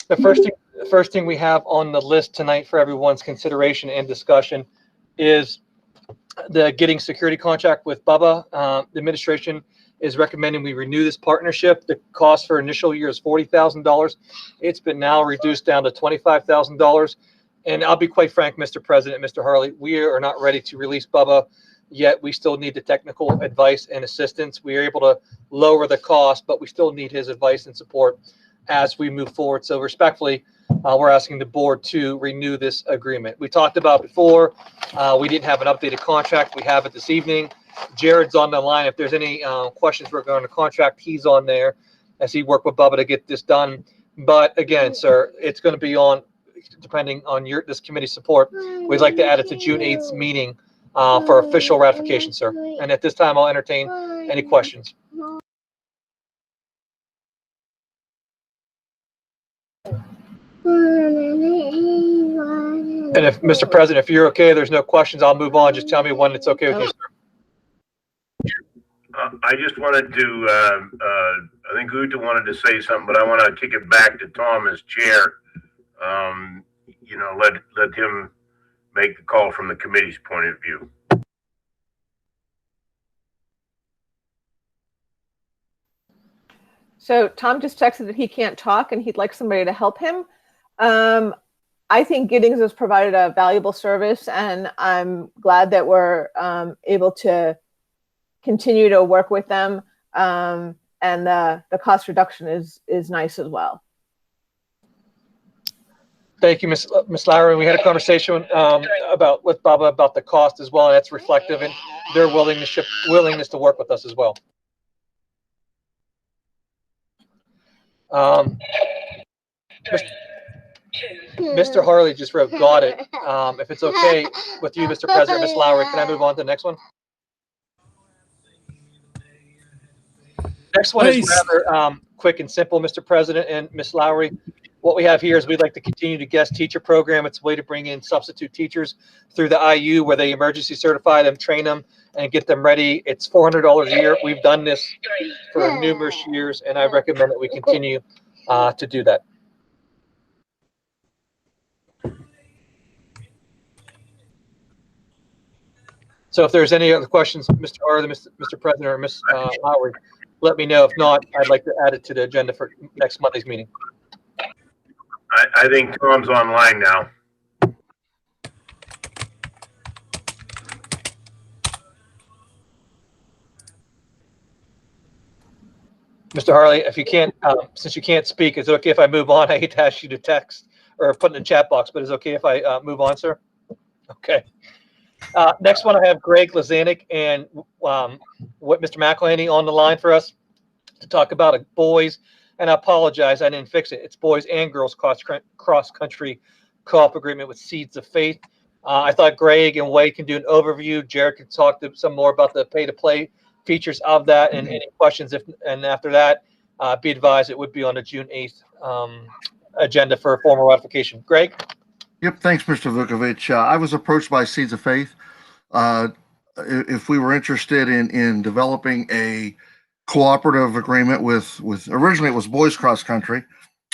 The first thing we have on the list tonight for everyone's consideration and discussion is the getting security contract with Bubba. The administration is recommending we renew this partnership. The cost for initial year is $40,000. It's been now reduced down to $25,000. And I'll be quite frank, Mr. President, Mr. Harley, we are not ready to release Bubba yet. We still need the technical advice and assistance. We are able to lower the cost, but we still need his advice and support as we move forward. So respectfully, we're asking the board to renew this agreement. We talked about before, we didn't have an updated contract. We have it this evening. Jared's on the line. If there's any questions regarding the contract, he's on there as he worked with Bubba to get this done. But again, sir, it's going to be on, depending on this committee support, we'd like to add it to June 8th meeting for official ratification, sir. And at this time, I'll entertain any questions. And if, Mr. President, if you're okay, there's no questions, I'll move on. Just tell me when it's okay with you, sir. I just wanted to, I think Uta wanted to say something, but I want to kick it back to Tom as chair. You know, let him make the call from the committee's point of view. So Tom just texted that he can't talk and he'd like somebody to help him. I think Giddings has provided a valuable service, and I'm glad that we're able to continue to work with them. And the cost reduction is nice as well. Thank you, Ms. Lowry. We had a conversation with Bubba about the cost as well. And that's reflective in their willingness to work with us as well. Mr. Harley just wrote, got it. If it's okay with you, Mr. President, Ms. Lowry, can I move on to the next one? Next one is rather quick and simple, Mr. President and Ms. Lowry. What we have here is we'd like to continue the guest teacher program. It's a way to bring in substitute teachers through the IU where they emergency certify them, train them, and get them ready. It's $400 a year. We've done this for numerous years, and I recommend that we continue to do that. So if there's any other questions, Mr. Harley, Mr. President, or Ms. Lowry, let me know. If not, I'd like to add it to the agenda for next Monday's meeting. I think Tom's online now. Mr. Harley, if you can't, since you can't speak, is it okay if I move on? I hate to ask you to text or put in the chat box, but is it okay if I move on, sir? Okay. Next one, I have Greg Lazanik and what Mr. McElhaney on the line for us to talk about a boys. And I apologize, I didn't fix it. It's boys and girls cross-country co-op agreement with Seeds of Faith. I thought Greg and Wade can do an overview. Jared can talk to some more about the pay-to-play features of that and any questions. And after that, be advised it would be on the June 8th agenda for a formal ratification. Greg? Yep, thanks, Mr. Vukovic. I was approached by Seeds of Faith if we were interested in developing a cooperative agreement with originally it was boys cross country.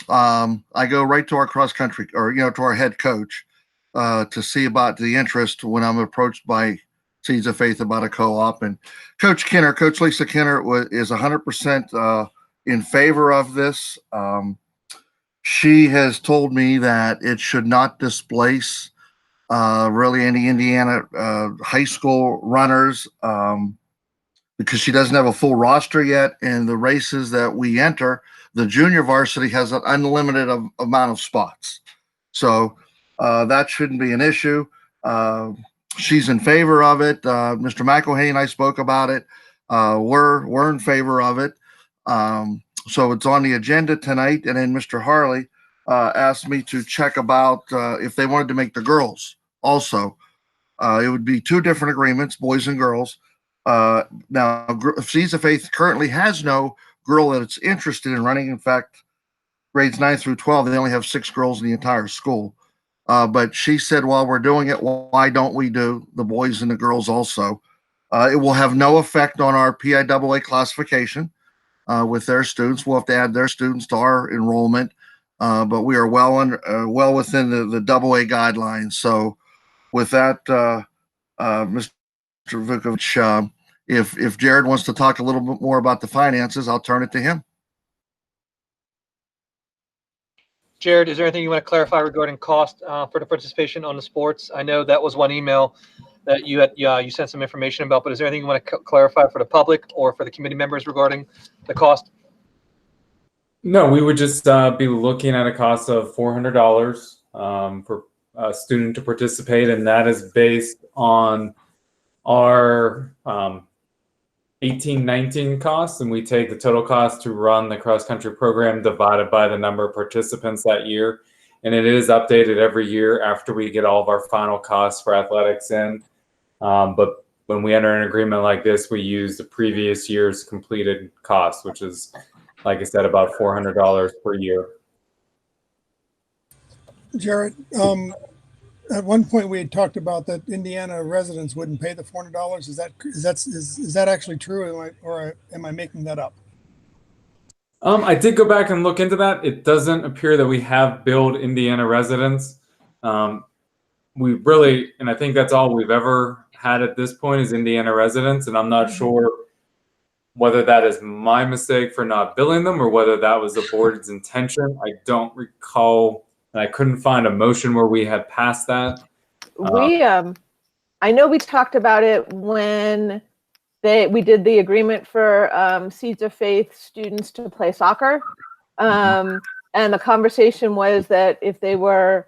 I go right to our cross country, or to our head coach to see about the interest when I'm approached by Seeds of Faith about a co-op. And Coach Lisa Kinner is 100% in favor of this. She has told me that it should not displace really any Indiana high school runners. Because she doesn't have a full roster yet, and the races that we enter, the junior varsity has an unlimited amount of spots. So that shouldn't be an issue. She's in favor of it. Mr. McElhaney and I spoke about it. We're in favor of it. So it's on the agenda tonight. And then Mr. Harley asked me to check about if they wanted to make the girls also. It would be two different agreements, boys and girls. Now, Seeds of Faith currently has no girl that's interested in running. In fact, grades 9 through 12, they only have 6 girls in the entire school. But she said, while we're doing it, why don't we do the boys and the girls also? It will have no effect on our PIAA classification with their students. We'll have to add their students to our enrollment. but we are well within the AA guidelines. So with that, Mr. Vukovic, if Jared wants to talk a little bit more about the finances, I'll turn it to him. Jared, is there anything you want to clarify regarding cost for the participation on the sports? I know that was one email that you had, you sent some information about, but is there anything you want to clarify for the public or for the committee members regarding the cost? No, we would just be looking at a cost of $400 for a student to participate, and that is based on our 18-19 costs, and we take the total cost to run the cross-country program divided by the number of participants that year, and it is updated every year after we get all of our final costs for athletics in. But when we enter an agreement like this, we use the previous year's completed cost, which is, like I said, about $400 per year. Jared, at one point we had talked about that Indiana residents wouldn't pay the $400. Is that actually true, or am I making that up? I did go back and look into that. It doesn't appear that we have billed Indiana residents. We really, and I think that's all we've ever had at this point is Indiana residents, and I'm not sure whether that is my mistake for not billing them or whether that was the board's intention. I don't recall, and I couldn't find a motion where we had passed that. I know we talked about it when we did the agreement for Seeds of Faith students to play soccer. And the conversation was that if they were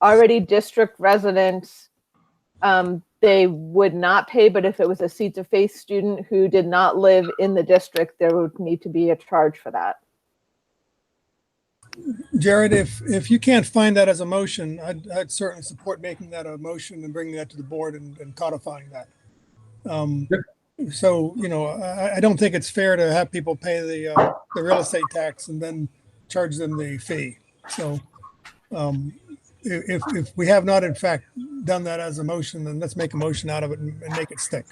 already district residents, they would not pay, but if it was a Seeds of Faith student who did not live in the district, there would need to be a charge for that. Jared, if you can't find that as a motion, I'd certainly support making that a motion and bringing that to the board and codifying that. So, I don't think it's fair to have people pay the real estate tax and then charge them the fee. So if we have not, in fact, done that as a motion, then let's make a motion out of it and make it stick.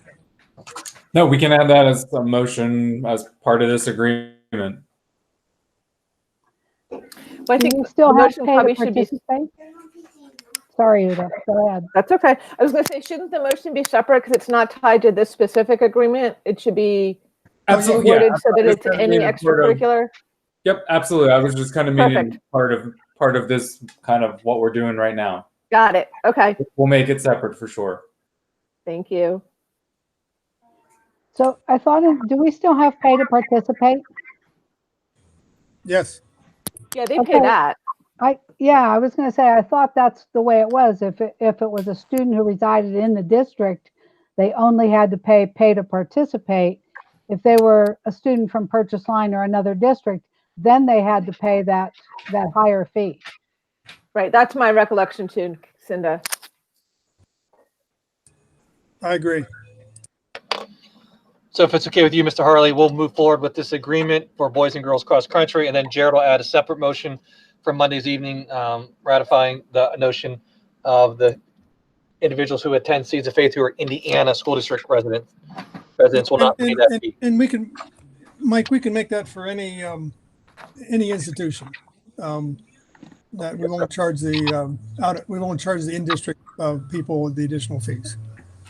No, we can add that as a motion as part of this agreement. Well, I think we still have to pay probably to should be. participate? Sorry, Uda, go ahead. That's okay. I was going to say, shouldn't the motion be separate because it's not tied to this specific agreement? It should be Absolutely, worded yeah. so that it's any extracurricular. Yep, absolutely. I was just kind of meaning part of this kind of what we're doing right now. Got it. Okay. We'll make it separate for sure. Thank you. So I thought, do we still have pay to participate? Yes. Yeah, they Okay. pay that. I was going to say, I thought that's the way it was. If it was a student who resided in the district, they only had to pay to participate. If they were a student from Purchase Line or another district, then they had to pay that higher fee. Right. That's my recollection too, Cinda. I agree. So if it's okay with you, Mr. Harley, we'll move forward with this agreement for boys and girls cross country, and then Jared will add a separate motion for Monday's evening, ratifying the notion of the individuals who attend Seeds of Faith who are Indiana school district residents. Residents will not pay that fee. And we can, Mike, we can make that for any institution. That we won't charge the in-district people with the additional fees.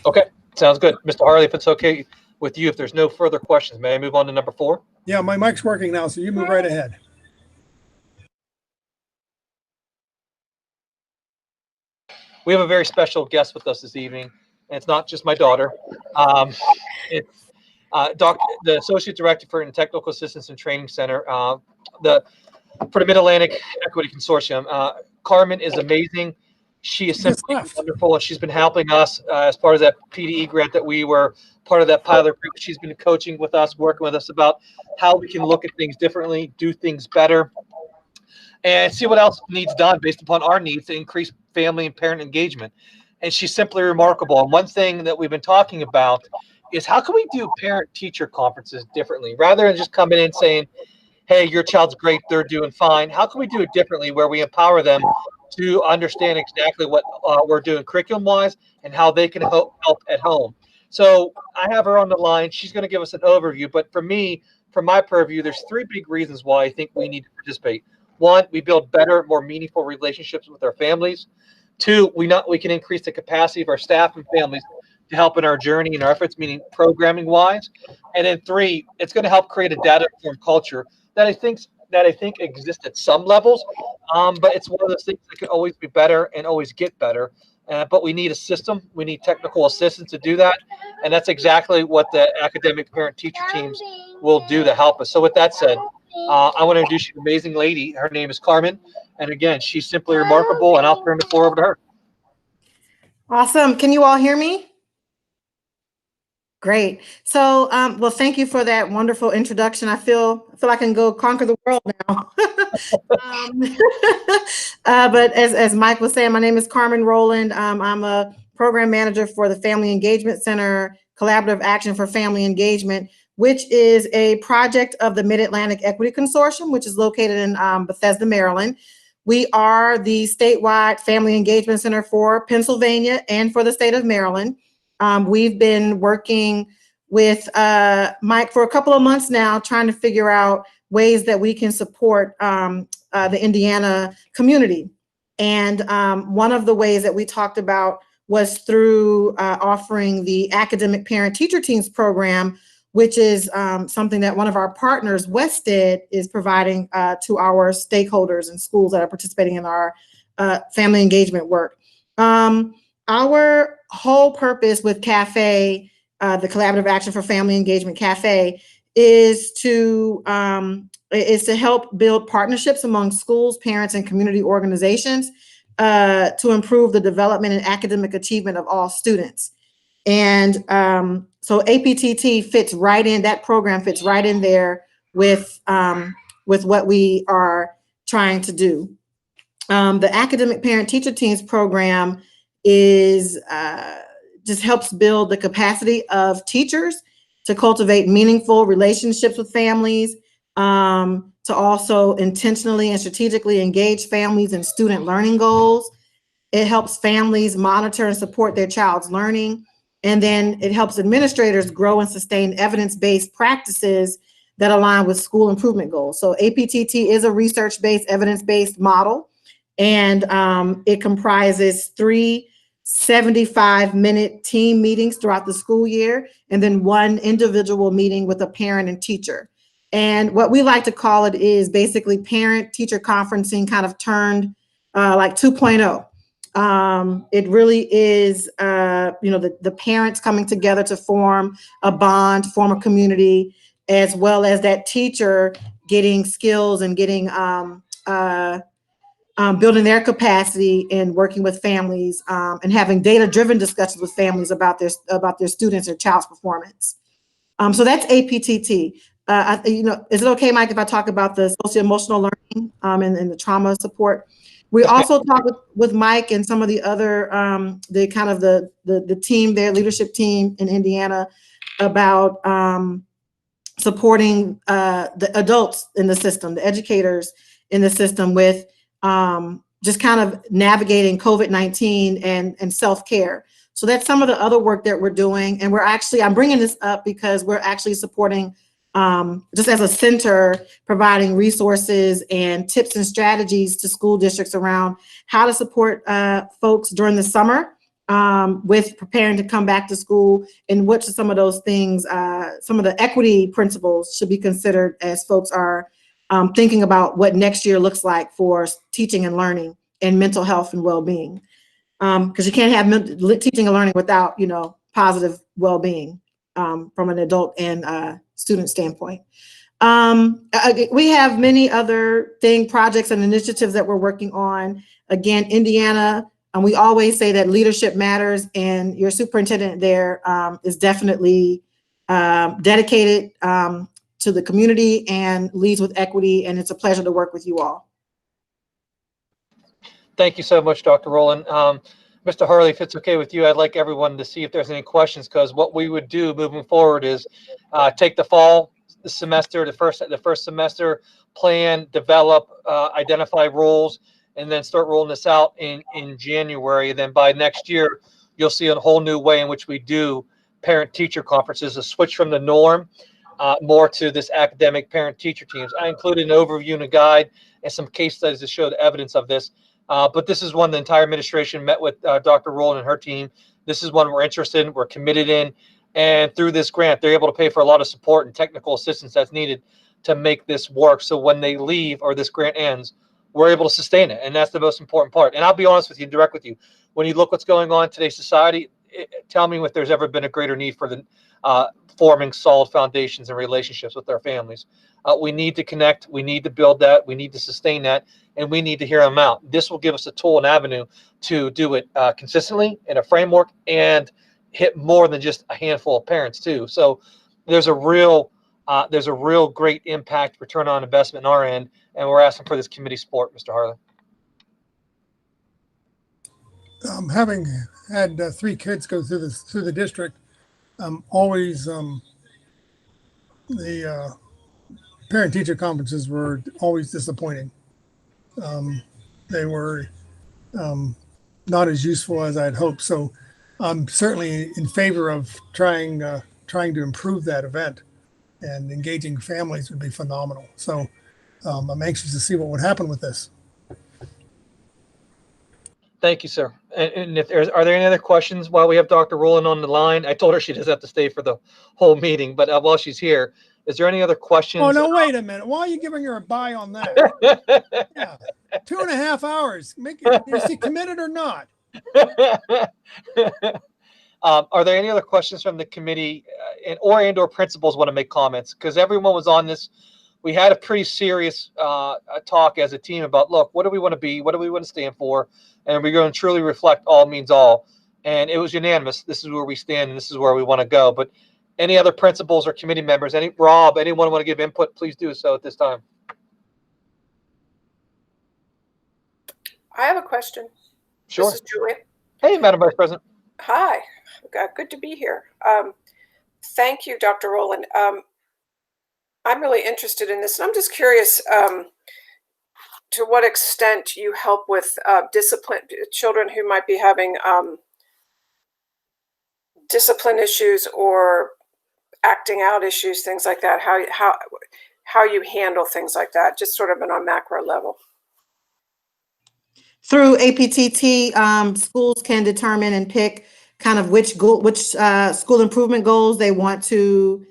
Okay, sounds good. Mr. Harley, if it's okay with you, if there's no further questions, may I move on to number 4? Yeah, my mic's working now, so you move right ahead. We have a very special guest with us this evening, and it's not just my daughter. It's the Associate Director for Technical Assistance and Training Center for the Mid-Atlantic Equity Consortium. Carmen is amazing. She is simply wonderful, and she's been helping us as part of that PDE grant that we were part of that pilot group. She's been coaching with us, working with us about how we can look at things differently, do things better, and see what else needs done based upon our needs to increase family and parent engagement. And she's simply remarkable. And one thing that we've been talking about is how can we do parent-teacher conferences differently rather than just coming in saying, hey, your child's great, they're doing fine. How can we do it differently where we empower them to understand exactly what we're doing curriculum-wise and how they can help at home? So I have her on the line. She's going to give us an overview. But for me, from my purview, there's 3 big reasons why I think we need to participate. One, we build better, more meaningful relationships with our families. Two, we can increase the capacity of our staff and families to help in our journey and our efforts, meaning programming wise. And then three, it's going to help create a data-informed culture that I think exists at some levels, but it's one of those things that can always be better and always get better. But we need a system. We need technical assistance to do that, and that's exactly what the academic parent-teacher teams will do to help us. So, with that said, I want to introduce you to an amazing lady. Her name is Carmen, and again, she's simply remarkable. And I'll turn the floor over to her. Awesome. Can you all hear me? Great. So, well, thank you for that wonderful introduction. I feel I can go conquer the world now. But as Mike was saying, my name is Carmen Rowland. I'm a program manager for the Family Engagement Center, Collaborative Action for Family Engagement, which is a project of the Mid-Atlantic Equity Consortium, which is located in Bethesda, Maryland. We are the statewide Family Engagement Center for Pennsylvania and for the state of Maryland. We've been working with Mike for a couple of months now, trying to figure out ways that we can support the Indiana community. And one of the ways that we talked about was through offering the Academic Parent-Teacher Teams program, which is something that one of our partners, Wested, is providing to our stakeholders and schools that are participating in our family engagement work. Our whole purpose with CAFE, the Collaborative Action for Family Engagement CAFE, is to help build partnerships among schools, parents, and community organizations to improve the development and academic achievement of all students. And so APTT fits right in, that program fits right in there with what we are trying to do. The Academic Parent-Teacher Teams program is just helps build the capacity of teachers to cultivate meaningful relationships with families, to also intentionally and strategically engage families in student learning goals. It helps families monitor and support their child's learning. And then it helps administrators grow and sustain evidence-based practices that align with school improvement goals. So APTT is a research-based, evidence-based model, and it comprises 3 75-minute team meetings throughout the school year, and then 1 individual meeting with a parent and teacher. And what we like to call it is basically parent-teacher conferencing kind of turned like 2.0. It really is, the parents coming together to form a bond, form a community, as well as that teacher getting skills and getting building their capacity in working with families and having data-driven discussions with families about their students or child's performance. So that's APTT. Is it okay, Mike, if I talk about the socio-emotional learning and the trauma support? We also talk with Mike and some of the other, the team, their leadership team in Indiana, about supporting the adults in the system, the educators in the system, with just kind of navigating COVID-19 and self-care. So that's some of the other work that we're doing. And I'm bringing this up because we're actually supporting, just as a center, providing resources and tips and strategies to school districts around how to support folks during the summer with preparing to come back to school, and which of some of those things, some of the equity principles should be considered as folks are thinking about what next year looks like for teaching and learning and mental health and well-being. Because you can't have teaching and learning without, positive well-being from an adult and student standpoint. We have many other projects and initiatives that we're working on. Again, Indiana, and we always say that leadership matters, and your superintendent there is definitely dedicated to the community and leads with equity, and it's a pleasure to work with you all. Thank you so much, Dr. Rowland. Mr. Harley, if it's okay with you, I'd like everyone to see if there's any questions, because what we would do moving forward is take the fall semester, the first semester, plan, develop, identify roles, and then start rolling this out in January. And then by next year, you'll see a whole new way in which we do parent-teacher conferences, a switch from the norm more to this academic parent-teacher teams. I included an overview and a guide and some case studies to show the evidence of this. But this is one the entire administration met with Dr. Rowland and her team. This is one we're interested in, we're committed in. And through this grant, they're able to pay for a lot of support and technical assistance that's needed to make this work. So when they leave or this grant ends, we're able to sustain it. And that's the most important part. And I'll be honest with you, direct with you. When you look what's going on in today's society, tell me if there's ever been a greater need for the forming solid foundations and relationships with our families. We need to connect. We need to build that. We need to sustain that. And we need to hear them out. This will give us a tool and avenue to do it consistently in a framework and hit more than just a handful of parents too. So there's a real great impact return on investment on our end. And we're asking for this committee support, Mr. Harley. Having had 3 kids go through the district, always the parent-teacher conferences were always disappointing. They were not as useful as I'd hoped. So I'm certainly in favor of trying to improve that event, and engaging families would be phenomenal. So I'm anxious to see what would happen with this. Thank you, sir. And if are there any other questions while we have Dr. Rowland on the line? I told her she doesn't have to stay for the whole meeting, but while she's here, is there any other questions? Oh, no, wait a minute. Why are you giving her a buy on that? Yeah, 2.5 hours. Is she committed or not? Are there any other questions from the committee or principals want to make comments? Because everyone was on this. We had a pretty serious talk as a team about, look, what do we want to be? What do we want to stand for? And we're going to truly reflect all means all. And it was unanimous. This is where we stand and this is where we want to go. But any other principals or committee members, Rob, anyone want to give input, please do so at this time. I have a question. Sure. This is Julia. Hey, Madam Vice President. Hi. Good to be here. Thank you, Dr. Rowland. I'm really interested in this, and I'm just curious to what extent you help with discipline, children who might be having discipline issues or acting out issues, things like that. How you handle things like that, just sort of on a macro level. Through APTT, schools can determine and pick kind of which school improvement goals they want to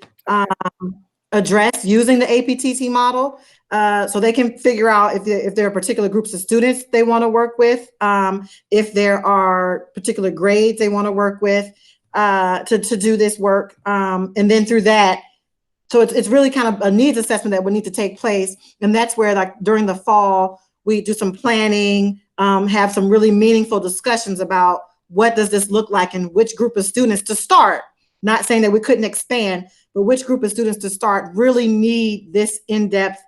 address using the APTT model. So they can figure out if there are particular groups of students they want to work with, if there are particular grades they want to work with to do this work. And then through that, so it's really kind of a needs assessment that would need to take place. And that's where, like, during the fall, we do some planning, have some really meaningful discussions about what does this look like and which group of students to start. Not saying that we couldn't expand, but which group of students to start really need this in-depth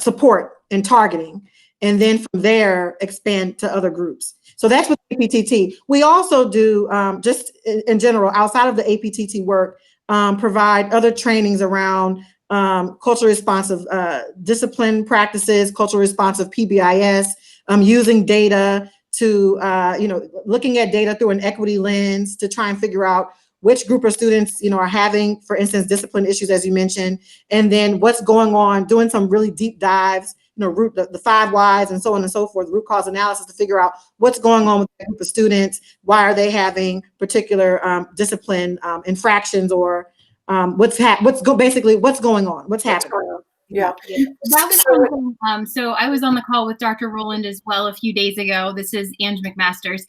support and targeting. And then from there, expand to other groups. So that's with APTT. We also do, just in general, outside of the APTT work, provide other trainings around culturally responsive discipline practices, culturally responsive PBIS, using data to, looking at data through an equity lens to try and figure out which group of students, are having, for instance, discipline issues, as you mentioned, and then what's going on, doing some really deep dives, the 5 whys and so on and so forth, root cause analysis to figure out what's going on with that group of students, why are they having particular discipline infractions, or what's going on, what's happening. Yeah. That was something, so I was on the call with Dr. Rowland as well a few days ago. This is Ange McMasters.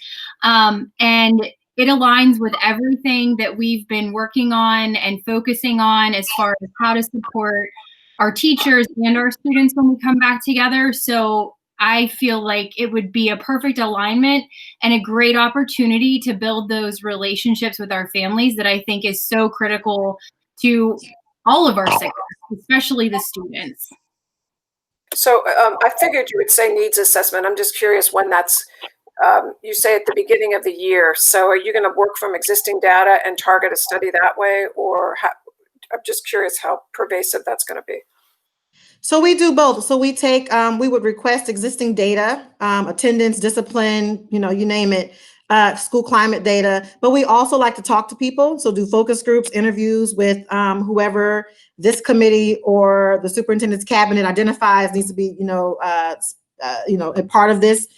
And it aligns with everything that we've been working on and focusing on as far as how to support our teachers and our students when we come back together. So I feel like it would be a perfect alignment and a great opportunity to build those relationships with our families that I think is so critical to all of our success, especially the students. So I figured you would say needs assessment. I'm just curious when that's, you say at the beginning of the year. So are you going to work from existing data and target a study that way? Or I'm just curious how pervasive that's going to be. So we do both. So we take, we would request existing data, attendance, discipline, you name it. school climate data, but we also like to talk to people. So do focus groups, interviews with whoever this committee or the superintendent's cabinet identifies needs to be, a part of this,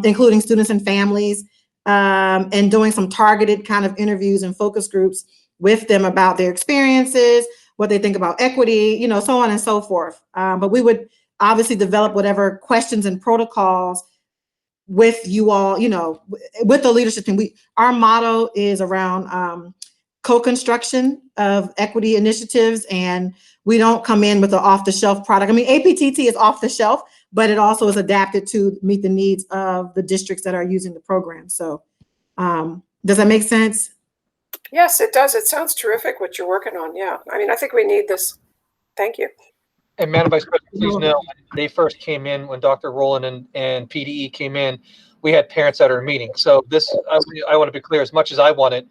including students and families, and doing some targeted kind of interviews and focus groups with them about their experiences, what they think about equity, so on and so forth. But we would obviously develop whatever questions and protocols with you all, with the leadership team. Our motto is around co-construction of equity initiatives, and we don't come in with an off-the-shelf product. I mean, APTT is off the shelf, but it also is adapted to meet the needs of the districts that are using the program. So does that make sense? Yes, it does. It sounds terrific what you're working on. Yeah. I mean, I think we need this. Thank you. And Madam Vice President, please know, when they first came in, when Dr. Rowland and PDE came in, we had parents at our meeting. So this, I want to be clear, as much as I want it,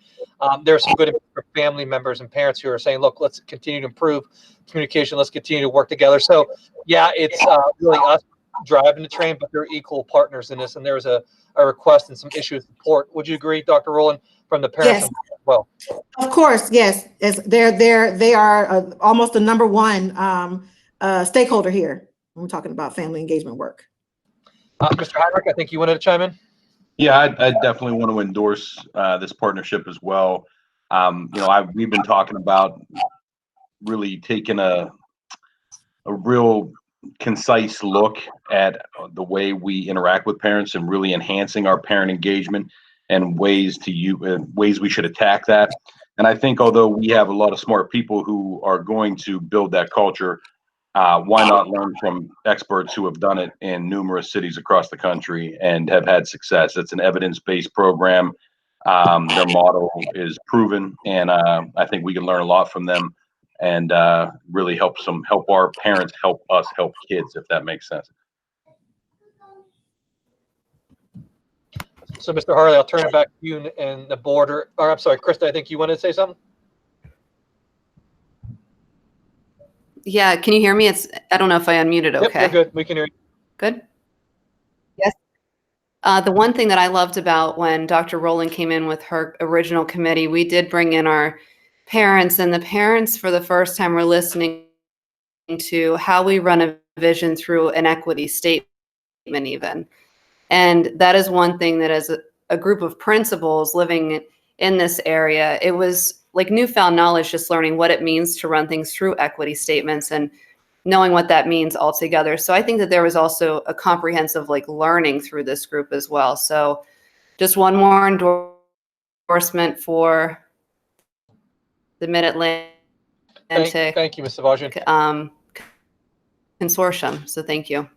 there's some good family members and parents who are saying, look, let's continue to improve communication. Let's continue to work together. So yeah, it's really us driving the train, but they're equal partners in this. And there's a request and some issue of support. Would you agree, Dr. Rowland, from the parents as well? Of course, yes. As they are almost the number one stakeholder here when we're talking about family engagement work. Mr. Heinrich, I think you wanted to chime in. Yeah, I definitely want to endorse this partnership as well. We've been talking about really taking a real concise look at the way we interact with parents and really enhancing our parent engagement and ways we should attack that. And I think although we have a lot of smart people who are going to build that culture, why not learn from experts who have done it in numerous cities across the country and have had success? It's an evidence-based program. Their model is proven, and I think we can learn a lot from them and really help our parents help us help kids, if that makes sense. So, Mr. Harley, I'll turn it back to you and the board, or I'm sorry, Krista, I think you wanted to say something? Yeah, can you hear me? I don't know if I unmuted okay. Yep, you're good. We can hear you. Good? Yes. The one thing that I loved about when Dr. Rowland came in with her original committee, we did bring in our parents, and the parents for the first time were listening to how we run a vision through an equity statement even. And that is one thing that as a group of principals living in this area, it was like newfound knowledge, just learning what it means to run things through equity statements and knowing what that means altogether. So I think that there was also a comprehensive learning through this group as well. So just one more endorsement for the Mid-Atlantic Thank you, Ms. Savagian. Consortium. So thank you.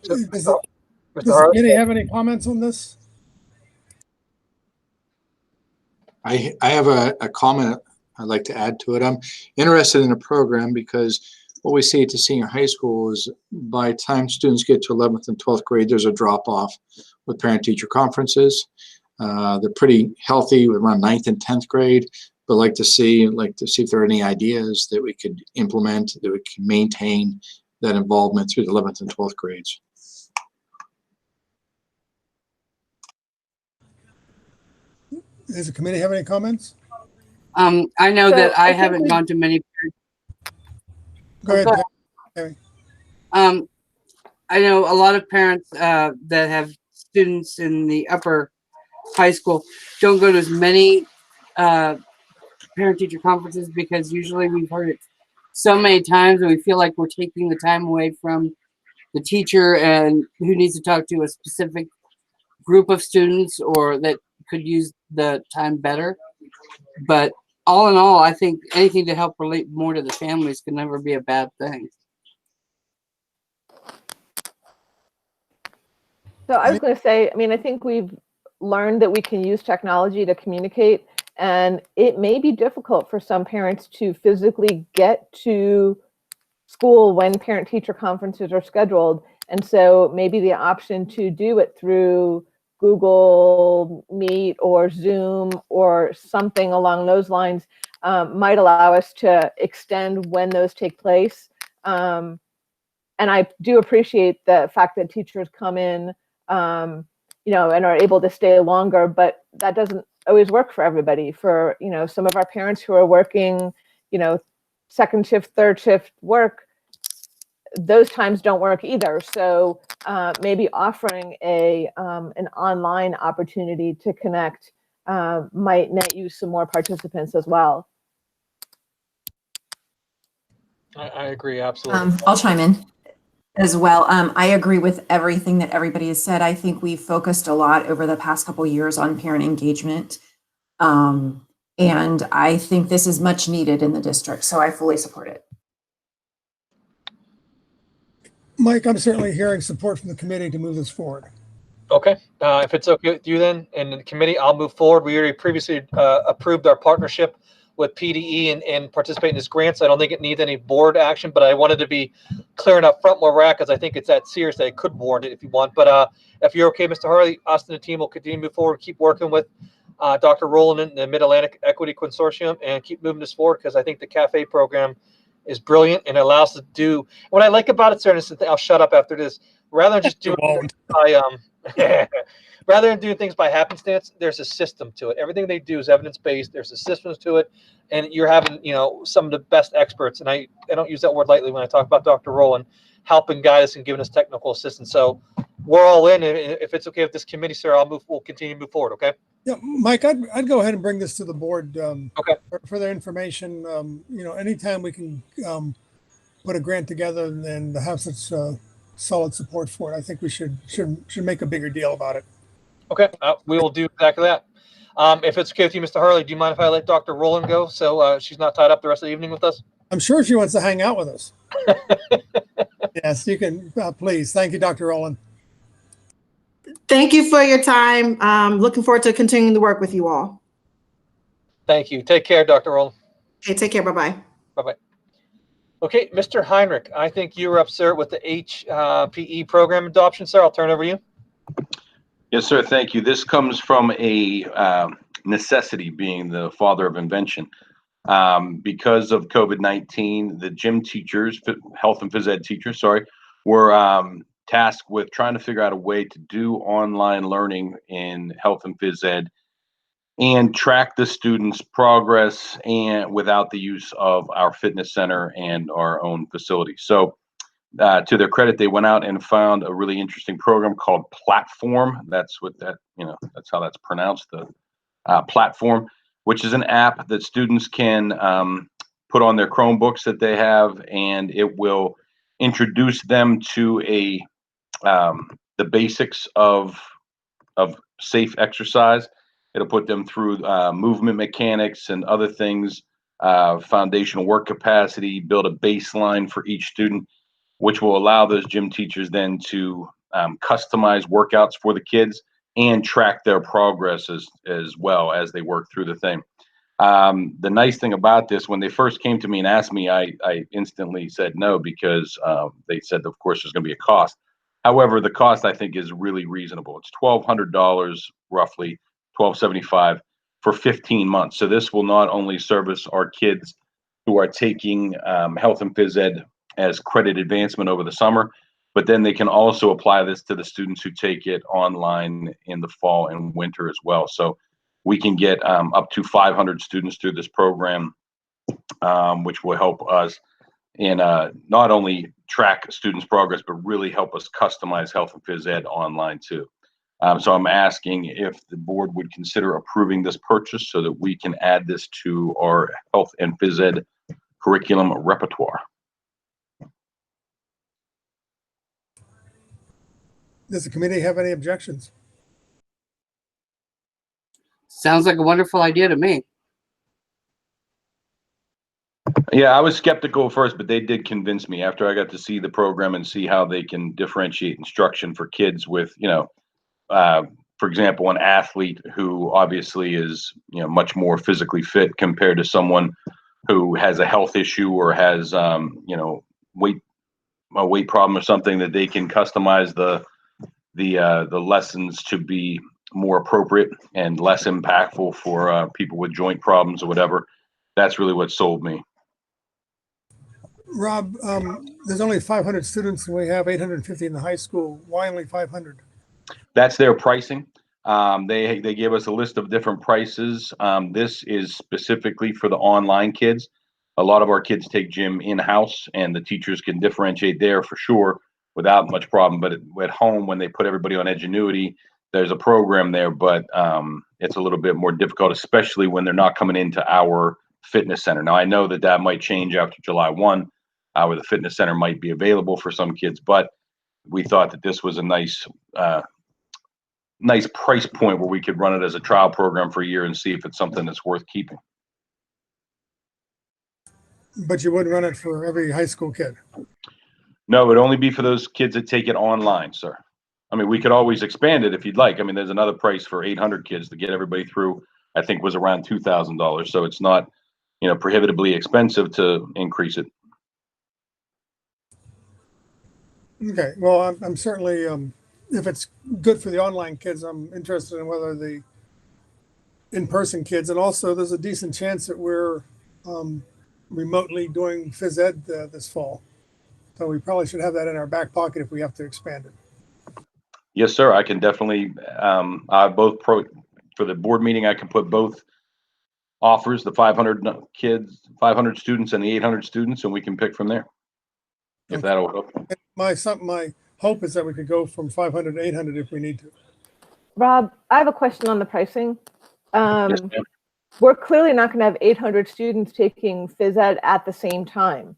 Does the committee have any comments on this? I have a comment I'd like to add to it. I'm interested in the program because what we see at the senior high school is by the time students get to 11th and 12th grade, there's a drop off with parent-teacher conferences. They're pretty healthy around 9th and 10th grade, but like to see if there are any ideas that we could implement that we can maintain that involvement through the 11th and 12th grades. Does the committee have any comments? I know that I haven't gone to many. Go ahead. Terry. I know a lot of parents that have students in the upper high school don't go to as many parent-teacher conferences because usually we've heard it so many times and we feel like we're taking the time away from the teacher and who needs to talk to a specific group of students or that could use the time better. But all in all, I think anything to help relate more to the families can never be a bad thing. So I was going to say, I mean, I think we've learned that we can use technology to communicate, and it may be difficult for some parents to physically get to school when parent-teacher conferences are scheduled. And so maybe the option to do it through Google Meet or Zoom or something along those lines might allow us to extend when those take place. And I do appreciate the fact that teachers come in and are able to stay longer, but that doesn't always work for everybody. For, some of our parents who are working, second shift, third shift work, those times don't work either. So maybe offering an online opportunity to connect might net you some more participants as well. I agree, absolutely. I'll chime in as well. I agree with everything that everybody has said. I think we've focused a lot over the past couple of years on parent engagement. And I think this is much needed in the district, so I fully support it. Mike, I'm certainly hearing support from the committee to move this forward. Okay, if it's okay with you then, and the committee, I'll move forward. We already previously approved our partnership with PDE and participate in this grant, so I don't think it needs any board action, but I wanted to be clear and upfront where we're at, because I think it's that serious that it could warrant it if you want. But if you're okay, Mr. Harley, us and the team will continue to move forward, keep working with Dr. Rowland and the Mid-Atlantic Equity Consortium, and keep moving this forward, because I think the CAFE program is brilliant and it allows us to do what I like about it, sir. And I'll shut up after this. Rather than just doing rather than doing things by happenstance, there's a system to it. Everything they do is evidence-based. There's a system to it, and you're having some of the best experts. And I don't use that word lightly when I talk about Dr. Rowland helping guide us and giving us technical assistance. So we're all in. And if it's okay with this committee, sir, we'll continue to move forward. Okay. Yeah, Mike, I'd go ahead and bring this to the board okay. for their information. Anytime we can put a grant together and have such solid support for it, I think we should make a bigger deal about it. Okay, we will do exactly that. If it's okay with you, Mr. Harley, do you mind if I let Dr. Rowland go so she's not tied up the rest of the evening with us? I'm sure she wants to hang out with us. Yes, you can. Please. Thank you, Dr. Rowland. Thank you for your time. Looking forward to continuing to work with you all. Thank you. Take care, Dr. Rowland. Okay, take care. Bye-bye. Bye-bye. Okay, Mr. Heinrich, I think you were up, sir, with the HPE program adoption, sir. I'll turn it over to you. Yes, sir. Thank you. This comes from a necessity, being the father of invention. Because of COVID-19, the gym teachers, health and phys ed teachers, were tasked with trying to figure out a way to do online learning in health and phys ed and track the students' progress and without the use of our fitness center and our own facility. So to their credit, they went out and found a really interesting program called Platform. That's what that's how that's pronounced, the Platform, which is an app that students can put on their Chromebooks that they have, and it will introduce them to the basics of safe exercise. It'll put them through movement mechanics and other things, foundational work capacity, build a baseline for each student, which will allow those gym teachers then to customize workouts for the kids and track their progress as well as they work through the thing. The nice thing about this, when they first came to me and asked me, I instantly said no, because they said, of course, there's going to be a cost. However, the cost I think is really reasonable. It's $1,200 roughly, $1,275 for 15 months. So this will not only service our kids who are taking health and phys ed as credit advancement over the summer, but then they can also apply this to the students who take it online in the fall and winter as well. So we can get up to 500 students through this program, which will help us in not only track students' progress, but really help us customize health and phys ed online too. So I'm asking if the board would consider approving this purchase so that we can add this to our health and phys ed curriculum repertoire. Does the committee have any objections? Sounds like a wonderful idea to me. Yeah, I was skeptical at first, but they did convince me after I got to see the program and see how they can differentiate instruction for kids with, for example, an athlete who obviously is, much more physically fit compared to someone who has a health issue or has, a weight problem or something, that they can customize the lessons to be more appropriate and less impactful for people with joint problems or whatever. That's really what sold me. Rob, there's only 500 students and we have 850 in the high school. Why only 500? That's their pricing. They gave us a list of different prices. This is specifically for the online kids. A lot of our kids take gym in-house, and the teachers can differentiate there for sure without much problem. But at home, when they put everybody on Edgenuity, there's a program there, but it's a little bit more difficult, especially when they're not coming into our fitness center. Now, I know that that might change after July 1, where the fitness center might be available for some kids, but we thought that this was a nice price point where we could run it as a trial program for a year and see if it's something that's worth keeping. But you wouldn't run it for every high school kid? No, it would only be for those kids that take it online, sir. I mean, we could always expand it if you'd like. I mean, there's another price for 800 kids to get everybody through, I think was around $2,000. So it's not, prohibitively expensive to increase it. Okay, well, I'm certainly, if it's good for the online kids, I'm interested in whether the in-person kids, and also there's a decent chance that we're remotely doing phys ed this fall. So we probably should have that in our back pocket if we have to expand it. Yes, sir. I can definitely, for the board meeting, I can put both offers, the 500 kids, 500 students and the 800 students, and we can pick from there. If that'll help. My hope is that we could go from 500 to 800 if we need to. Rob, I have a question on the pricing. Yes, ma'am. We're clearly not going to have 800 students taking phys ed at the same time.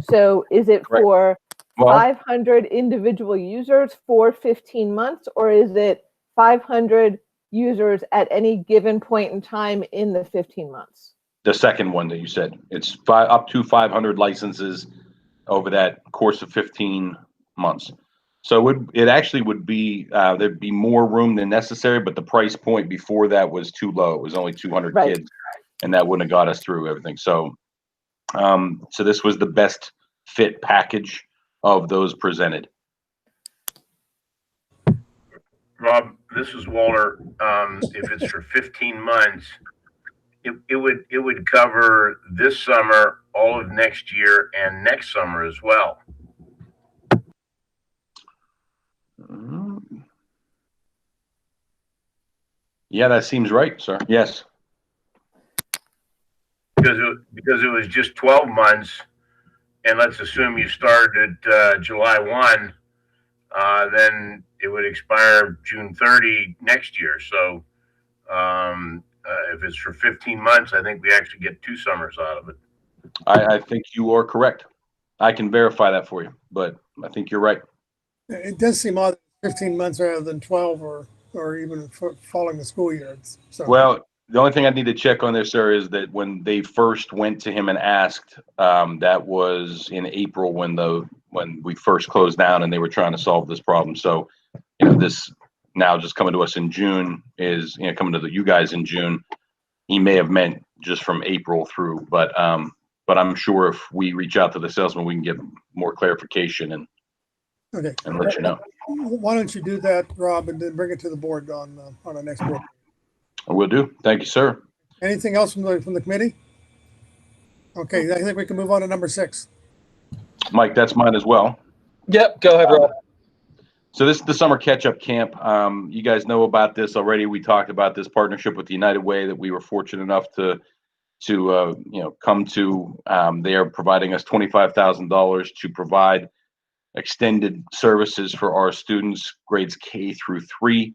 So is it Correct. for Well, 500 individual users for 15 months, or is it 500 users at any given point in time in the 15 months? the second one that you said, it's up to 500 licenses over that course of 15 months. So it actually would be, there'd be more room than necessary, but the price point before that was too low. It was only 200 Right. kids, and that wouldn't have got us through everything. So, so this was the best fit package of those presented. Rob, this is Walter. If it's for 15 months, it would cover this summer, all of next year, and next summer as well. Yeah, that seems right, sir. Yes. Because it was just 12 months, and let's assume you started July 1, then it would expire June 30 next year. So if it's for 15 months, I think we actually get 2 summers out of it. I think you are correct. I can verify that for you, but I think you're right. It does seem odd, 15 months rather than 12 or even following the school year. So. Well, the only thing I need to check on there, sir, is that when they first went to him and asked, that was in April when we first closed down and they were trying to solve this problem. So, this now just coming to us in June is, coming to you guys in June. He may have meant just from April through, but I'm sure if we reach out to the salesman, we can get more clarification and let you know. Why don't you do that, Rob, and then bring it to the board on our next board? I will do. Thank you, sir. Anything else from the committee? Okay, I think we can move on to number 6. Mike, that's mine as well. Yep, go ahead, Rob. So this is the summer catch-up camp. You guys know about this already. We talked about this partnership with the United Way that we were fortunate enough to come to. They are providing us $25,000 to provide extended services for our students, grades K through 3,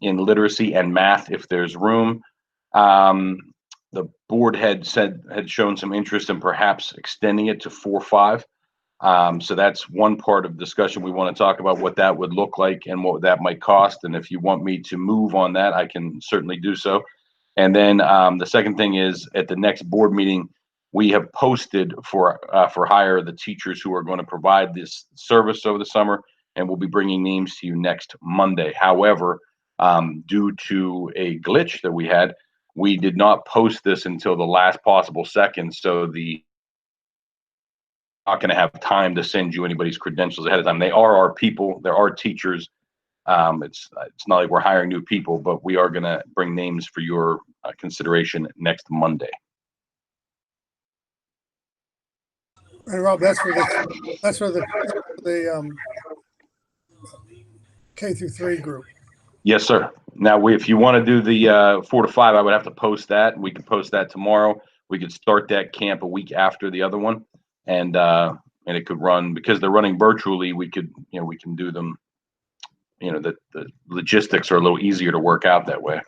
in literacy and math, if there's room. The board had shown some interest in perhaps extending it to 4-5. So that's one part of discussion. We want to talk about what that would look like and what that might cost. And if you want me to move on that, I can certainly do so. And then the second thing is at the next board meeting, we have posted for hire the teachers who are going to provide this service over the summer, and we'll be bringing names to you next Monday. However, due to a glitch that we had, we did not post this until the last possible second. So not going to have time to send you anybody's credentials ahead of time. They are our people. They're our teachers. It's not like we're hiring new people, but we are going to bring names for your consideration next Monday. And Rob, that's for the K through 3 group. Yes, sir. Now, if you want to do the 4 to 5, I would have to post that. We could post that tomorrow. We could start that camp a week after the other one, and it could run because they're running virtually. We could, we can do them. The logistics are a little easier to work out that way.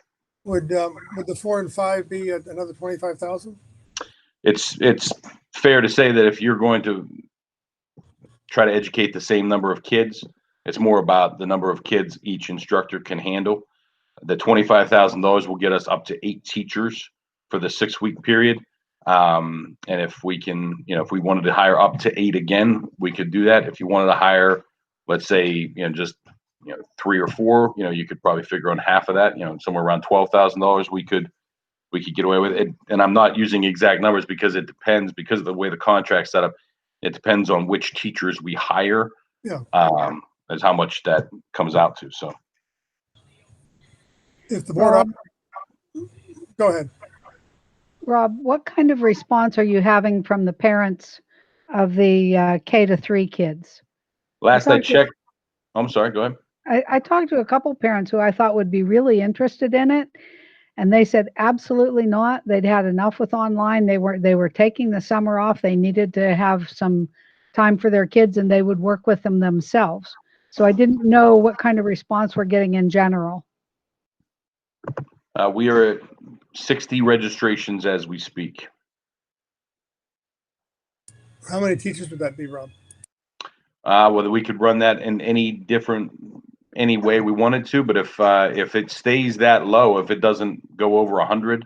Would the 4 and 5 be another 25,000? It's fair to say that if you're going to try to educate the same number of kids, it's more about the number of kids each instructor can handle. The $25,000 will get us up to 8 teachers for the 6-week period. And if we can, if we wanted to hire up to 8 again, we could do that. If you wanted to hire, let's say, just 3 or 4, you could probably figure on half of that, somewhere around $12,000 we could get away with it. And I'm not using exact numbers because it depends, because of the way the contract's set up, it depends on which teachers we hire. Yeah. As how much that comes out to. So if the board, go ahead. Rob, what kind of response are you having from the parents of the K to 3 kids? Last I checked, I'm sorry, go ahead. I talked to a couple parents who I thought would be really interested in it, and they said absolutely not. They'd had enough with online. They were taking the summer off. They needed to have some time for their kids, and they would work with them themselves. So I didn't know what kind of response we're getting in general. We are at 60 registrations as we speak. How many teachers would that be, Rob? Whether we could run that in any way we wanted to, but if it stays that low, if it doesn't go over 100,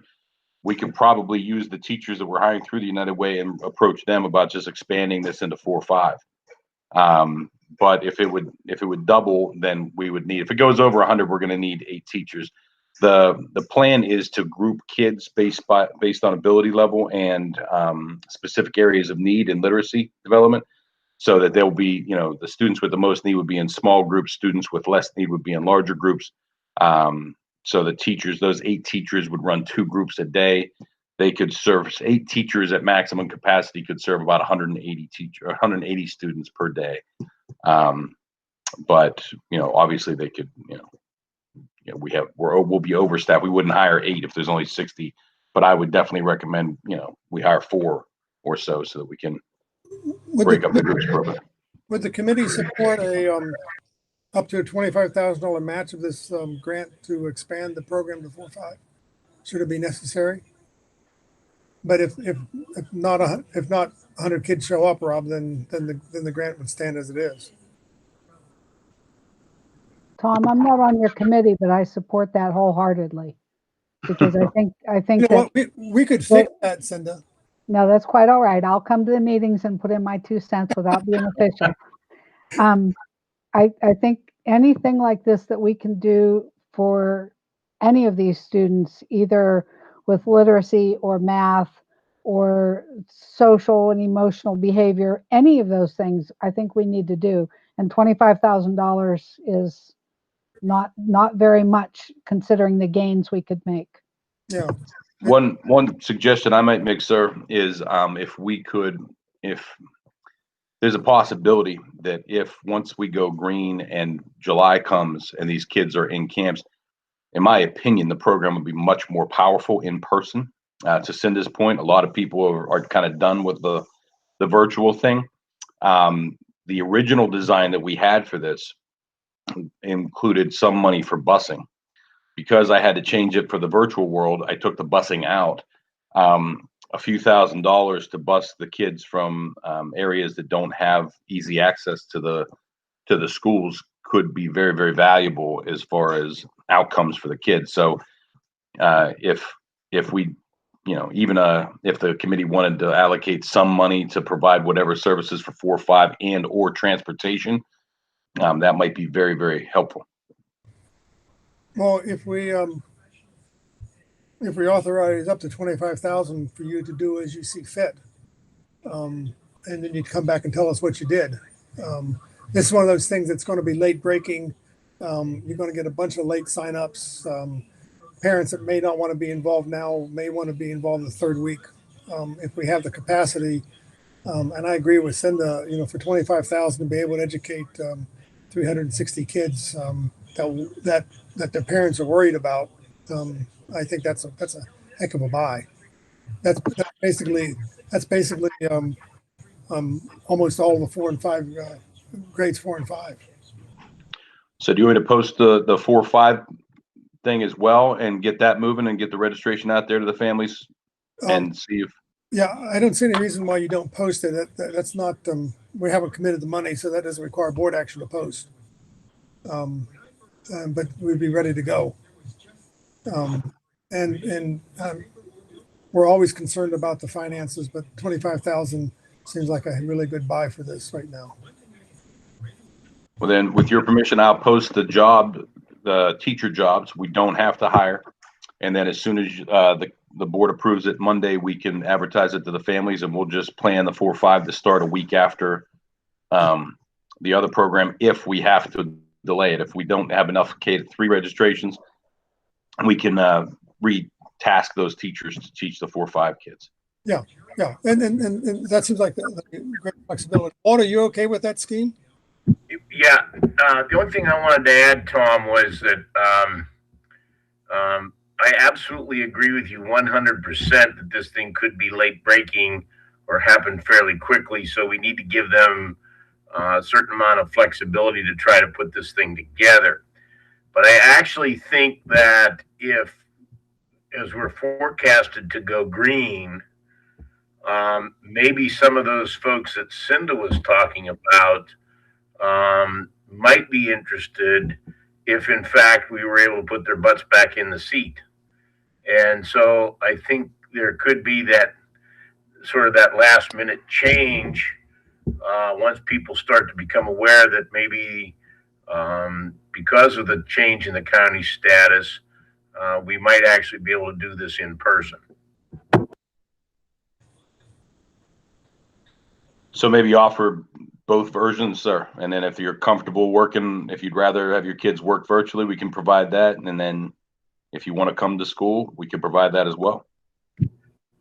we can probably use the teachers that we're hiring through the United Way and approach them about just expanding this into 4 or 5. But if it would double, then we would need, if it goes over 100, we're going to need 8 teachers. The plan is to group kids based on ability level and specific areas of need and literacy development, so that there'll be, the students with the most need would be in small groups, students with less need would be in larger groups. So the teachers, those 8 teachers would run 2 groups a day. They could serve 8 teachers at maximum capacity, could serve about 180 students per day. But obviously they could, we'll be overstaffed. We wouldn't hire 8 if there's only 60, but I would definitely recommend, we hire 4 or so that we can break up the groups further. Would the committee support up to a $25,000 match of this grant to expand the program to 4-5? Should it be necessary? But if not 100 kids show up, Rob, then the grant would stand as it is. Tom, I'm not on your committee, but I support that wholeheartedly, because I think that we could fix that, Cinda. No, that's quite all right. I'll come to the meetings and put in my 2 cents without being official. I think anything like this that we can do for any of these students, either with literacy or math or social and emotional behavior, any of those things, I think we need to do. And $25,000 is not very much considering the gains we could make. Yeah. One suggestion I might make, sir, is if there's a possibility that if once we go green and July comes and these kids are in camps, in my opinion, the program would be much more powerful in person. To Cinda's point, a lot of people are kind of done with the virtual thing. The original design that we had for this included some money for busing. Because I had to change it for the virtual world, I took the busing out. A few $1,000s to bus the kids from areas that don't have easy access to the schools could be very, very valuable as far as outcomes for the kids. So if we, if the committee wanted to allocate some money to provide whatever services for 4 or 5 and or transportation, that might be very, very helpful. Well, if we authorize up to 25,000 for you to do as you see fit, and then you'd come back and tell us what you did. This is one of those things that's going to be late breaking. You're going to get a bunch of late signups. Parents that may not want to be involved now may want to be involved the 3rd week if we have the capacity. And I agree with Cinda. For 25,000 to be able to educate 360 kids that their parents are worried about. I think that's a heck of a buy. That's basically almost all the 4 and 5 grades 4 and 5. So do you want me to post the 4-5 thing as well and get that moving and get the registration out there to the families and see if? Yeah, I don't see any reason why you don't post it. That's not, we haven't committed the money, so that doesn't require board action to post. But we'd be ready to go. And we're always concerned about the finances, but 25,000 seems like a really good buy for this right now. Well, then with your permission, I'll post the teacher jobs. We don't have to hire. And then as soon as the board approves it Monday, we can advertise it to the families, and we'll just plan the 4-5 to start a week after the other program if we have to delay it. If we don't have enough K-3 registrations, we can re-task those teachers to teach the 4-5 kids. Yeah, and that seems like the great flexibility. Walt, are you okay with that scheme? Yeah, the only thing I wanted to add, Tom, was that I absolutely agree with you 100% that this thing could be late breaking or happen fairly quickly. So we need to give them a certain amount of flexibility to try to put this thing together. But I actually think that as we're forecasted to go green, maybe some of those folks that Cinda was talking about might be interested if in fact we were able to put their butts back in the seat. And so I think there could be that sort of that last minute change once people start to become aware that maybe because of the change in the county status, we might actually be able to do this in person. So maybe offer both versions, sir. And then if you're comfortable working, if you'd rather have your kids work virtually, we can provide that. And then if you want to come to school, we can provide that as well.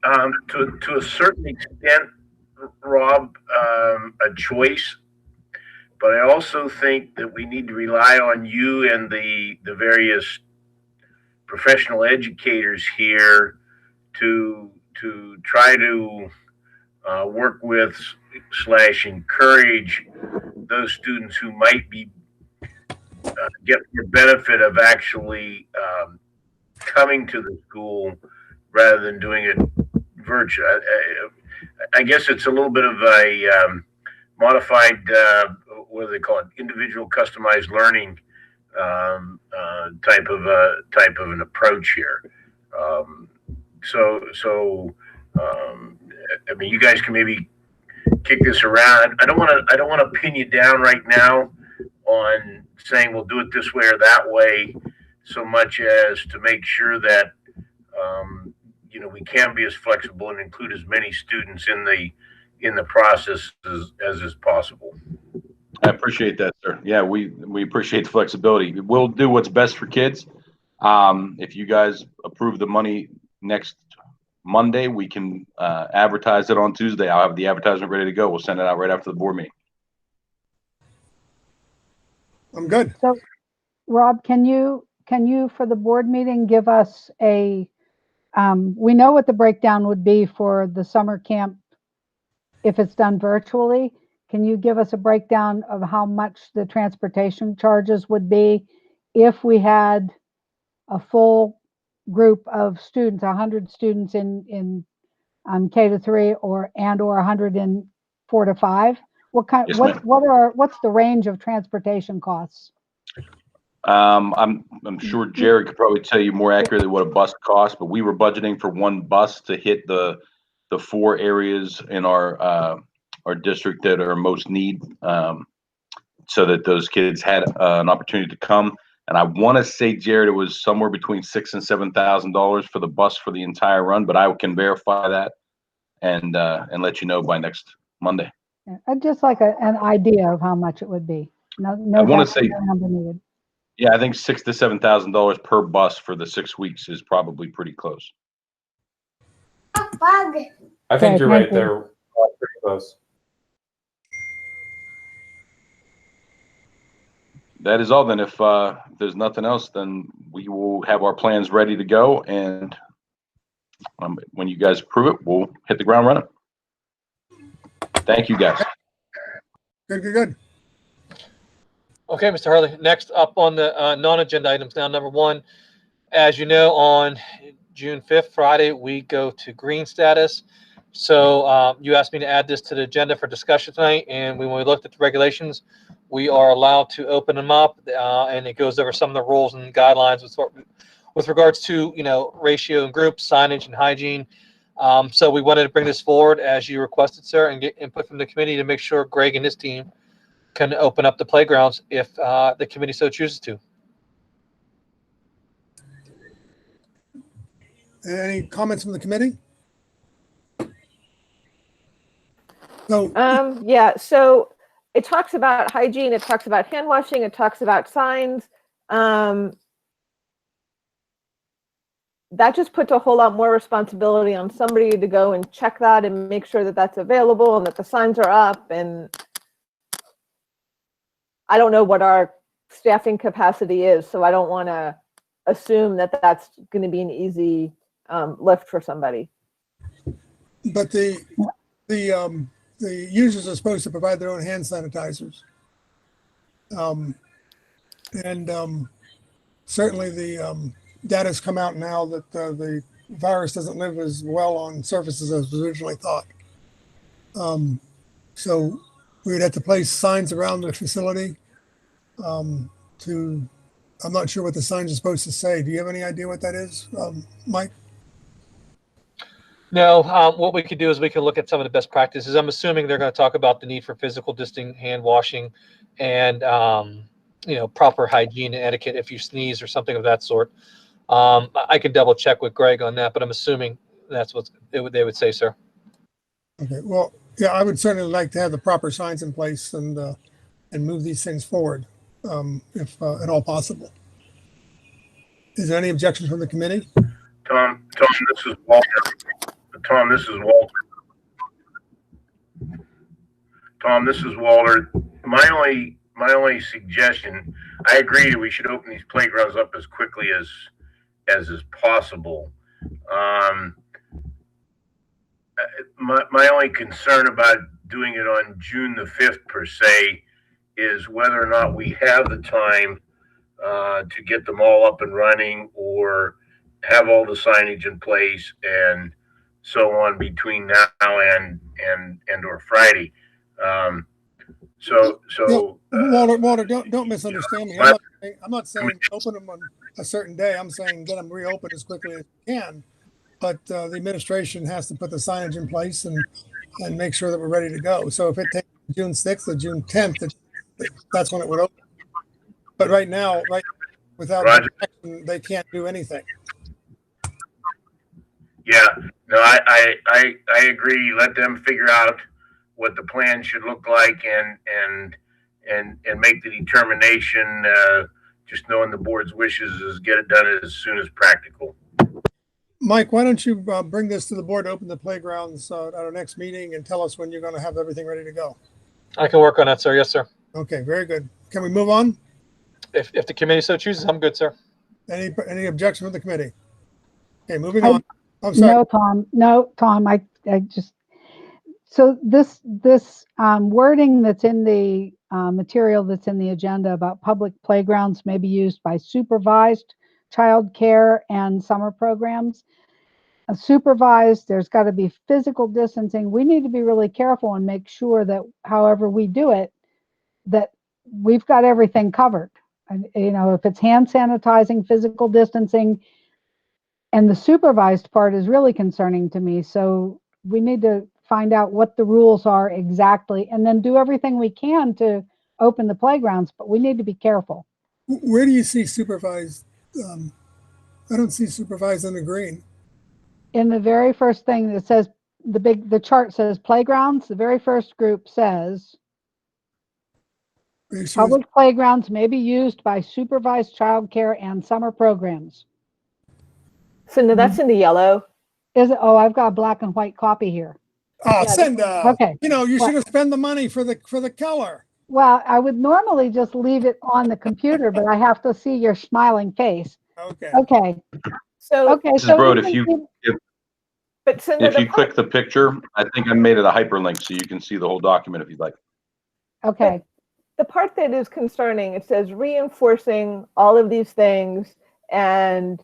To a certain extent, Rob, a choice. But I also think that we need to rely on you and the various professional educators here to try to work with / encourage those students who might be get the benefit of actually coming to the school rather than doing it virtual. I guess it's a little bit of a modified, what do they call it, individual customized learning type of an approach here. I mean, you guys can maybe kick this around. I don't want to pin you down right now on saying we'll do it this way or that way, so much as to make sure that we can be as flexible and include as many students in the process as is possible. I appreciate that, sir. Yeah, we appreciate the flexibility. We'll do what's best for kids. If you guys approve the money next Monday, we can advertise it on Tuesday. I'll have the advertisement ready to go. We'll send it out right after the board meeting. I'm good. So, Rob, can you for the board meeting give us a? We know what the breakdown would be for the summer camp if it's done virtually. Can you give us a breakdown of how much the transportation charges would be if we had a full group of students, 100 students in K-3 or 100 in 4 to 5? What kind? Yes, what's the range of transportation costs? I'm sure Jared could probably tell you more accurately what a bus costs, but we were budgeting for one bus to hit the 4 areas in our district that are most need, so that those kids had an opportunity to come. And I want to say, Jared, it was somewhere between $6,000 and $7,000 for the bus for the entire run, but I can verify that and let you know by next Monday. Yeah, I'd just like an idea of how much it would be. No I want to say, number needed. yeah, I think $6,000 to $7,000 per bus for the 6 weeks is probably pretty close. I think you're right there. Pretty close. that is all then. If there's nothing else, then we will have our plans ready to go. And when you guys approve it, we'll hit the ground running. Thank you, guys. Good. Okay, Mr. Hurley. Next up on the non-agenda items now, number one, as you know, on June 5th, Friday, we go to green status. So you asked me to add this to the agenda for discussion tonight, and when we looked at the regulations, we are allowed to open them up, and it goes over some of the rules and guidelines with regards to, ratio and groups, signage, and hygiene. So we wanted to bring this forward as you requested, sir, and get input from the committee to make sure Greg and his team can open up the playgrounds if the committee so chooses to. Any comments from the committee? No. Yeah, so it talks about hygiene, it talks about hand washing, it talks about signs. That just puts a whole lot more responsibility on somebody to go and check that and make sure that that's available and that the signs are up. And I don't know what our staffing capacity is, so I don't want to assume that that's going to be an easy lift for somebody. But the users are supposed to provide their own hand sanitizers. Certainly the data has come out now that the virus doesn't live as well on surfaces as was originally thought. So we would have to place signs around the facility I'm not sure what the signs are supposed to say. Do you have any idea what that is, Mike? No, what we could do is we can look at some of the best practices. I'm assuming they're going to talk about the need for physical distancing, hand washing, and proper hygiene and etiquette if you sneeze or something of that sort. I can double check with Greg on that, but I'm assuming that's what they would say, sir. Okay. Well, yeah, I would certainly like to have the proper signs in place and move these things forward, if at all possible. Is there any objections from the committee? Tom, this is Walter. Tom, this is Walter. Tom, this is Walter. My only suggestion, I agree we should open these playgrounds up as quickly as is possible. My only concern about doing it on June the 5th per se is whether or not we have the time to get them all up and running or have all the signage in place and so on between now and or Friday. Walter, don't misunderstand me. I'm not saying open them on a certain day. I'm saying get them reopened as quickly as you can. But the administration has to put the signage in place and make sure that we're ready to go. So if it takes June 6th or June 10th, that's when it would open. But right now, without action, they can't do anything. Yeah, no, I agree. Let them figure out what the plan should look like and make the determination. Just knowing the board's wishes is get it done as soon as practical. Mike, why don't you bring this to the board, open the playgrounds at our next meeting, and tell us when you're going to have everything ready to go. I can work on that, sir. Yes, sir. Okay, very good. Can we move on? If the committee so chooses, I'm good, sir. Any objection from the committee? Okay, moving on. I'm sorry. No, Tom. I just so this wording that's in the material that's in the agenda about public playgrounds may be used by supervised child care and summer programs. Supervised, there's got to be physical distancing. We need to be really careful and make sure that however we do it, that we've got everything covered. And, if it's hand sanitizing, physical distancing, and the supervised part is really concerning to me. So we need to find out what the rules are exactly and then do everything we can to open the playgrounds, but we need to be careful. Where do you see supervised? I don't see supervised in the green. In the very first thing that says, the chart says playgrounds, the very first group says, public playgrounds may be used by supervised childcare and summer programs. So no, that's in the yellow. Is it? Oh, I've got a black and white copy here. Oh, Yeah, Cinda. Okay. You should have spent the money for the color. Well, I would normally just leave it on the computer, but I have to see your smiling face. Okay. Okay. So, Okay. Mrs. So Broad, even but Cindy, if you click the picture, I think I made it a hyperlink so you can see the whole document if you'd like. okay. the part that is concerning, it says reinforcing all of these things and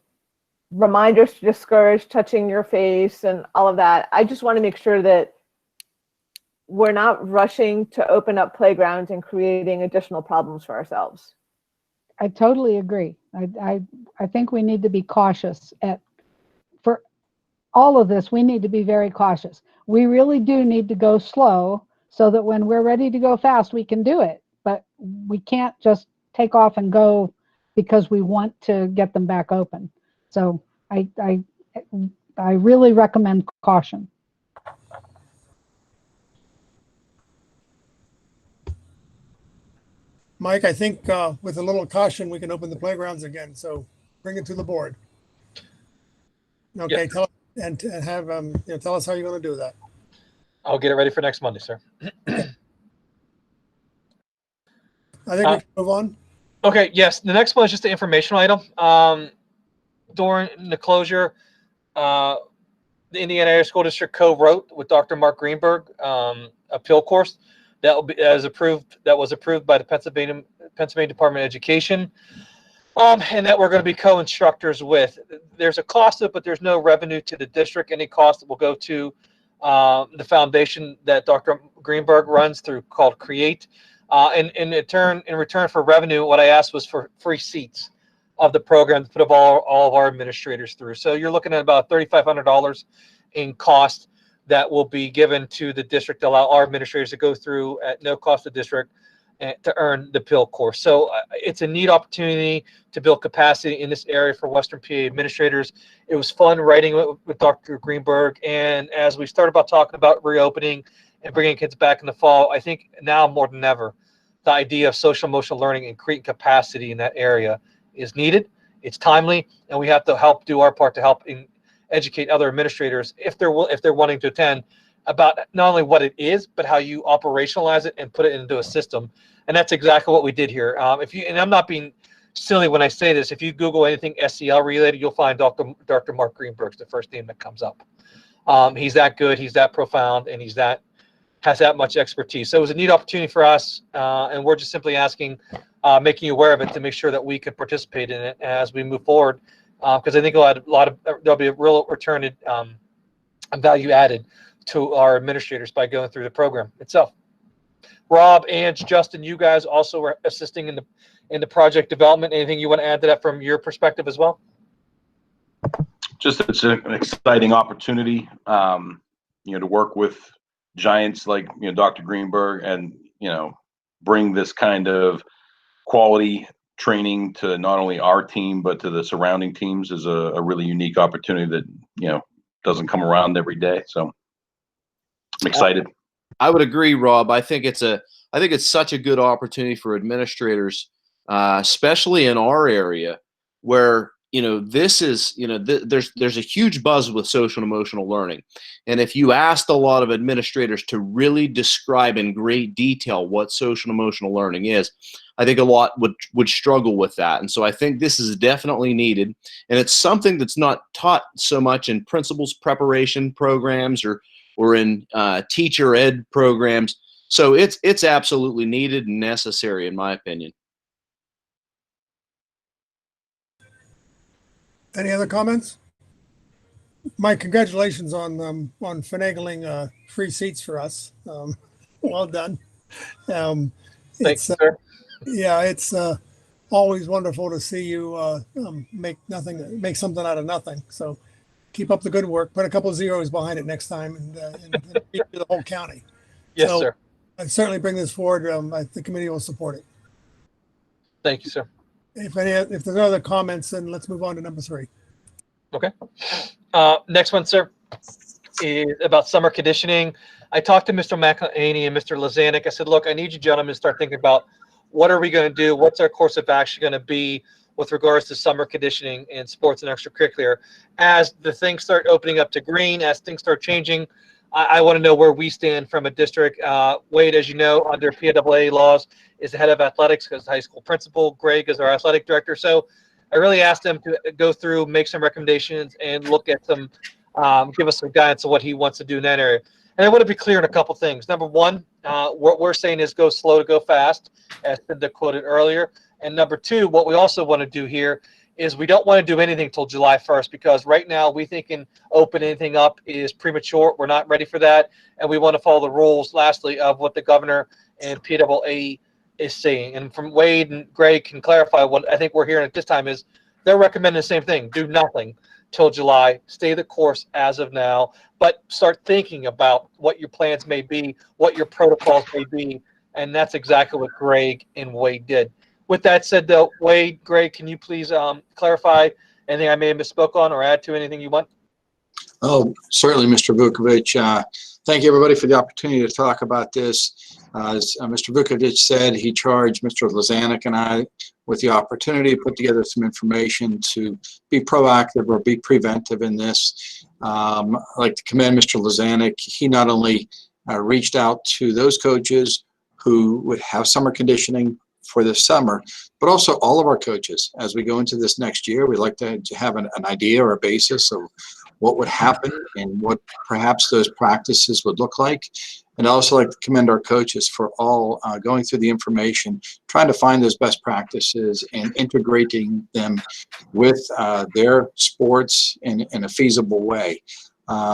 reminders to discourage touching your face and all of that. I just want to make sure that we're not rushing to open up playgrounds and creating additional problems for ourselves. I totally agree. I think we need to be cautious for all of this. We need to be very cautious. We really do need to go slow so that when we're ready to go fast, we can do it. But we can't just take off and go because we want to get them back open. So I really recommend caution. Mike, I think with a little caution, we can open the playgrounds again. So bring it to the board. Okay, Yeah. Tell us how you're going to do that. I'll get it ready for next Monday, sir. Okay. I think we can move on. Okay, yes. The next one is just an informational item. During the closure, the Indiana Area School District co-wrote with Dr. Mark Greenberg appeal course that will be that was approved by the Pennsylvania Department of Education, and that we're going to be co-instructors with. There's a cost to it, but there's no revenue to the district. Any cost will go to the foundation that Dr. Greenberg runs through called Create. And in return for revenue, what I asked was for free seats of the program to put all of our administrators through. So you're looking at about $3,500 in cost that will be given to the district to allow our administrators to go through at no cost to the district to earn the PIL course. So it's a neat opportunity to build capacity in this area for Western PA administrators. It was fun writing with Dr. Greenberg. And as we started about talking about reopening and bringing kids back in the fall, I think now more than ever, the idea of social emotional learning and creating capacity in that area is needed. It's timely, and we have to help do our part to help educate other administrators if they're wanting to attend about not only what it is, but how you operationalize it and put it into a system. And that's exactly what we did here. And I'm not being silly when I say this. If you Google anything SEL related, you'll find Dr. Mark Greenberg's the first name that comes up. He's that good, he's that profound, and has that much expertise. So it was a neat opportunity for us, and we're just simply asking, making you aware of it to make sure that we can participate in it as we move forward, because I think there'll be a real return and value added to our administrators by going through the program itself. Rob, Ange, Justin, you guys also were assisting in the project development. Anything you want to add to that from your perspective as well? Just it's an exciting opportunity, to work with giants like Dr. Greenberg and bring this kind of quality training to not only our team but to the surrounding teams is a really unique opportunity that doesn't come around every day. So I'm excited. I would agree, Rob. I think it's such a good opportunity for administrators, especially in our area where this is there's a huge buzz with social and emotional learning, and if you asked a lot of administrators to really describe in great detail what social and emotional learning is, I think a lot would struggle with that. And so I think this is definitely needed, and it's something that's not taught so much in principals preparation programs or in teacher ed programs. So it's absolutely needed and necessary, in my opinion. Any other comments? Mike, congratulations on finagling free seats for us. Well done. Thanks, sir. Yeah, it's always wonderful to see you make something out of nothing. So keep up the good work. Put a couple of zeros behind it next time, and beat the whole county. Yes, sir. I certainly bring this forward. The committee will support it. Thank you, sir. If there's no other comments, then let's move on to number 3. Okay. Next one, sir, is about summer conditioning. I talked to Mr. McElhaney and Mr. Lazanik. I said, look, I need you gentlemen to start thinking about what are we going to do? What's our course of action going to be with regards to summer conditioning and sports and extracurricular? As the things start opening up to green, as things start changing, I want to know where we stand from a district. Wade, as you know, under PIAA laws, is the head of athletics because the high school principal. Greg is our athletic director. So I really asked him to go through, make some recommendations, and look at some, give us some guidance on what he wants to do in that area. And I want to be clear on a couple things. Number one, what we're saying is go slow to go fast, as Cinda quoted earlier. And number two, what we also want to do here is we don't want to do anything till July 1st, because right now we thinking open anything up is premature. We're not ready for that. And we want to follow the rules, lastly, of what the governor and PIAA is saying. And from Wade and Greg can clarify what I think we're hearing at this time is they're recommending the same thing. Do nothing till July. Stay the course as of now, but start thinking about what your plans may be, what your protocols may be. And that's exactly what Greg and Wade did. With that said, though, Wade, Greg, can you please clarify anything I may have misspoke on or add to anything you want? Oh, certainly, Mr. Vukovic. Thank you, everybody, for the opportunity to talk about this. As Mr. Vukovic said, he charged Mr. Lazanik and I with the opportunity to put together some information to be proactive or be preventive in this. I'd like to commend Mr. Lazanik. He not only reached out to those coaches who would have summer conditioning for this summer, but also all of our coaches. As we go into this next year, we'd like to have an idea or a basis of what would happen and what perhaps those practices would look like. And I also like to commend our coaches for all going through the information, trying to find those best practices and integrating them with their sports in a feasible way.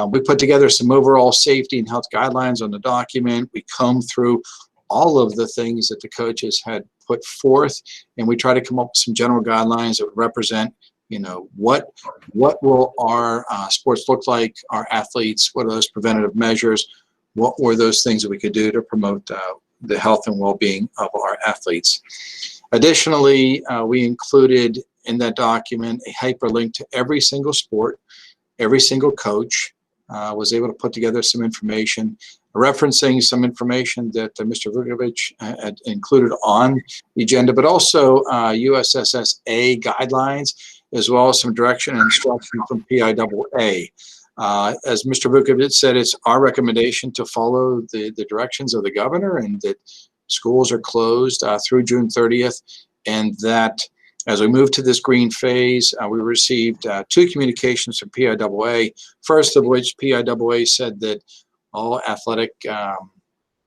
We put together some overall safety and health guidelines on the document. We combed through all of the things that the coaches had put forth, and we try to come up with some general guidelines that would represent, you know, what will our sports look like, our athletes, what are those preventative measures, what were those things that we could do to promote the health and well-being of our athletes. Additionally, we included in that document a hyperlink to every single sport. Every single coach was able to put together some information referencing some information that Mr. Vukovic had included on the agenda, but also USSSA guidelines, as well as some direction and instruction from PIAA. As Mr. Vukovic said, it's our recommendation to follow the directions of the governor, and that schools are closed through June 30th, and that as we move to this green phase, we received 2 communications from PIAA, first of which PIAA said that all athletic,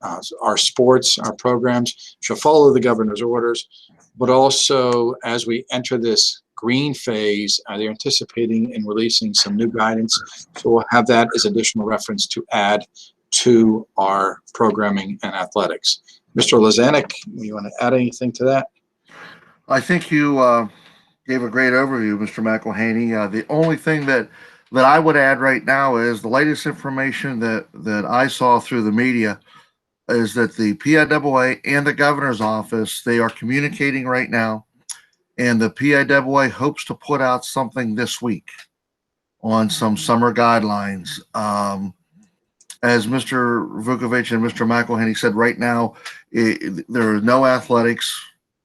our sports, our programs shall follow the governor's orders, but also as we enter this green phase, they're anticipating and releasing some new guidance. So we'll have that as additional reference to add to our programming and athletics. Mr. Lazanik, you want to add anything to that? I think you gave a great overview, Mr. McElhaney. The only thing that I would add right now is the latest information that I saw through the media is that the PIAA and the governor's office, they are communicating right now, and the PIAA hopes to put out something this week on some summer guidelines. As Mr. Vukovic and Mr. McElhaney said, right now there are no athletics.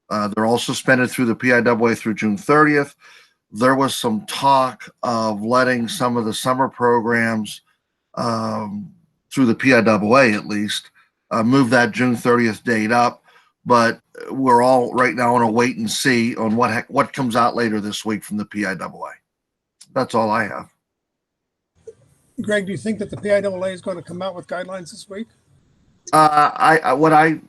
They're all suspended through the PIAA through June 30th. There was some talk of letting some of the summer programs through the PIAA at least move that June 30th date up, but we're all right now on a wait and see on what comes out later this week from the PIAA. That's all I have. Greg, do you think that the PIAA is going to come out with guidelines this week? Tom,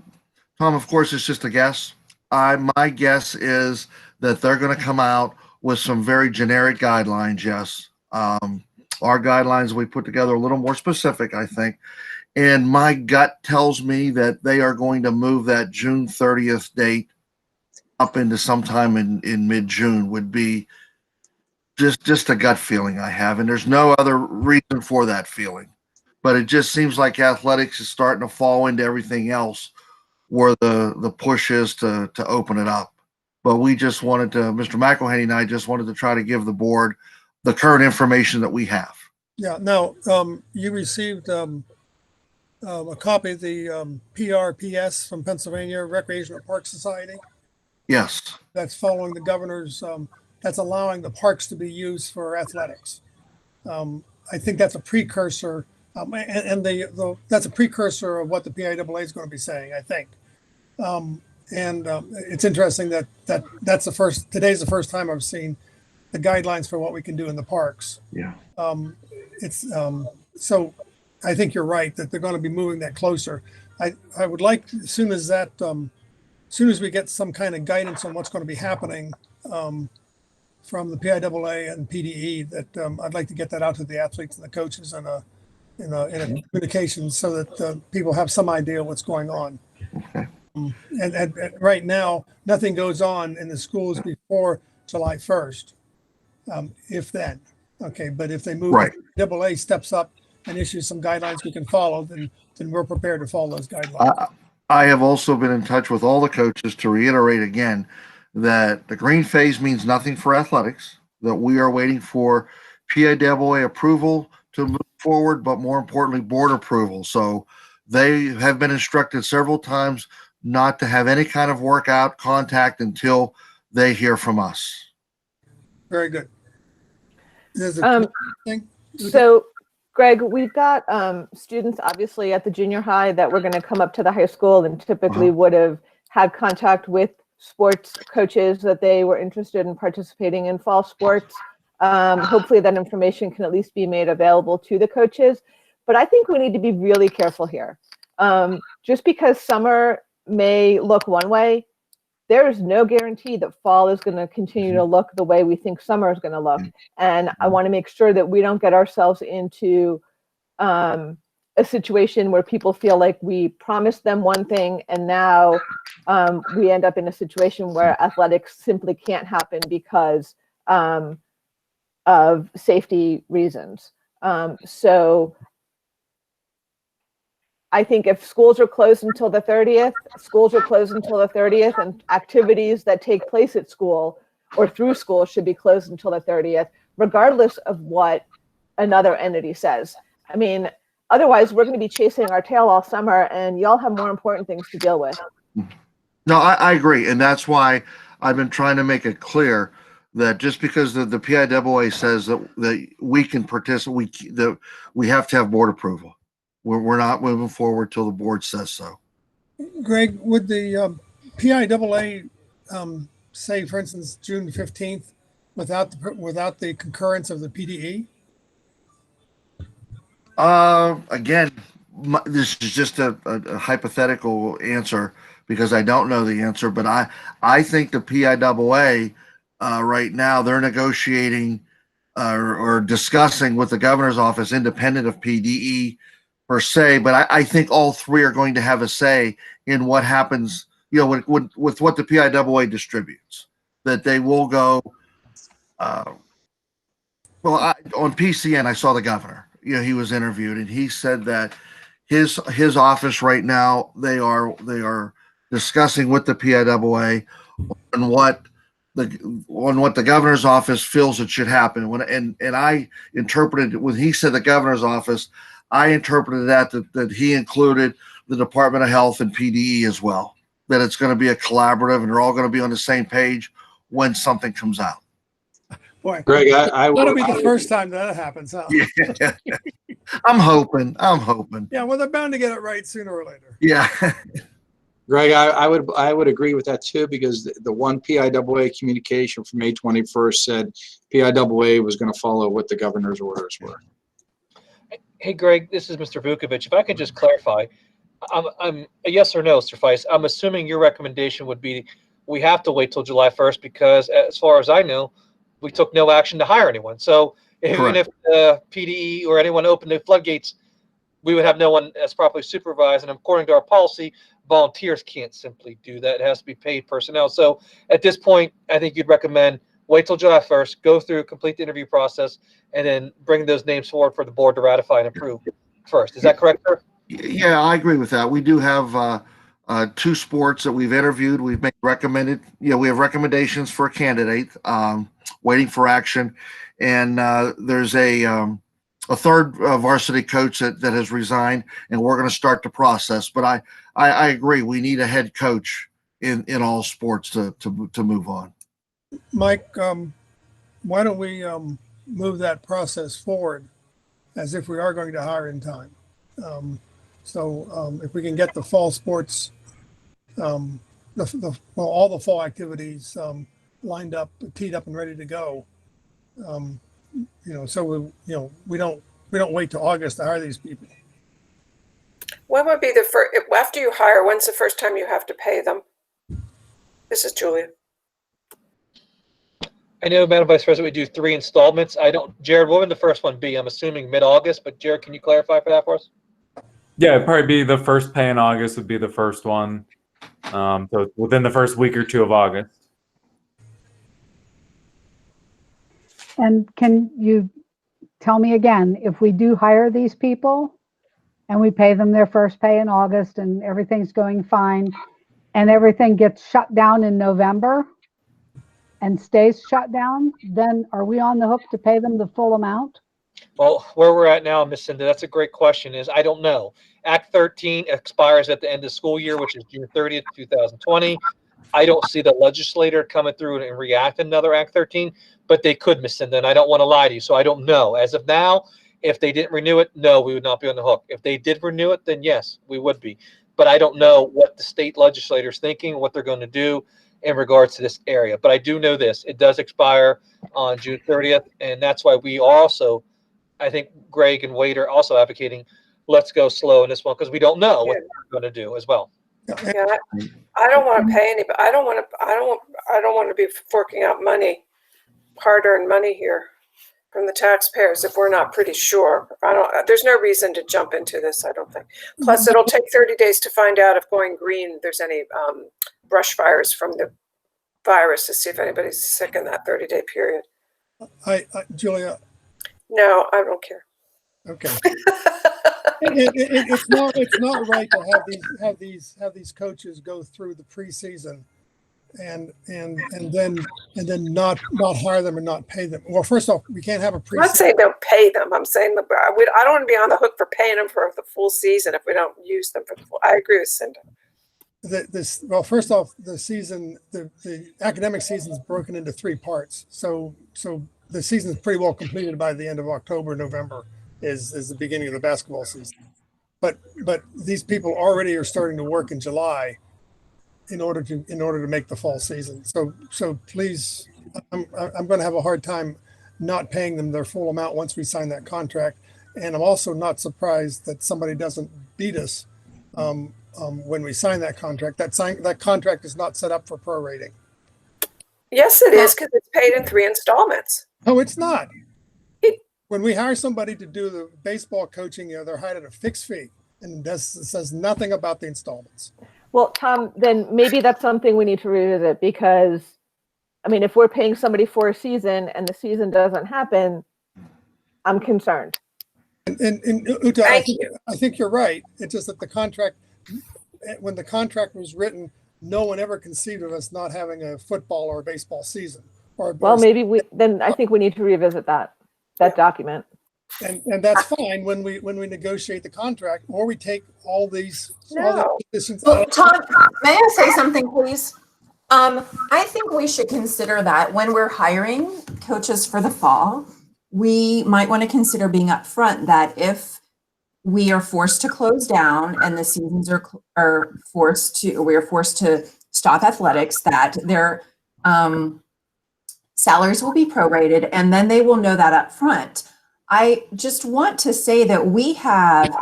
of course, it's just a guess. My guess is that they're going to come out with some very generic guidelines, yes. Our guidelines we put together a little more specific, I think. And my gut tells me that they are going to move that June 30th date up into sometime in mid-June would be just a gut feeling I have. And there's no other reason for that feeling. But it just seems like athletics is starting to fall into everything else where the push is to open it up. But we just wanted to, Mr. McElhaney and I just wanted to try to give the board the current information that we have. Yeah. Now, you received a copy of the PRPS from Pennsylvania Recreational Park Society. Yes. That's following the governor's, that's allowing the parks to be used for athletics. I think that's a precursor That's a precursor of what the PIAA is going to be saying, I think. It's interesting that's today's the first time I've seen the guidelines for what we can do in the parks. Yeah. So I think you're right that they're going to be moving that closer. I would like, as soon as we get some kind of guidance on what's going to be happening from the PIAA and PDE, that I'd like to get that out to the athletes and the coaches in a communication, so that people have some idea what's going on. Okay. And right now, nothing goes on in the schools before July 1st, if then. Okay, but if they move, Right. AA steps up and issues some guidelines we can follow, then we're prepared to follow those guidelines. I have also been in touch with all the coaches to reiterate again that the green phase means nothing for athletics, that we are waiting for PIAA approval to move forward, but more importantly, board approval. So they have been instructed several times not to have any kind of workout contact until they hear from us. Very good. So, Greg, we've got students obviously at the junior high that were going to come up to the high school and typically would have had contact with sports coaches that they were interested in participating in fall sports. Hopefully that information can at least be made available to the coaches. But I think we need to be really careful here. Just because summer may look one way, there is no guarantee that fall is going to continue to look the way we think summer is going to look. And I want to make sure that we don't get ourselves into a situation where people feel like we promised them one thing and now we end up in a situation where athletics simply can't happen because of safety reasons. So I think if schools are closed until the 30th, schools are closed until the 30th, and activities that take place at school or through school should be closed until the 30th, regardless of what another entity says. I mean, otherwise we're going to be chasing our tail all summer and y'all have more important things to deal with. No, I agree. And that's why I've been trying to make it clear that just because the PIAA says that we can participate, that we have to have board approval. We're not moving forward till the board says so. Greg, would the PIAA say, for instance, June 15th without the concurrence of the PDE? Again, this is just a hypothetical answer because I don't know the answer, but I think the PIAA right now they're negotiating or discussing with the governor's office independent of PDE per se, but I think all three are going to have a say in what happens, with what the PIAA distributes, that they will go, on PCN, I saw the governor, he was interviewed and he said that his office right now, they are discussing with the PIAA on what the governor's office feels it should happen. And I interpreted when he said the governor's office, I interpreted that he included the Department of Health and PDE as well, that it's going to be a collaborative and they're all going to be on the same page when something comes out. Boy, Greg, that'll be the first time that happens, huh? Yeah. I'm hoping. Yeah, well, they're bound to get it right sooner or later. Yeah. Greg, I would agree with that too, because the one PIAA communication from May 21st said PIAA was going to follow what the governor's orders were. Hey, Greg, this is Mr. Vukovic. If I could just clarify, I'm a yes or no suffice. I'm assuming your recommendation would be we have to wait till July 1st because, as far as I know, we took no action to hire anyone. So even if the PDE or anyone opened the floodgates, we would have no one as properly supervised. And according to our policy, volunteers can't simply do that. It has to be paid personnel. So at this point, I think you'd recommend wait till July 1st, go through, complete the interview process, and then bring those names forward for the board to ratify and approve first. Is that correct, sir? Yeah, I agree with that. We do have two sports that we've interviewed. We've made we have recommendations for a candidate, waiting for action. And there's a third varsity coach that has resigned, and we're going to start the process. But I agree. We need a head coach in all sports to move on. Mike, why don't we move that process forward as if we are going to hire in time. If we can get the fall sports, all the fall activities lined up, teed up, and ready to go, so we don't wait till August to hire these people. When would be the first, after you hire, when's the first time you have to pay them? This is Julia. I know, Madam Vice President, we do 3 installments. Jared, what would the first one be? I'm assuming mid-August, but Jared, can you clarify for that for us? Yeah, it'd probably be the first pay in August would be the first one. So within the first week or 2 of August. And can you tell me again, if we do hire these people and we pay them their first pay in August and everything's going fine and everything gets shut down in November and stays shut down, then are we on the hook to pay them the full amount? Well, where we're at now, Ms. Cinda, that's a great question, is I don't know. Act 13 expires at the end of the school year, which is June 30th, 2020. I don't see the legislator coming through and react another Act 13, but they could, Ms. Cinda, and I don't want to lie to you, so I don't know. As of now, if they didn't renew it, no, we would not be on the hook. If they did renew it, then yes, we would be. But I don't know what the state legislator is thinking, what they're going to do in regards to this area. But I do know this. It does expire on June 30th, and that's why we also, I think Greg and Wade are also advocating, let's go slow in this one, because we don't know what they're going to do as well. Yeah, I don't want to pay anybody. I don't want to be forking out money, hard-earned money here from the taxpayers if we're not pretty sure. There's no reason to jump into this, I don't think. Plus, it'll take 30 days to find out if going green, there's any brush fires from the virus, to see if anybody's sick in that 30-day period. Julia. No, I don't care. Okay. It's not right to have these coaches go through the preseason and then not hire them and not pay them. Well, first off, we can't have a preseason. I'm not saying don't pay them. I'm saying I don't want to be on the hook for paying them for the full season if we don't use them for the full. I agree with Cinda. First off, the academic season is broken into 3 parts. So the season is pretty well completed by the end of October, November is the beginning of the basketball season. But these people already are starting to work in July in order to make the fall season. So please, I'm going to have a hard time not paying them their full amount once we sign that contract. And I'm also not surprised that somebody doesn't beat us when we sign that contract. That contract is not set up for prorating. Yes, it is, because it's paid in 3 installments. No, it's not. When we hire somebody to do the baseball coaching, they're hired at a fixed fee, and it says nothing about the installments. Well, Tom, then maybe that's something we need to revisit, because, I mean, if we're paying somebody for a season and the season doesn't happen, I'm concerned. And Uta, I think you're right. It's just that when the contract was written, no one ever conceived of us not having a football or a baseball season. Well, maybe I think we need to revisit that document. And that's fine when we negotiate the contract, or we take all these positions. Well, Tom, may I say something, please? I think we should consider that when we're hiring coaches for the fall, we might want to consider being upfront that if we are forced to close down and the seasons we are forced to stop athletics, that their salaries will be prorated, and then they will know that up front. I just want to say that we have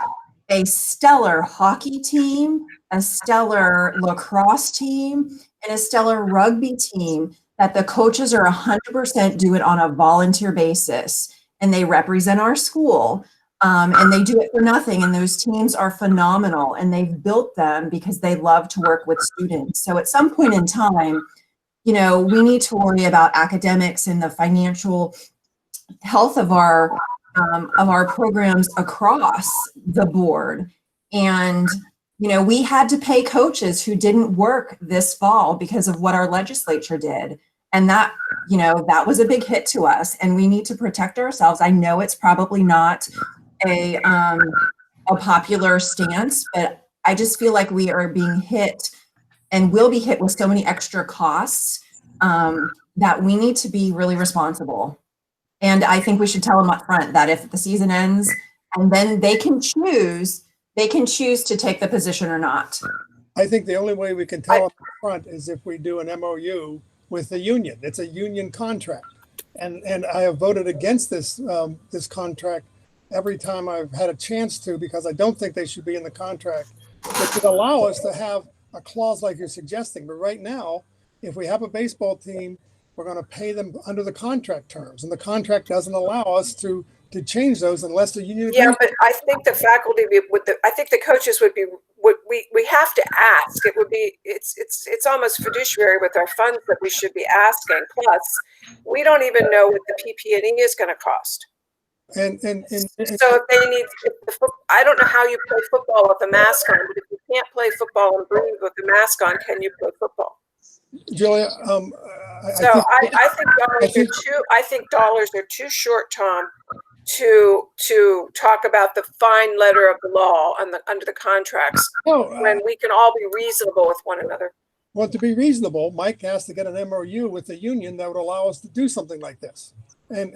a stellar hockey team, a stellar lacrosse team, and a stellar rugby team that the coaches are 100% do it on a volunteer basis, and they represent our school, and they do it for nothing. And those teams are phenomenal, and they've built them because they love to work with students. So at some point in time, we need to worry about academics and the financial health of our programs across the board. And, we had to pay coaches who didn't work this fall because of what our legislature did. And that, that was a big hit to us, and we need to protect ourselves. I know it's probably not a popular stance, but I just feel like we are being hit and will be hit with so many extra costs that we need to be really responsible. And I think we should tell them up front that if the season ends, and then they can choose to take the position or not. I think the only way we can tell them up front is if we do an MOU with the union. It's a union contract. And I have voted against this this contract every time I've had a chance to, because I don't think they should be in the contract. It would allow us to have a clause like you're suggesting. But right now, if we have a baseball team, we're going to pay them under the contract terms. And the contract doesn't allow us to change those unless the union agrees. Yeah, but I think the faculty I think the coaches would be, we have to ask. It would be, it's almost fiduciary with our funds that we should be asking. Plus, we don't even know what the PP&E is going to cost. And so if they need, I don't know how you play football with a mask on, but if you can't play football and breathe with the mask on, can you play football? Julia, I think dollars are too short, Tom, to talk about the fine letter of the law under the contracts when we can all be reasonable with one another. Well, to be reasonable, Mike has to get an MOU with the union that would allow us to do something like this. And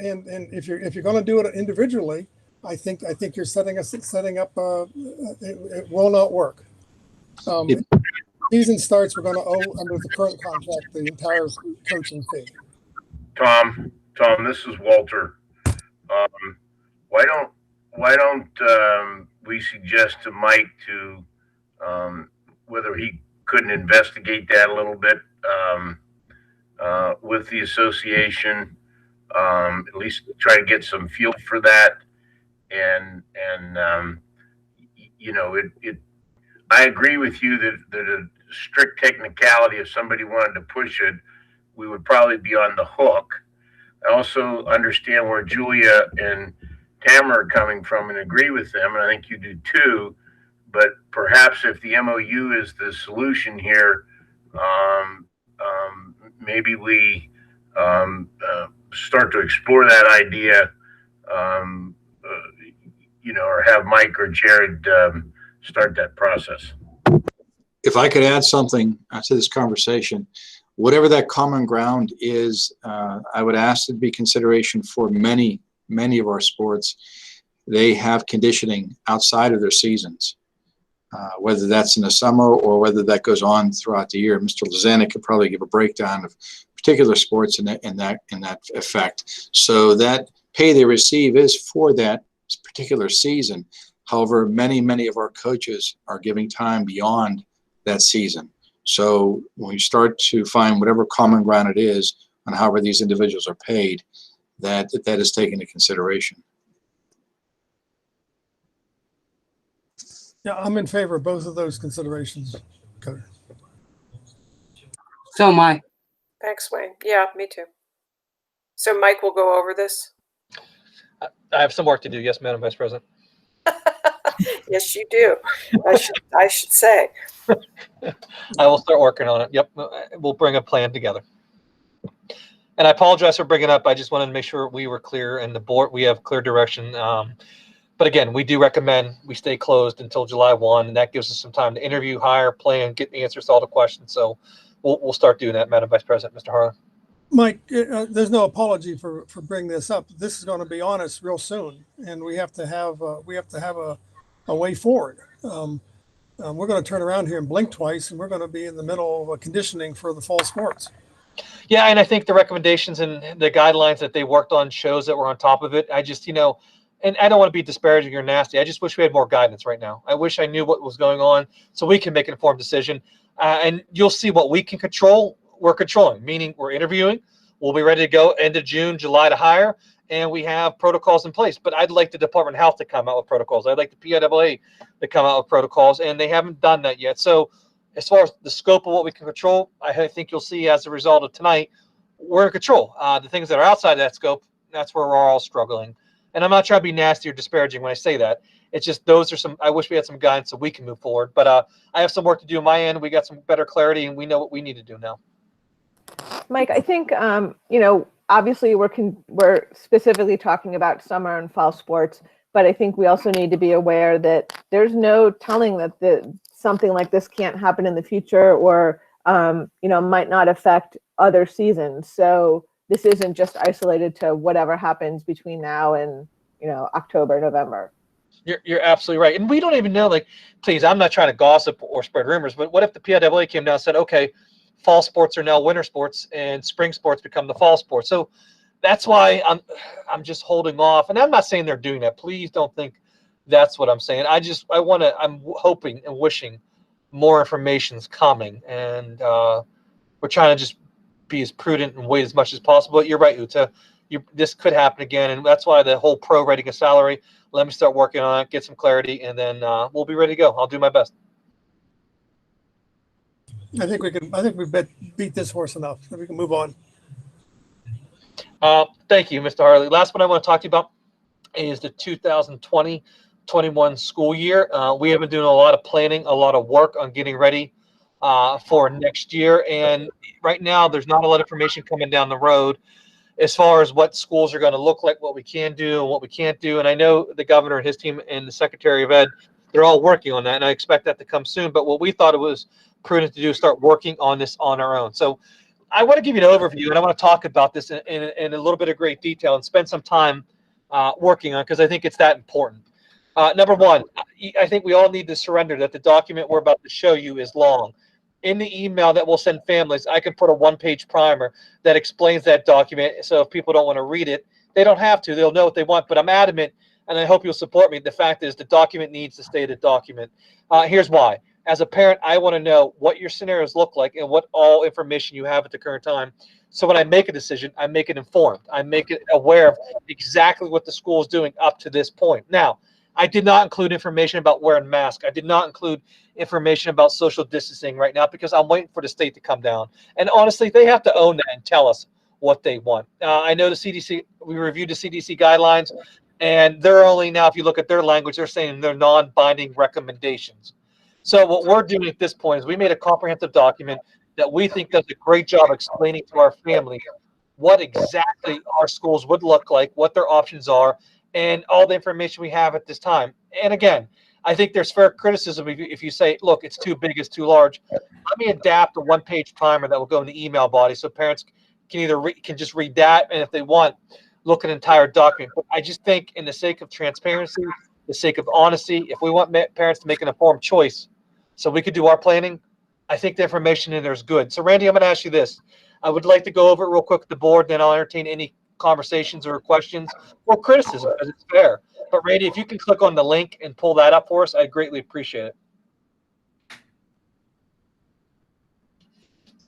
if you're going to do it individually, I think you're setting up. It will not work. Season starts, we're going to owe under the current contract the entire coaching fee. Tom, this is Walter. Why don't we suggest to Mike to whether he couldn't investigate that a little bit with the association, at least try to get some feel for that, and you know, I agree with you that a strict technicality, if somebody wanted to push it, we would probably be on the hook. I also understand where Julia and Tamara are coming from and agree with them, and I think you do too. But perhaps if the MOU is the solution here, maybe we start to explore that idea, you know, or have Mike or Jared start that process. If I could add something to this conversation, whatever that common ground is, I would ask it to be consideration for many of our sports. They have conditioning outside of their seasons, whether that's in the summer or whether that goes on throughout the year. Mr. Lozanic could probably give a breakdown of particular sports in that effect. So that pay they receive is for that particular season. However, many of our coaches are giving time beyond that season. So when you start to find whatever common ground it is on however these individuals are paid, that is taken into consideration. Yeah, I'm in favor of both of those considerations, Coach. So am I. Thanks, Wayne. Yeah, me too. So Mike will go over this. I have some work to do. Yes, Madam Vice President. Yes, you do. I should say. I will start working on it. Yep, we'll bring a plan together. And I apologize for bringing it up. I just wanted to make sure we were clear and the board, we have clear direction. But again, we do recommend we stay closed until July 1, and that gives us some time to interview, hire, plan, get the answers to all the questions. So we'll start doing that, Madam Vice President. Mr. Harlan. Mike, there's no apology for bringing this up. This is going to be on us real soon, and we have to have a way forward. We're going to turn around here and blink twice, and we're going to be in the middle of a conditioning for the fall sports. Yeah, and I think the recommendations and the guidelines that they worked on shows that we're on top of it. I just, and I don't want to be disparaging or nasty. I just wish we had more guidance right now. I wish I knew what was going on so we can make an informed decision. And you'll see what we can control, we're controlling, meaning we're interviewing. We'll be ready to go end of June, July to hire, and we have protocols in place. But I'd like the Department of Health to come out with protocols. I'd like the PIAA to come out with protocols, and they haven't done that yet. So as far as the scope of what we can control, I think you'll see as a result of tonight, we're in control. The things that are outside of that scope, that's where we're all struggling. And I'm not trying to be nasty or disparaging when I say that. It's just those are some, I wish we had some guidance so we can move forward. But I have some work to do on my end. We got some better clarity, and we know what we need to do now. Mike, I think, obviously we're specifically talking about summer and fall sports, but I think we also need to be aware that there's no telling that something like this can't happen in the future or, might not affect other seasons. So this isn't just isolated to whatever happens between now and, October, November. You're absolutely right. And we don't even know, like, please, I'm not trying to gossip or spread rumors, but what if the PIAA came down and said, okay, fall sports are now winter sports and spring sports become the fall sports? So that's why I'm just holding off. And I'm not saying they're doing that. Please don't think that's what I'm saying. I'm hoping and wishing more information's coming. And we're trying to just be as prudent and wait as much as possible. But you're right, Uta. This could happen again. And that's why the whole pro rating of salary, let me start working on it, get some clarity, and then we'll be ready to go. I'll do my best. I think we beat this horse enough. We can move on. Thank you, Mr. Harley. Last one I want to talk to you about is the 2020-21 school year. We have been doing a lot of planning, a lot of work on getting ready for next year. And right now, there's not a lot of information coming down the road as far as what schools are going to look like, what we can do and what we can't do. And I know the governor and his team and the Secretary of Ed, they're all working on that, and I expect that to come soon. But what we thought it was prudent to do is start working on this on our own. So I want to give you an overview, and I want to talk about this in a little bit of great detail and spend some time working on, because I think it's that important. Number one, I think we all need to surrender that the document we're about to show you is long. In the email that we'll send families, I can put a one-page primer that explains that document. So if people don't want to read it, they don't have to. They'll know what they want. But I'm adamant, and I hope you'll support me. The fact is the document needs to stay the document. Here's why. As a parent, I want to know what your scenarios look like and what all information you have at the current time. So when I make a decision, I make it informed. I make it aware of exactly what the school is doing up to this point. Now, I did not include information about wearing masks. I did not include information about social distancing right now because I'm waiting for the state to come down. And honestly, they have to own that and tell us what they want. I know the CDC, we reviewed the CDC guidelines, and they're only now, if you look at their language, they're saying they're non-binding recommendations. So what we're doing at this point is we made a comprehensive document that we think does a great job explaining to our family what exactly our schools would look like, what their options are, and all the information we have at this time. And again, I think there's fair criticism if you say, look, it's too big, it's too large. Let me adapt a one-page primer that will go in the email body so parents can either can just read that, and if they want, look at an entire document. But I just think in the sake of transparency, the sake of honesty, if we want parents to make an informed choice so we could do our planning, I think the information in there is good. So Randy, I'm going to ask you this. I would like to go over it real quick with the board, then I'll entertain any conversations or questions or criticism, because it's fair. But Randy, if you can click on the link and pull that up for us, I'd greatly appreciate it.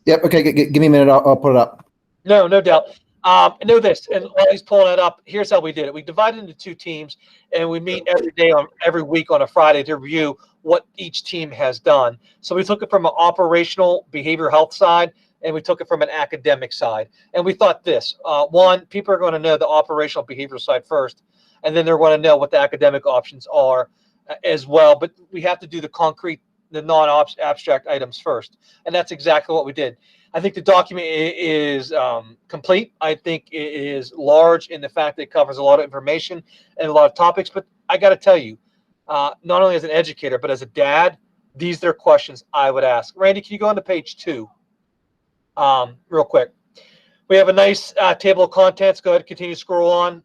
Yep. Okay. Give me a minute. I'll put it up. No doubt. Know this, and while he's pulling it up, here's how we did it. We divided into two teams, and we meet every week on a Friday to review what each team has done. So we took it from an operational behavioral health side, and we took it from an academic side. And we thought this, one, people are going to know the operational behavioral side first, and then they're going to know what the academic options are as well. But we have to do the concrete, the non-abstract items first. And that's exactly what we did. I think the document is complete. I think it is large in the fact that it covers a lot of information and a lot of topics. But I got to tell you, not only as an educator, but as a dad, these are questions I would ask. Randy, can you go on to page 2 real quick? We have a nice table of contents. Go ahead, continue to scroll on.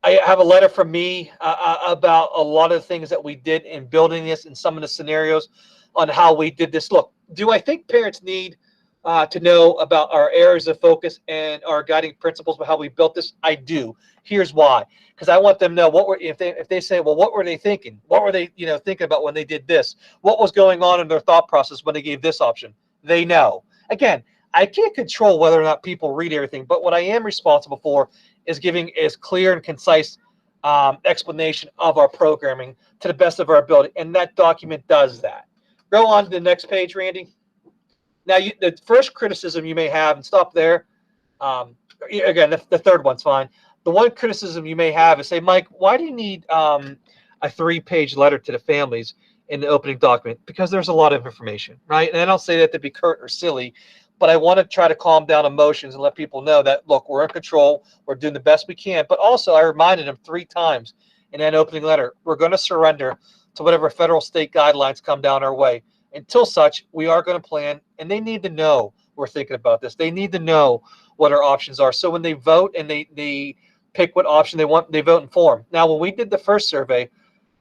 I have a letter from me about a lot of the things that we did in building this and some of the scenarios on how we did this. Look, do I think parents need to know about our areas of focus and our guiding principles about how we built this? I do. Here's why. Because I want them to know if they say, well, what were they thinking? What were they thinking about when they did this? What was going on in their thought process when they gave this option? They know. Again, I can't control whether or not people read everything, but what I am responsible for is giving as clear and concise explanation of our programming to the best of our ability, and that document does that. Go on to the next page, Randy. Now, the first criticism you may have, and stop there. Again, the third one's fine. The one criticism you may have is say, Mike, why do you need a 3-page letter to the families in the opening document? Because there's a lot of information, right? And I don't say that to be curt or silly, but I want to try to calm down emotions and let people know that, look, we're in control. We're doing the best we can. But also, I reminded them 3 times in that opening letter, we're going to surrender to whatever federal state guidelines come down our way. Until such, we are going to plan, and they need to know we're thinking about this. They need to know what our options are. So when they vote and they pick what option they want, they vote informed. Now, when we did the first survey,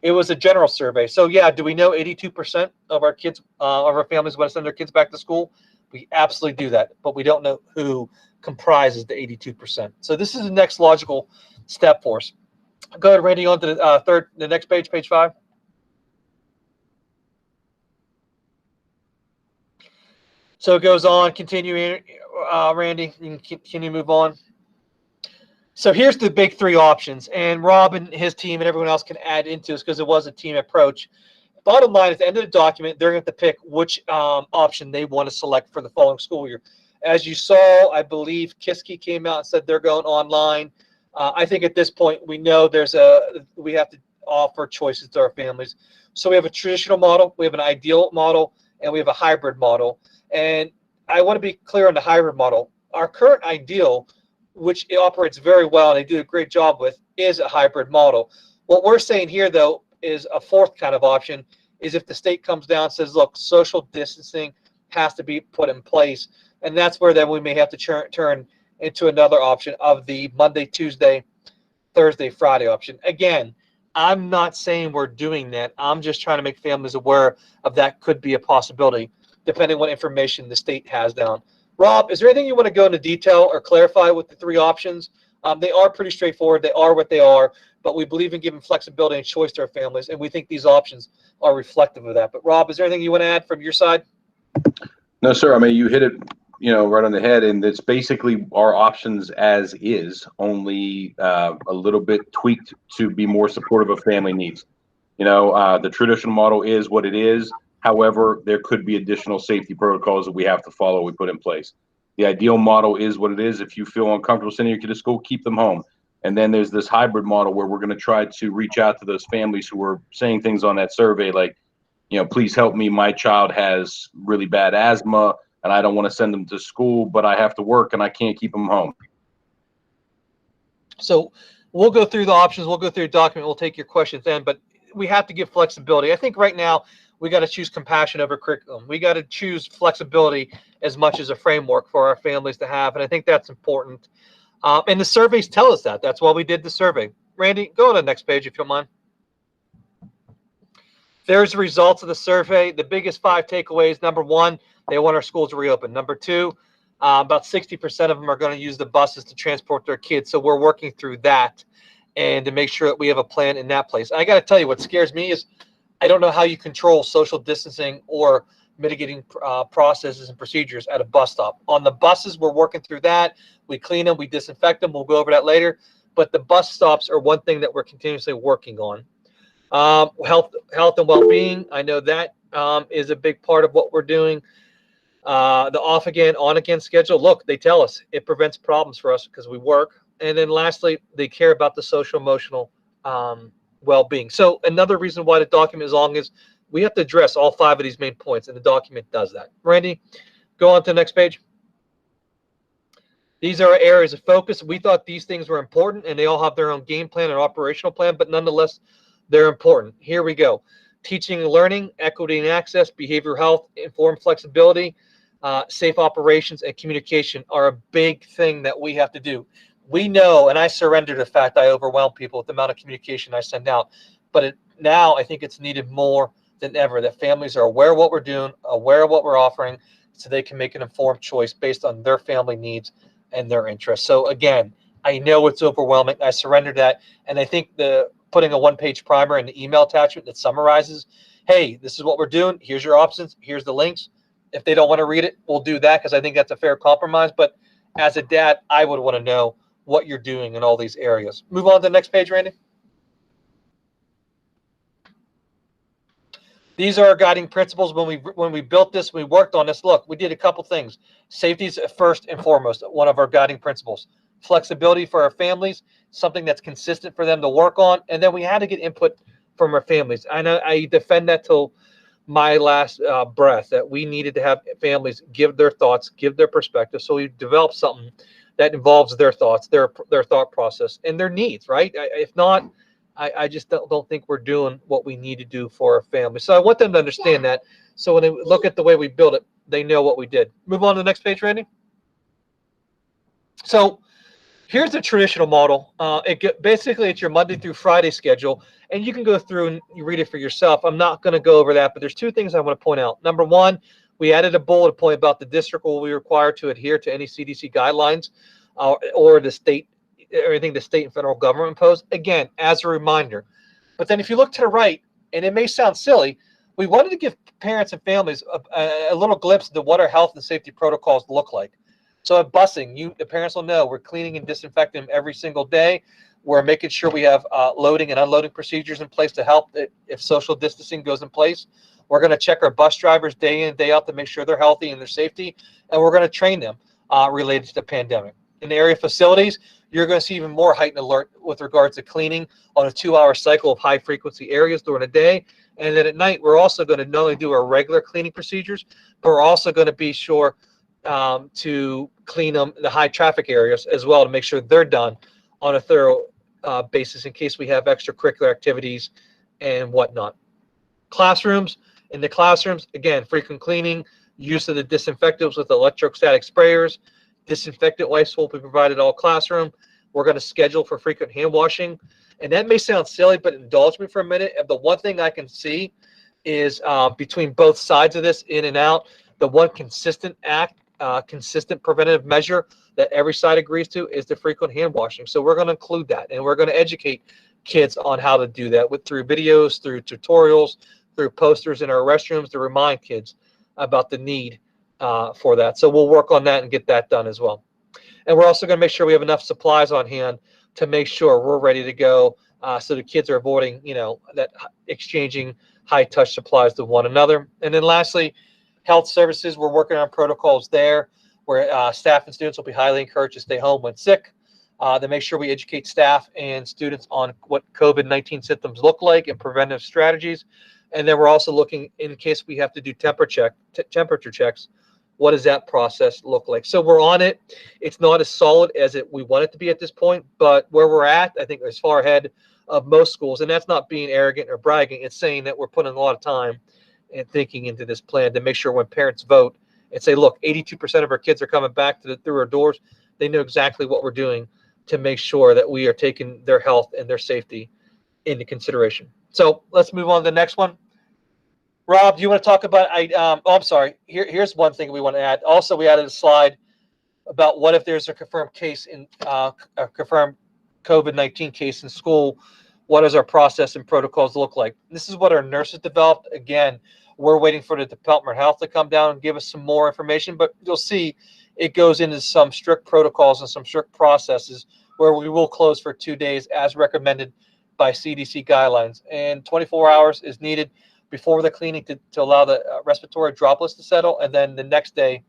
it was a general survey. So yeah, do we know 82% of our kids, of our families want to send their kids back to school? We absolutely do that, but we don't know who comprises the 82%. So this is the next logical step for us. Go ahead, Randy, on to the next page, page 5. So it goes on, continue, Randy, you can you move on? So here's the big 3 options, and Rob and his team and everyone else can add into this because it was a team approach. Bottom line, at the end of the document, they're going to pick which option they want to select for the following school year. As you saw, I believe Kiski came out and said they're going online. I think at this point we know we have to offer choices to our families. So we have a traditional model, we have an ideal model, and we have a hybrid model. And I want to be clear on the hybrid model. Our current ideal, which it operates very well and they do a great job with, is a hybrid model. What we're saying here, though, is a 4th kind of option, is if the state comes down and says, look, social distancing has to be put in place. And that's where then we may have to turn into another option of the Monday, Tuesday, Thursday, Friday option. Again, I'm not saying we're doing that. I'm just trying to make families aware of that could be a possibility, depending on what information the state has down. Rob, is there anything you want to go into detail or clarify with the 3 options? They are pretty straightforward. They are what they are, but we believe in giving flexibility and choice to our families, and we think these options are reflective of that. But Rob, is there anything you want to add from your side? No, sir. I mean, you hit it, right on the head, and it's basically our options as is, only a little bit tweaked to be more supportive of family needs. The traditional model is what it is. However, there could be additional safety protocols that we have to follow, we put in place. The ideal model is what it is. If you feel uncomfortable sending your kid to school, keep them home. And then there's this hybrid model where we're going to try to reach out to those families who are saying things on that survey like, please help me. My child has really bad asthma and I don't want to send them to school, but I have to work and I can't keep them home. So we'll go through the options. We'll go through the document. We'll take your questions then, but we have to give flexibility. I think right now we got to choose compassion over curriculum. We got to choose flexibility as much as a framework for our families to have. And I think that's important. And the surveys tell us that. That's why we did the survey. Randy, go to the next page if you don't mind. There's the results of the survey. The biggest 5 takeaways. Number 1, they want our schools to reopen. Number 2, about 60% of them are going to use the buses to transport their kids. So we're working through that and to make sure that we have a plan in that place. I got to tell you, what scares me is I don't know how you control social distancing or mitigating processes and procedures at a bus stop. On the buses, we're working through that. We clean them, we disinfect them. We'll go over that later. But the bus stops are one thing that we're continuously working on. Health and well-being. I know that is a big part of what we're doing. The off again, on again schedule. Look, they tell us it prevents problems for us because we work. And then lastly, they care about the social emotional well-being. So another reason why the document is long is we have to address all 5 of these main points, and the document does that. Randy, go on to the next page. These are areas of focus. We thought these things were important, and they all have their own game plan and operational plan, but nonetheless, they're important. Here we go. Teaching and learning, equity and access, behavioral health, informed flexibility, safe operations, and communication are a big thing that we have to do. We know, and I surrender to the fact I overwhelm people with the amount of communication I send out, but now I think it's needed more than ever that families are aware of what we're doing, aware of what we're offering, so they can make an informed choice based on their family needs and their interests. So again, I know it's overwhelming. I surrender that. And I think putting a 1-page primer in the email attachment that summarizes, hey, this is what we're doing. Here's your options. Here's the links. If they don't want to read it, we'll do that because I think that's a fair compromise. But as a dad, I would want to know what you're doing in all these areas. Move on to the next page, Randy. These are our guiding principles. When we built this, we worked on this. Look, we did a couple things. Safety is first and foremost one of our guiding principles. Flexibility for our families, something that's consistent for them to work on. And then we had to get input from our families. I know I defend that till my last breath, that we needed to have families give their thoughts, give their perspective. So we developed something that involves their thoughts, their thought process, and their needs, right? If not, I just don't think we're doing what we need to do for our family. So I want them to understand that. So when they look at the way we build it, they know what we did. Move on to the next page, Randy. So here's the traditional model. Basically, it's your Monday through Friday schedule, and you can go through and you read it for yourself. I'm not going to go over that, but there's two things I want to point out. Number one, we added a bullet point about the district will be required to adhere to any CDC guidelines or the state, everything the state and federal government impose. Again, as a reminder. But then if you look to the right, and it may sound silly, we wanted to give parents and families a little glimpse into what our health and safety protocols look like. So at busing, the parents will know we're cleaning and disinfecting them every single day. We're making sure we have loading and unloading procedures in place to help if social distancing goes in place. We're going to check our bus drivers day in and day out to make sure they're healthy and they're safety, and we're going to train them related to the pandemic. In the area facilities, you're going to see even more heightened alert with regards to cleaning on a 2-hour cycle of high-frequency areas during the day. And then at night, we're also going to not only do our regular cleaning procedures, but we're also going to be sure to clean the high traffic areas as well to make sure they're done on a thorough basis in case we have extracurricular activities and whatnot. Classrooms, in the classrooms, again, frequent cleaning, use of the disinfectants with electrostatic sprayers, disinfectant wipes will be provided all classroom. We're going to schedule for frequent hand washing. And that may sound silly, but indulge me for a minute. The one thing I can see is between both sides of this, in and out, the one consistent consistent preventative measure that every side agrees to is the frequent hand washing. So we're going to include that, and we're going to educate kids on how to do that through videos, through tutorials, through posters in our restrooms to remind kids about the need for that. So we'll work on that and get that done as well. And we're also going to make sure we have enough supplies on hand to make sure we're ready to go so the kids are avoiding, that exchanging high-touch supplies to one another. And then lastly, health services, we're working on protocols there where staff and students will be highly encouraged to stay home when sick, to make sure we educate staff and students on what COVID-19 symptoms look like and preventive strategies. And then we're also looking, in case we have to do temperature checks, what does that process look like? So we're on it. It's not as solid as we want it to be at this point, but where we're at, I think is far ahead of most schools. And that's not being arrogant or bragging. It's saying that we're putting a lot of time and thinking into this plan to make sure when parents vote and say, look, 82% of our kids are coming back through our doors, they know exactly what we're doing to make sure that we are taking their health and their safety into consideration. So let's move on to the next one. Rob, do you want to talk about, I'm sorry, here's one thing we want to add. Also, we added a slide about what if there's a confirmed case a confirmed COVID-19 case in school, what does our process and protocols look like? This is what our nurses developed. Again, we're waiting for the Department of Health to come down and give us some more information, but you'll see it goes into some strict protocols and some strict processes where we will close for 2 days as recommended by CDC guidelines. And 24 hours is needed before the cleaning to allow the respiratory droplets to settle. And then the next day,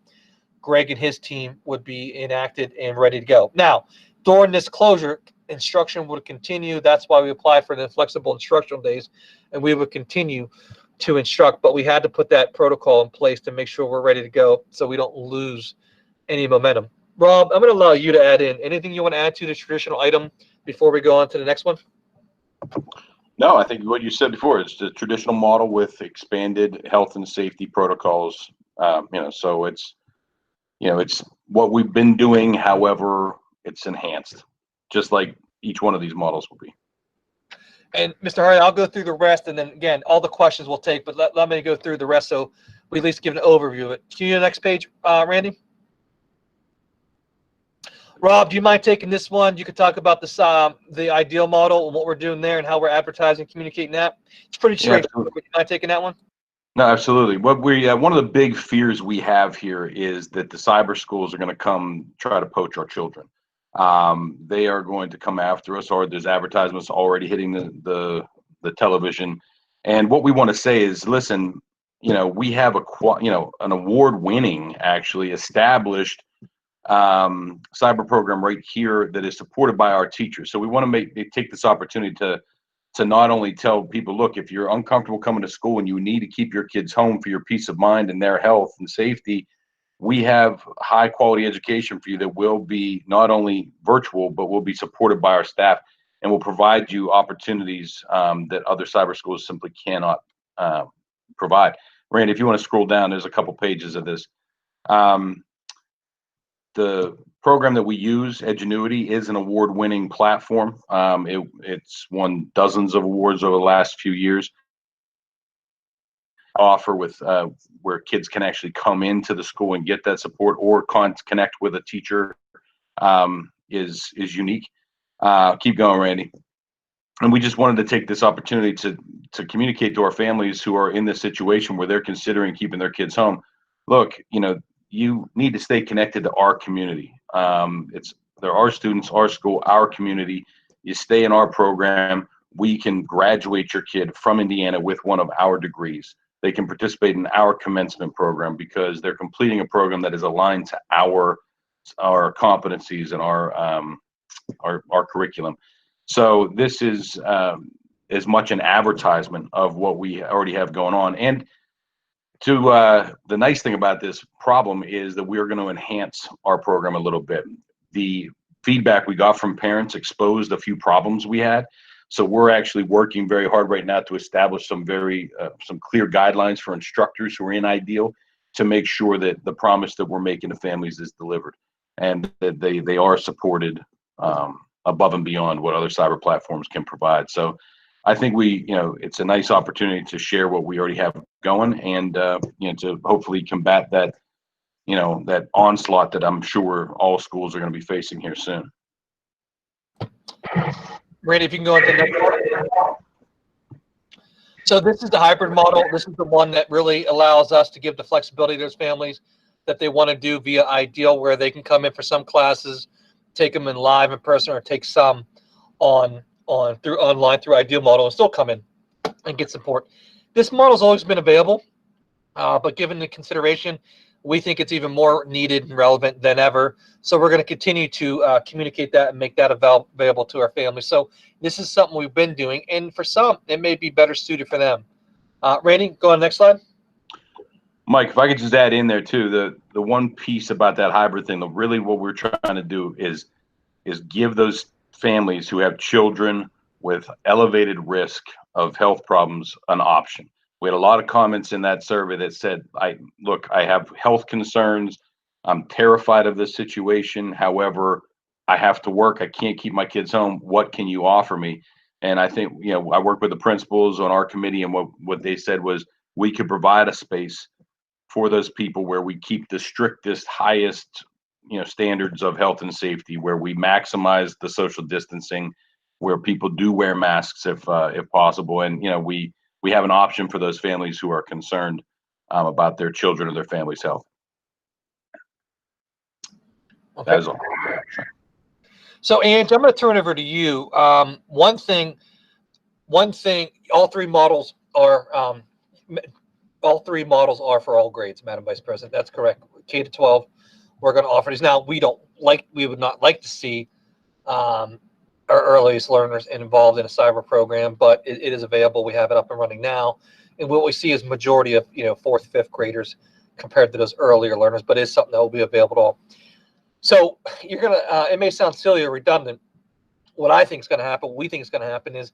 Greg and his team would be enacted and ready to go. Now, during this closure, instruction would continue. That's why we applied for the flexible instructional days, and we would continue to instruct. But we had to put that protocol in place to make sure we're ready to go so we don't lose any momentum. Rob, I'm going to allow you to add in. Anything you want to add to the traditional item before we go on to the next one? No, I think what you said before is the traditional model with expanded health and safety protocols. So it's what we've been doing. However, it's enhanced, just like each one of these models will be. And Mr. Hardy, I'll go through the rest, and then again, all the questions we'll take, but let me go through the rest so we at least give an overview of it. Can you do the next page, Randy? Rob, do you mind taking this one? You could talk about this, the ideal model and what we're doing there and how we're advertising, communicating that. It's pretty straightforward. Would you mind taking that one? No, absolutely. What one of the big fears we have here is that the cyber schools are going to come try to poach our children. They are going to come after us, or there's advertisements already hitting the television. And what we want to say is, listen, we have an award-winning, actually established cyber program right here that is supported by our teachers. So we want to take this opportunity to not only tell people, look, if you're uncomfortable coming to school and you need to keep your kids home for your peace of mind and their health and safety, we have high quality education for you that will be not only virtual, but will be supported by our staff and will provide you opportunities that other cyber schools simply cannot provide. Randy, if you want to scroll down, there's a couple pages of this. The program that we use, Edgenuity, is an award-winning platform. It's won dozens of awards over the last few years. Offer with where kids can actually come into the school and get that support or connect with a teacher is unique. Keep going, Randy. And we just wanted to take this opportunity to communicate to our families who are in this situation where they're considering keeping their kids home. Look, you need to stay connected to our community. There are students, our school, our community. You stay in our program, we can graduate your kid from Indiana with one of our degrees. They can participate in our commencement program because they're completing a program that is aligned to our competencies and our curriculum. So this is as much an advertisement of what we already have going on. And the nice thing about this problem is that we're going to enhance our program a little bit. The feedback we got from parents exposed a few problems we had. So we're actually working very hard right now to establish some clear guidelines for instructors who are in Ideal to make sure that the promise that we're making to families is delivered and that they are supported above and beyond what other cyber platforms can provide. So I think it's a nice opportunity to share what we already have going and to hopefully combat that that onslaught that I'm sure all schools are going to be facing here soon. Randy, if you can go into the next one. So this is the hybrid model. This is the one that really allows us to give the flexibility to those families that they want to do via Ideal, where they can come in for some classes, take them in live in person, or take some online through Ideal model and still come in and get support. This model has always been available, but given the consideration, we think it's even more needed and relevant than ever. So we're going to continue to communicate that and make that available to our families. So this is something we've been doing, and for some, it may be better suited for them. Randy, go on the next slide. Mike, if I could just add in there too, the one piece about that hybrid thing, really what we're trying to do is give those families who have children with elevated risk of health problems an option. We had a lot of comments in that survey that said, I have health concerns. I'm terrified of this situation. However, I have to work. I can't keep my kids home. What can you offer me? And I think, I work with the principals on our committee, and what they said was we could provide a space for those people where we keep the strictest, highest, standards of health and safety, where we maximize the social distancing, where people do wear masks if possible. And, we have an option for those families who are concerned about their children or their family's health. Okay. That is all. So, Ange, I'm going to turn it over to you. One thing, all three models are for all grades, Madam Vice President. That's correct. K to 12, we're going to offer these. Now, we would not like to see our earliest learners involved in a cyber program, but it is available. We have it up and running now. And what we see is majority of, 4th, 5th graders compared to those earlier learners, but it's something that will be available to all. So you're going to, it may sound silly or redundant. What I think is going to happen, what we think is going to happen is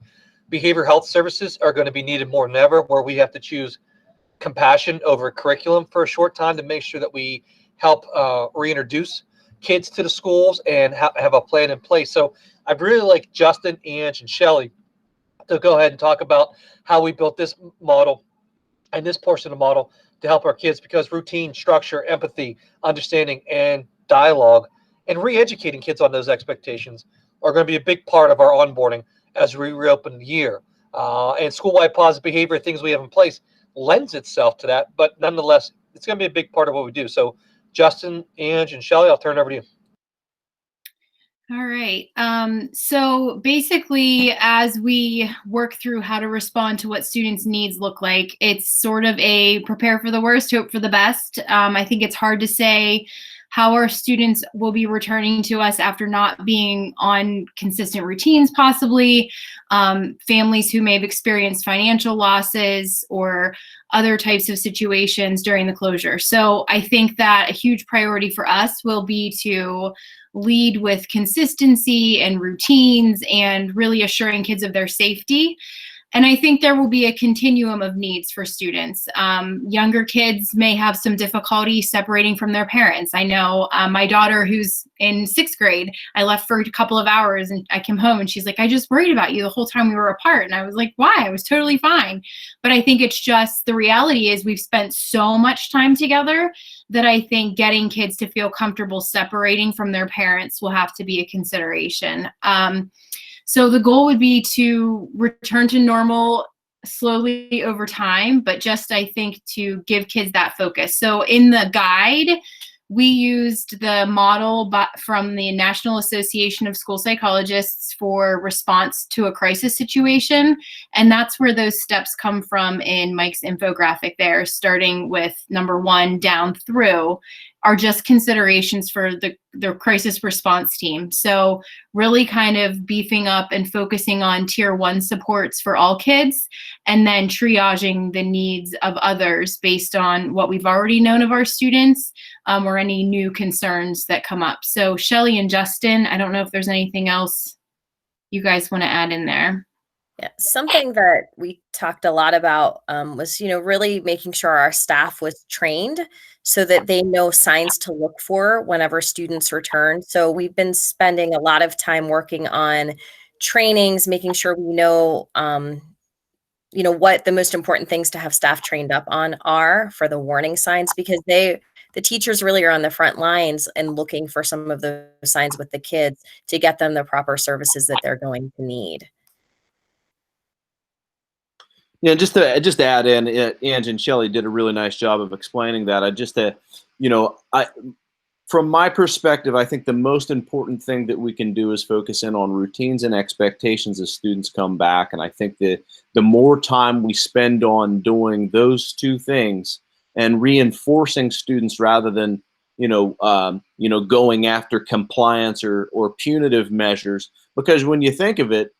behavioral health services are going to be needed more than ever, where we have to choose compassion over curriculum for a short time to make sure that we help reintroduce kids to the schools and have a plan in place. So I'd really like Justin, Ange, and Shelley to go ahead and talk about how we built this model and this portion of the model to help our kids, because routine, structure, empathy, understanding, and dialogue, and re-educating kids on those expectations are going to be a big part of our onboarding as we reopen the year. And school-wide positive behavior, things we have in place, lends itself to that, but nonetheless, it's going to be a big part of what we do. So Justin, Ange, and Shelley, I'll turn it over to you. All right. So basically, as we work through how to respond to what students' needs look like, it's sort of a prepare for the worst, hope for the best. I think it's hard to say how our students will be returning to us after not being on consistent routines, possibly. Families who may have experienced financial losses or other types of situations during the closure. So I think that a huge priority for us will be to lead with consistency and routines and really assuring kids of their safety. And I think there will be a continuum of needs for students. Younger kids may have some difficulty separating from their parents. I know my daughter, who's in 6th grade, I left for a couple of hours and I came home and she's like, I just worried about you the whole time we were apart. And I was like, why? I was totally fine. But I think it's just, the reality is we've spent so much time together that I think getting kids to feel comfortable separating from their parents will have to be a consideration. So the goal would be to return to normal slowly over time, but just, I think, to give kids that focus. So in the guide, we used the model from the National Association of School Psychologists for response to a crisis situation. And that's where those steps come from in Mike's infographic there, starting with number 1 down through, are just considerations for the crisis response team. So really kind of beefing up and focusing on tier 1 supports for all kids, and then triaging the needs of others based on what we've already known of our students, or any new concerns that come up. So Shelley and Justin, I don't know if there's anything else you guys want to add in there. Yeah, something that we talked a lot about was, really making sure our staff was trained so that they know signs to look for whenever students return. So we've been spending a lot of time working on trainings, making sure we know, what the most important things to have staff trained up on are for the warning signs, because the teachers really are on the front lines and looking for some of those signs with the kids to get them the proper services that they're going to need. Yeah, just to add in, Ange and Shelley did a really nice job of explaining that. From my perspective, I think the most important thing that we can do is focus in on routines and expectations as students come back. And I think that the more time we spend on doing those two things and reinforcing students rather than going after compliance or punitive measures, because when you think of it,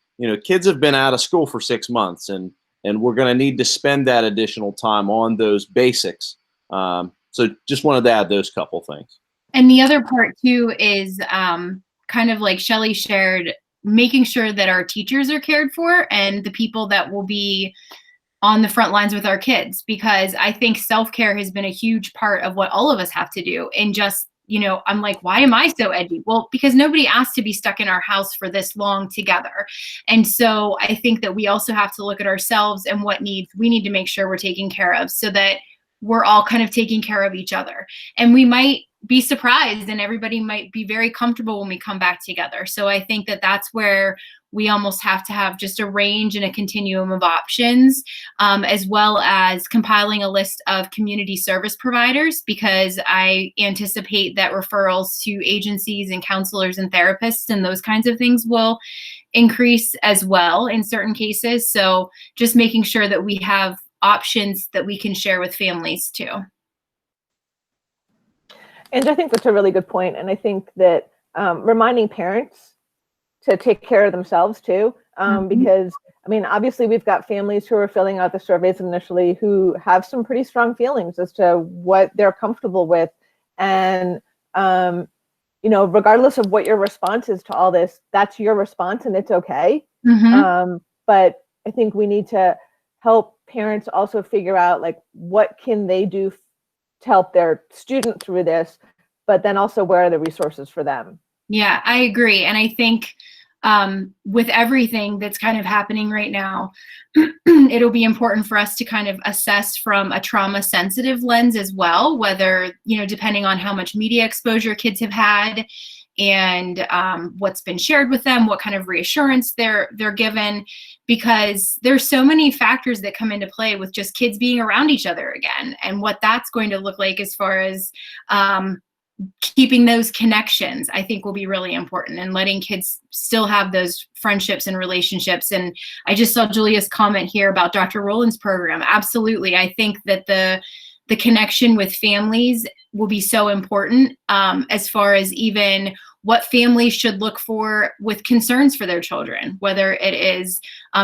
kids have been out of school for 6 months, and we're going to need to spend that additional time on those basics. So just wanted to add those couple things. And the other part too is kind of like Shelley shared, making sure that our teachers are cared for and the people that will be on the front lines with our kids, because I think self-care has been a huge part of what all of us have to do. And just, I'm like, why am I so edgy? Well, because nobody asked to be stuck in our house for this long together. And so I think that we also have to look at ourselves and what needs we need to make sure we're taking care of, so that we're all kind of taking care of each other. And we might be surprised and everybody might be very comfortable when we come back together. So I think that that's where we almost have to have just a range and a continuum of options, as well as compiling a list of community service providers, because I anticipate that referrals to agencies and counselors and therapists and those kinds of things will increase as well in certain cases. So just making sure that we have options that we can share with families too. And I think that's a really good point. And I think that reminding parents to take care of themselves too, because obviously we've got families who are filling out the surveys initially who have some pretty strong feelings as to what they're comfortable with. And, regardless of what your response is to all this, that's your response and it's okay. But I think we need to help parents also figure out what can they do to help their student through this, but then also where are the resources for them? Yeah, I agree. And I think with everything that's kind of happening right now, it'll be important for us to kind of assess from a trauma sensitive lens as well, whether, depending on how much media exposure kids have had and what's been shared with them, what kind of reassurance they're given, because there's so many factors that come into play with just kids being around each other again, and what that's going to look like as far as keeping those connections, I think will be really important, and letting kids still have those friendships and relationships. And I just saw Julia's comment here about Dr. Rowland's program. Absolutely. I think that the connection with families will be so important, as far as even what families should look for with concerns for their children, whether it is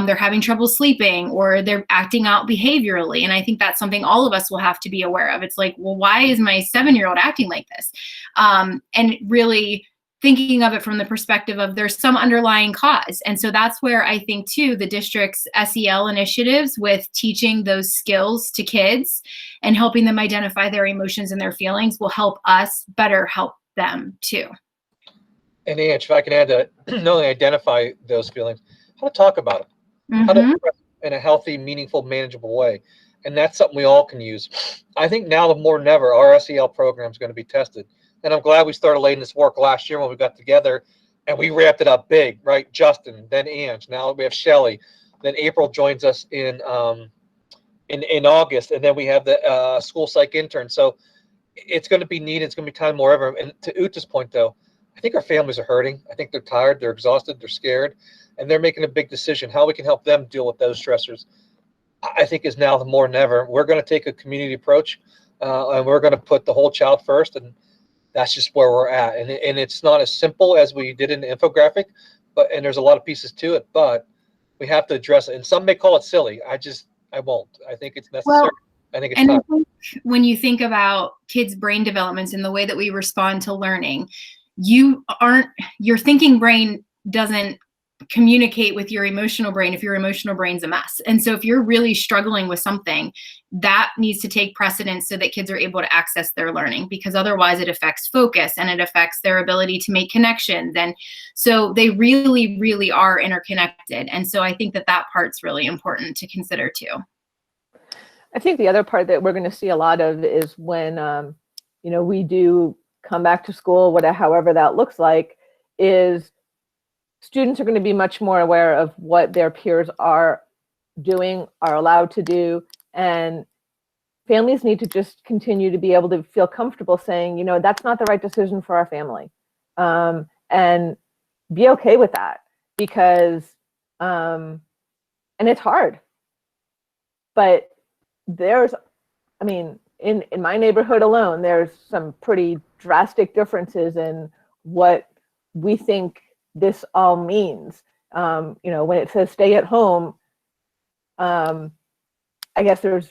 they're having trouble sleeping or they're acting out behaviorally. And I think that's something all of us will have to be aware of. It's like, well, why is my 7-year-old acting like this? And really thinking of it from the perspective of there's some underlying cause. And so that's where I think too, the district's SEL initiatives with teaching those skills to kids and helping them identify their emotions and their feelings will help us better help them too. And Ange, if I can add that, not only identify those feelings, how to talk about it, how to Mhm. express it in a healthy, meaningful, manageable way. And that's something we all can use. I think now more than ever, our SEL program is going to be tested. And I'm glad we started laying this work last year when we got together and we wrapped it up big, right? Justin, then Ange, now we have Shelly, then April joins us in August, and then we have the school psych intern. So it's going to be needed. It's going to be time more ever. And to Uta's point, though, I think our families are hurting. I think they're tired, they're exhausted, they're scared, and they're making a big decision. How we can help them deal with those stressors, I think, is now more than ever. We're going to take a community approach, and we're going to put the whole child first, and that's just where we're at. And it's not as simple as we did in the infographic, and there's a lot of pieces to it, but we have to address it. And some may call it silly. I won't. I think it's necessary. Well, I think it's and time. I think when you think about kids' brain developments and the way that we respond to learning, your thinking brain doesn't communicate with your emotional brain if your emotional brain's a mess. And so if you're really struggling with something, that needs to take precedence so that kids are able to access their learning, because otherwise it affects focus and it affects their ability to make connections. And so they really, really are interconnected. And so I think that part's really important to consider too. I think the other part that we're going to see a lot of is when, we do come back to school, however that looks like, is students are going to be much more aware of what their peers are doing, are allowed to do, and families need to just continue to be able to feel comfortable saying, that's not the right decision for our family, and be okay with that, because, and it's hard, but in my neighborhood alone, there's some pretty drastic differences in what we think this all means. When it says stay at home, I guess there's,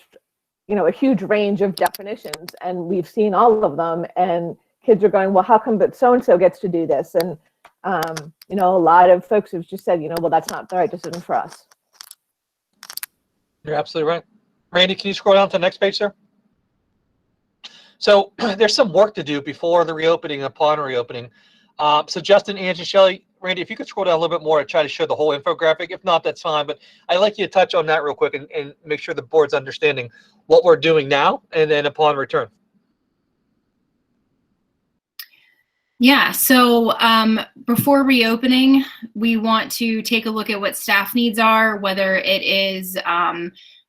a huge range of definitions, and we've seen all of them, and kids are going, well, how come but so-and-so gets to do this? And, a lot of folks have just said, well, that's not the right decision for us. You're absolutely right. Randy, can you scroll down to the next page, sir? So there's some work to do before the reopening and upon reopening. So Justin, Angie, Shelley, Randy, if you could scroll down a little bit more and try to show the whole infographic. If not, that's fine. But I'd like you to touch on that real quick and make sure the board's understanding what we're doing now and then upon return. Yeah, so before reopening, we want to take a look at what staff needs are, whether it is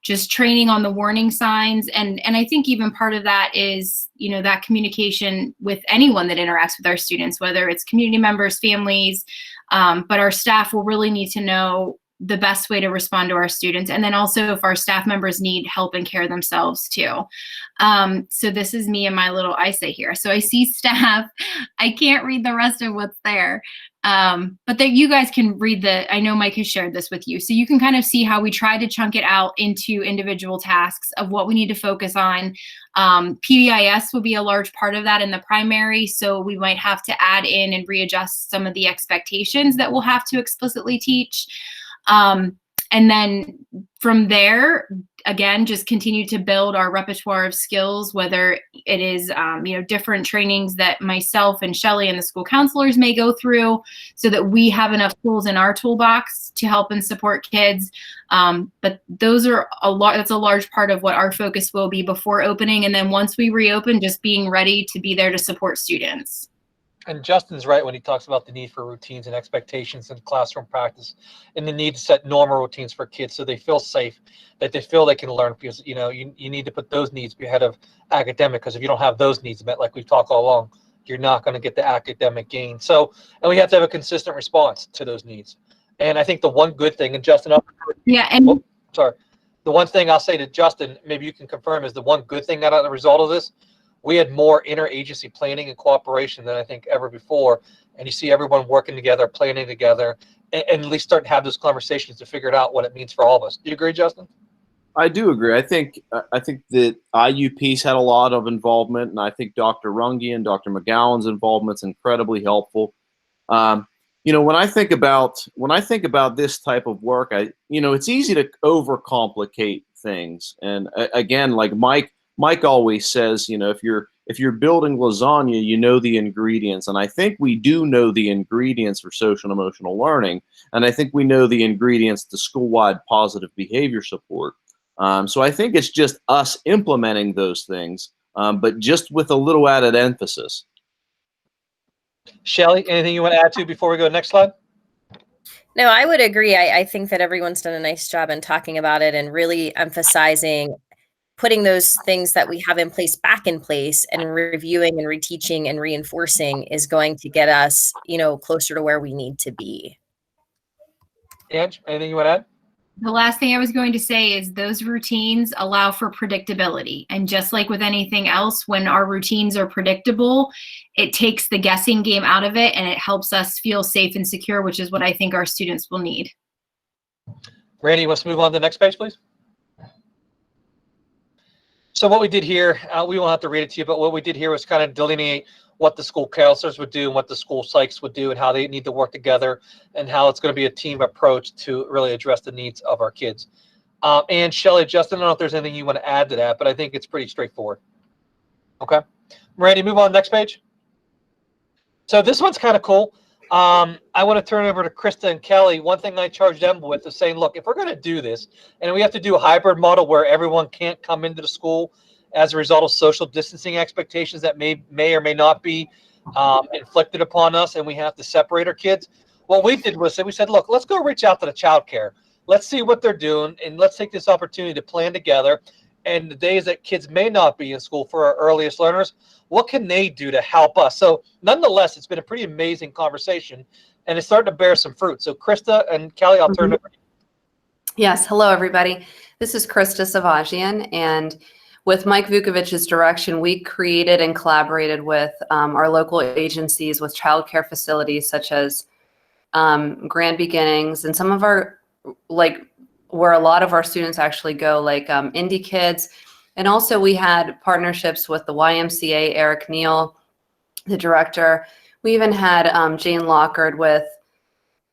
just training on the warning signs. And I think even part of that is, that communication with anyone that interacts with our students, whether it's community members, families, but our staff will really need to know the best way to respond to our students. And then also if our staff members need help and care themselves too. So this is me and my little essay here. So I see staff. I can't read the rest of what's there. But that you guys can read I know Mike has shared this with you. So you can kind of see how we try to chunk it out into individual tasks of what we need to focus on. PBIS will be a large part of that in the primary. So we might have to add in and readjust some of the expectations that we'll have to explicitly teach. And then from there, again, just continue to build our repertoire of skills, whether it is, different trainings that myself and Shelley and the school counselors may go through so that we have enough tools in our toolbox to help and support kids. But those are that's a large part of what our focus will be before opening. And then once we reopen, just being ready to be there to support students. And Justin's right when he talks about the need for routines and expectations in classroom practice and the need to set normal routines for kids so they feel safe, that they feel they can learn, because, you need to put those needs ahead of academic, because if you don't have those needs met, like we've talked all along, you're not going to get the academic gain. So, and we have to have a consistent response to those needs. And I think the one good thing, and Justin, the one thing I'll say to Justin, maybe you can confirm, is the one good thing out of the result of this, we had more interagency planning and cooperation than I think ever before. And you see everyone working together, planning together, and at least start to have those conversations to figure it out what it means for all of us. Do you agree, Justin? I do agree. I think that IUP's had a lot of involvement, and I think Dr. Runge and Dr. McGowan's involvement is incredibly helpful. When I think about this type of work, it's easy to overcomplicate things. And again, like Mike always says, if you're building lasagna, you know the ingredients. And I think we do know the ingredients for social and emotional learning. And I think we know the ingredients to school-wide positive behavior support. So I think it's just us implementing those things, but just with a little added emphasis. Shelly, anything you want to add to before we go to the next slide? No, I would agree. I think that everyone's done a nice job in talking about it and really emphasizing putting those things that we have in place back in place, and reviewing and reteaching and reinforcing is going to get us, closer to where we need to be. Ange, anything you want to add? The last thing I was going to say is those routines allow for predictability. And just like with anything else, when our routines are predictable, it takes the guessing game out of it, and it helps us feel safe and secure, which is what I think our students will need. Randy, let's move on to the next page, please. So what we did here, we won't have to read it to you, but what we did here was kind of delineate what the school counselors would do and what the school psychs would do and how they need to work together and how it's going to be a team approach to really address the needs of our kids. And Shelly, Justin, I don't know if there's anything you want to add to that, but I think it's pretty straightforward. Okay. Randy, move on to the next page. So this one's kind of cool. I want to turn it over to Krista and Kelly. One thing I charged them with is saying, look, if we're going to do this and we have to do a hybrid model where everyone can't come into the school as a result of social distancing expectations that may or may not be inflicted upon us, and we have to separate our kids, what we did was we said, look, let's go reach out to the child care. Let's see what they're doing, and let's take this opportunity to plan together. And the days that kids may not be in school for our earliest learners, what can they do to help us? So nonetheless, it's been a pretty amazing conversation, and it's starting to bear some fruit. So Krista and Kelly, I'll turn it over to you. Yes, hello everybody. This is Krista Savagian, and with Mike Vukovic's direction, we created and collaborated with our local agencies with childcare facilities such as Grand Beginnings and some of our, where a lot of our students actually go, like Indie Kids. And also we had partnerships with the YMCA, Eric Neal, the director. We even had Jane Lockard with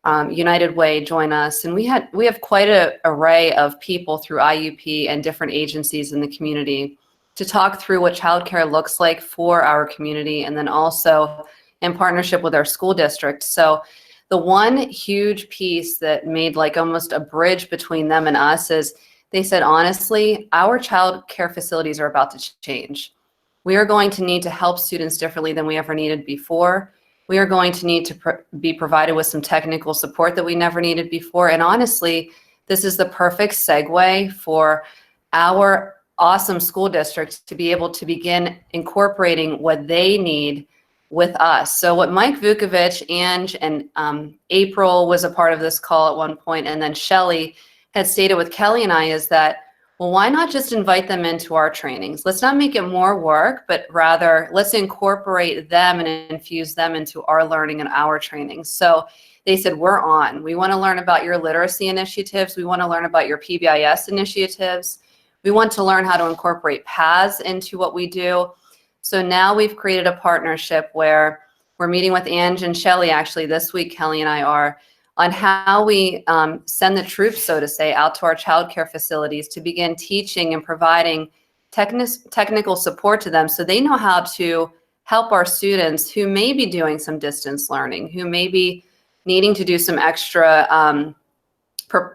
United Way join us. And we have quite an array of people through IUP and different agencies in the community to talk through what childcare looks like for our community, and then also in partnership with our school district. So the one huge piece that made almost a bridge between them and us is they said, honestly, our child care facilities are about to change. We are going to need to help students differently than we ever needed before. We are going to need to be provided with some technical support that we never needed before. And honestly, this is the perfect segue for our awesome school districts to be able to begin incorporating what they need with us. So what Mike Vukovic, Ange, and April was a part of this call at one point, and then Shelly had stated with Kelly and I is that, well, why not just invite them into our trainings? Let's not make it more work, but rather let's incorporate them and infuse them into our learning and our trainings. So they said, we're on. We want to learn about your literacy initiatives. We want to learn about your PBIS initiatives. We want to learn how to incorporate paths into what we do. So now we've created a partnership where we're meeting with Ange and Shelly actually this week, Kelly and I are, on how we send the troops, so to say, out to our childcare facilities to begin teaching and providing technical support to them so they know how to help our students who may be doing some distance learning, who may be needing to do some extra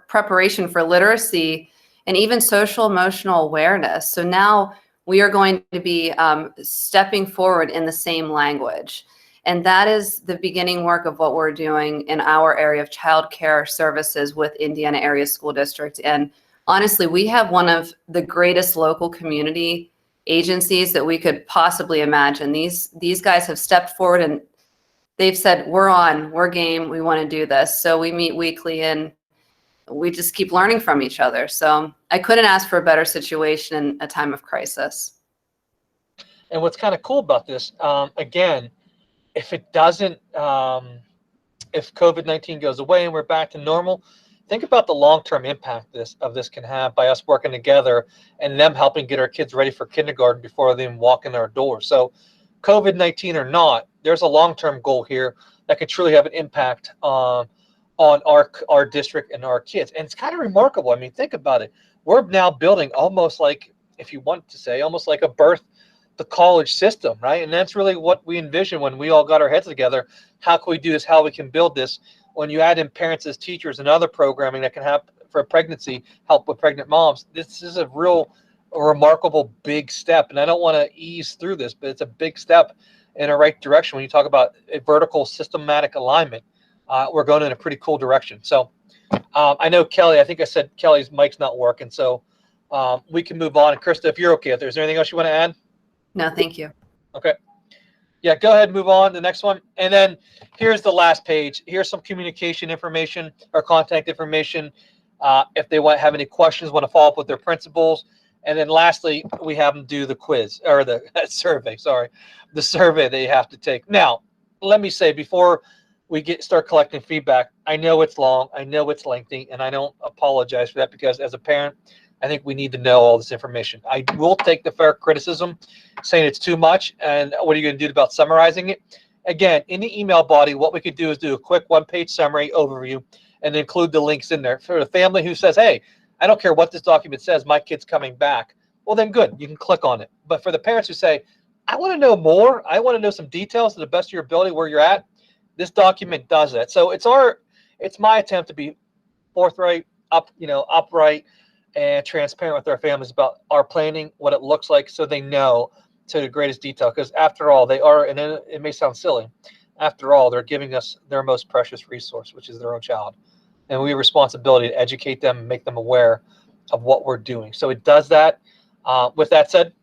preparation for literacy and even social emotional awareness. So now we are going to be stepping forward in the same language. And that is the beginning work of what we're doing in our area of childcare services with Indiana Area School District. And honestly, we have one of the greatest local community agencies that we could possibly imagine. These guys have stepped forward and they've said, we're on, we're game, we want to do this. So we meet weekly and we just keep learning from each other. So I couldn't ask for a better situation in a time of crisis. And what's kind of cool about this, again, if it doesn't, if COVID-19 goes away and we're back to normal, think about the long-term impact of this can have by us working together and them helping get our kids ready for kindergarten before they even walk in our door. So COVID-19 or not, there's a long-term goal here that could truly have an impact on our district and our kids. And it's kind of remarkable. I mean, think about it. We're now building almost like, if you want to say, almost like a birth to college system, right? And that's really what we envisioned when we all got our heads together. How can we do this? How we can build this? When you add in parents as teachers and other programming that can happen for pregnancy, help with pregnant moms, this is a remarkable big step. And I don't want to ease through this, but it's a big step in a right direction. When you talk about a vertical systematic alignment, we're going in a pretty cool direction. So I know Kelly, I think I said Kelly's mic's not working. So we can move on. And Krista, if you're okay, if there's anything else you want to add? No, thank you. Okay. Yeah, go ahead and move on to the next one. And then here's the last page. Here's some communication information or contact information. If they have any questions, want to follow up with their principals. And then lastly, we have them do the quiz or the survey, the survey they have to take. Now, let me say before we start collecting feedback, I know it's long, I know it's lengthy, and I don't apologize for that because as a parent, I think we need to know all this information. I will take the fair criticism saying it's too much, and what are you going to do about summarizing it? Again, in the email body, what we could do is do a quick one-page summary overview and include the links in there. For the family who says, hey, I don't care what this document says, my kid's coming back, well then good, you can click on it. But for the parents who say, I want to know more, I want to know some details to the best of your ability where you're at, this document does that. So it's my attempt to be forthright, upright, and transparent with our families about our planning, what it looks like, so they know to the greatest detail. Because after all, they are, and it may sound silly, after all, they're giving us their most precious resource, which is their own child. And we have a responsibility to educate them and make them aware of what we're doing. So it does that. With that said,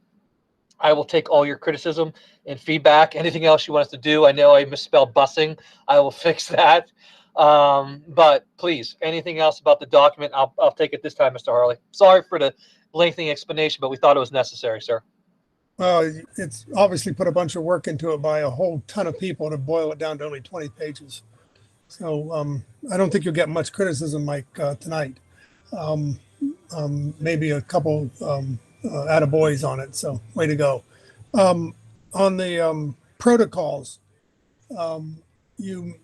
I will take all your criticism and feedback. Anything else you want us to do? I know I misspelled busing. I will fix that. But please, anything else about the document, I'll take it this time, Mr. Harley. Sorry for the lengthy explanation, but we thought it was necessary, sir. It's obviously put a bunch of work into it by a whole ton of people to boil it down to only 20 pages. So I don't think you'll get much criticism, Mike, tonight. Maybe a couple attaboys on it. So way to go. On the protocols, you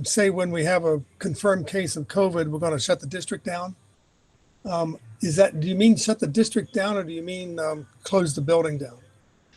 say when we have a confirmed case of COVID, we're going to shut the district down. Do you mean shut the district down, or do you mean close the building down?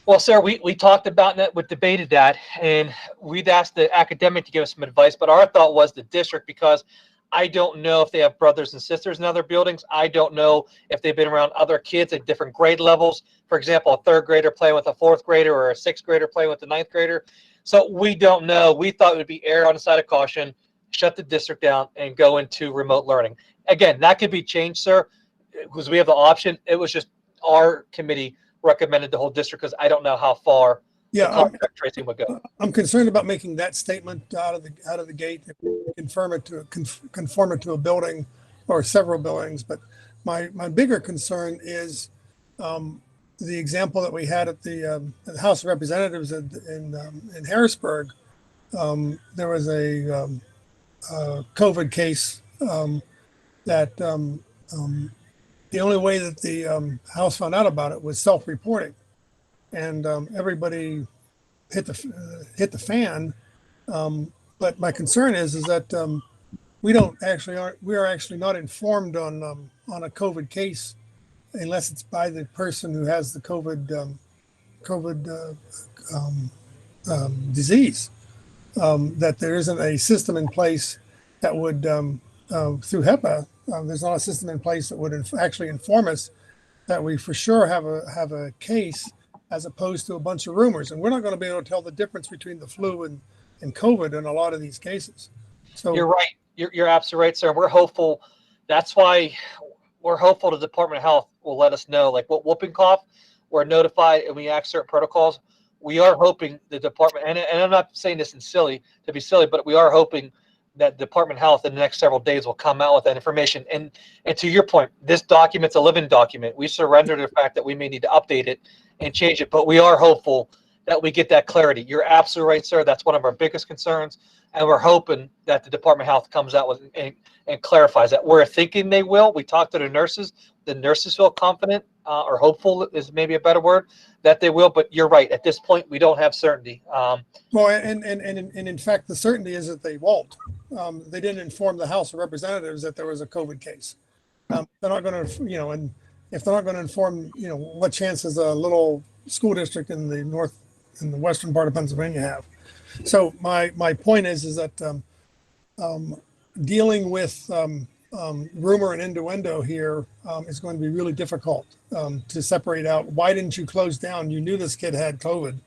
Well, sir, we talked about that, we debated that, and we'd asked the academic to give us some advice, but our thought was the district, because I don't know if they have brothers and sisters in other buildings. I don't know if they've been around other kids at different grade levels. For example, a third grader playing with a fourth grader or a sixth grader playing with a ninth grader. So we don't know. We thought it would be err on the side of caution, shut the district down, and go into remote learning. Again, that could be changed, sir, because we have the option. It was just our committee recommended the whole district because I don't know how far the contact tracing would go. I'm concerned about making that statement out of the gate. If we conform it to a building or several buildings. But my bigger concern is the example that we had at the House of Representatives in Harrisburg. There was a COVID case that the only way that the House found out about it was self-reporting, and everybody hit the fan. But my concern is that we are actually not informed on a COVID case unless it's by the person who has the COVID disease. That there isn't a system in place that would through HIPAA. There's not a system in place that would actually inform us that we for sure have a case, as opposed to a bunch of rumors. And we're not going to be able to tell the difference between the flu and COVID in a lot of these cases. So you're right. You're absolutely right, sir. We're hopeful. That's why we're hopeful the Department of Health will let us know, like what whooping cough, we're notified and we act certain protocols. We are hoping the department, and I'm not saying this to be silly, but we are hoping that Department of Health in the next several days will come out with that information. And to your point, this document's a living document. We surrender to the fact that we may need to update it and change it, but we are hopeful that we get that clarity. You're absolutely right, sir. That's one of our biggest concerns. And we're hoping that the Department of Health comes out with and clarifies that. We're thinking they will. We talked to the nurses. The nurses feel confident or hopeful is maybe a better word, that they will. But you're right. At this point, we don't have certainty. Well, and in fact, the certainty is that they won't. They didn't inform the House of Representatives that there was a COVID case. They're not going to, and if they're not going to inform, what chances a little school district in the western part of Pennsylvania have. So my point is that dealing with rumor and innuendo here is going to be really difficult to separate out. Why didn't you close down? You knew this kid had COVID,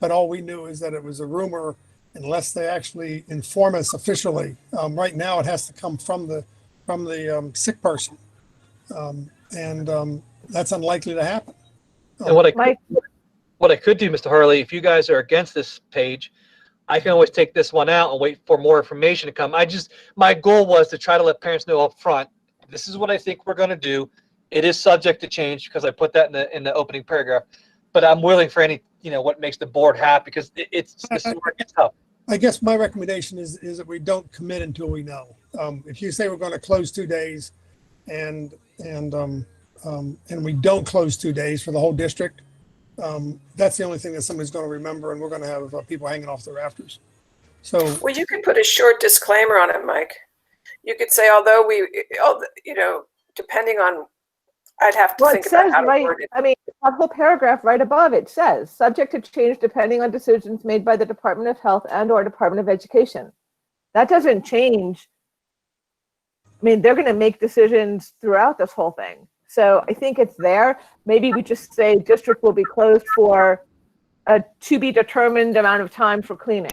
but all we knew is that it was a rumor unless they actually inform us officially. Right now, it has to come from the sick person, and that's unlikely to happen. And what I could do, Mr. Harley, if you guys are against this page, I can always take this one out and wait for more information to come. My goal was to try to let parents know up front, this is what I think we're going to do. It is subject to change because I put that in the opening paragraph, but I'm willing for any, what makes the board happy, because this is where it gets tough. I guess my recommendation is that we don't commit until we know. If you say we're going to close 2 days and we don't close 2 days for the whole district, that's the only thing that somebody's going to remember, and we're going to have people hanging off the rafters. So, well, you could put a short disclaimer on it, Mike. You could say, although depending on, I'd have to think about how to word it. I mean, a whole paragraph right above it says, subject to change depending on decisions made by the Department of Health and/or Department of Education. That doesn't change. I mean, they're going to make decisions throughout this whole thing. So I think it's there. Maybe we just say district will be closed for a to be determined amount of time for cleaning.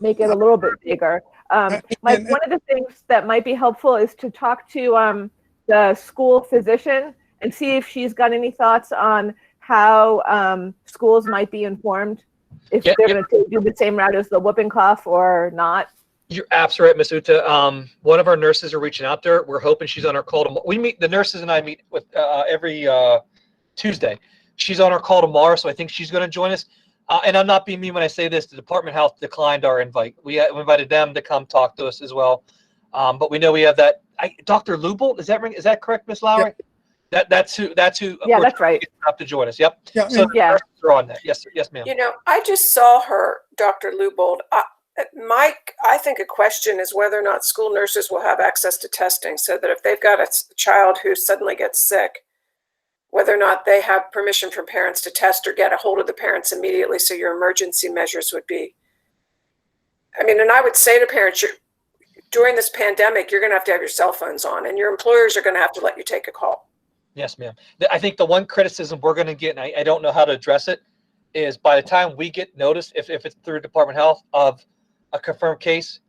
Make it a little bit bigger. Mike, one of the things that might be helpful is to talk to the school physician and see if she's got any thoughts on how schools might be informed, if they're going to do the same route as the whooping cough or not. You're absolutely right, Ms. Uta. One of our nurses are reaching out there. We're hoping she's on our call tomorrow. The nurses and I meet with every Tuesday. She's on our call tomorrow, so I think she's going to join us. And I'm not being mean when I say this. The Department of Health declined our invite. We invited them to come talk to us as well. But we know we have that. Dr. Lubold, is that correct, Ms. Lowry? Yeah. That's who. Yeah, that's right. Up to join us. Yep. Yeah. So the nurses are on that. Yes, ma'am. I just saw her, Dr. Lubold. Mike, I think a question is whether or not school nurses will have access to testing, so that if they've got a child who suddenly gets sick, whether or not they have permission from parents to test or get a hold of the parents immediately, so your emergency measures would be. And I would say to parents, during this pandemic, you're going to have your cell phones on, and your employers are going to have to let you take a call. Yes, ma'am. I think the one criticism we're going to get, and I don't know how to address it, is by the time we get notice, if it's through Department of Health, of a confirmed case,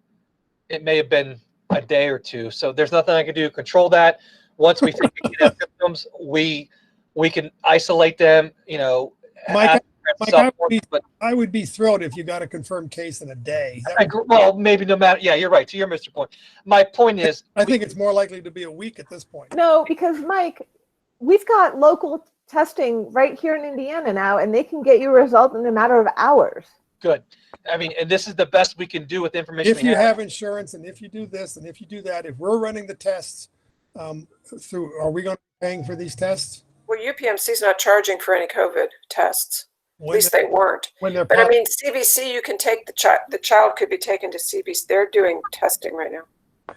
it may have been a day or two. So there's nothing I can do to control that. Once we think we have symptoms, we can isolate them, Mike, I would be thrilled if you got a confirmed case in a day. Well, maybe no matter. Yeah, you're right. To your Mr. Point. My point is, I think it's more likely to be a week at this point. No, because Mike, we've got local testing right here in Indiana now, and they can get you a result in a matter of hours. Good. And this is the best we can do with information. If you have insurance, and if you do this, and if you do that, if we're running the tests are we going to be paying for these tests? Well, UPMC is not charging for any COVID tests. At least they weren't. But CBC, you can take the child could be taken to CBC. They're doing testing right now.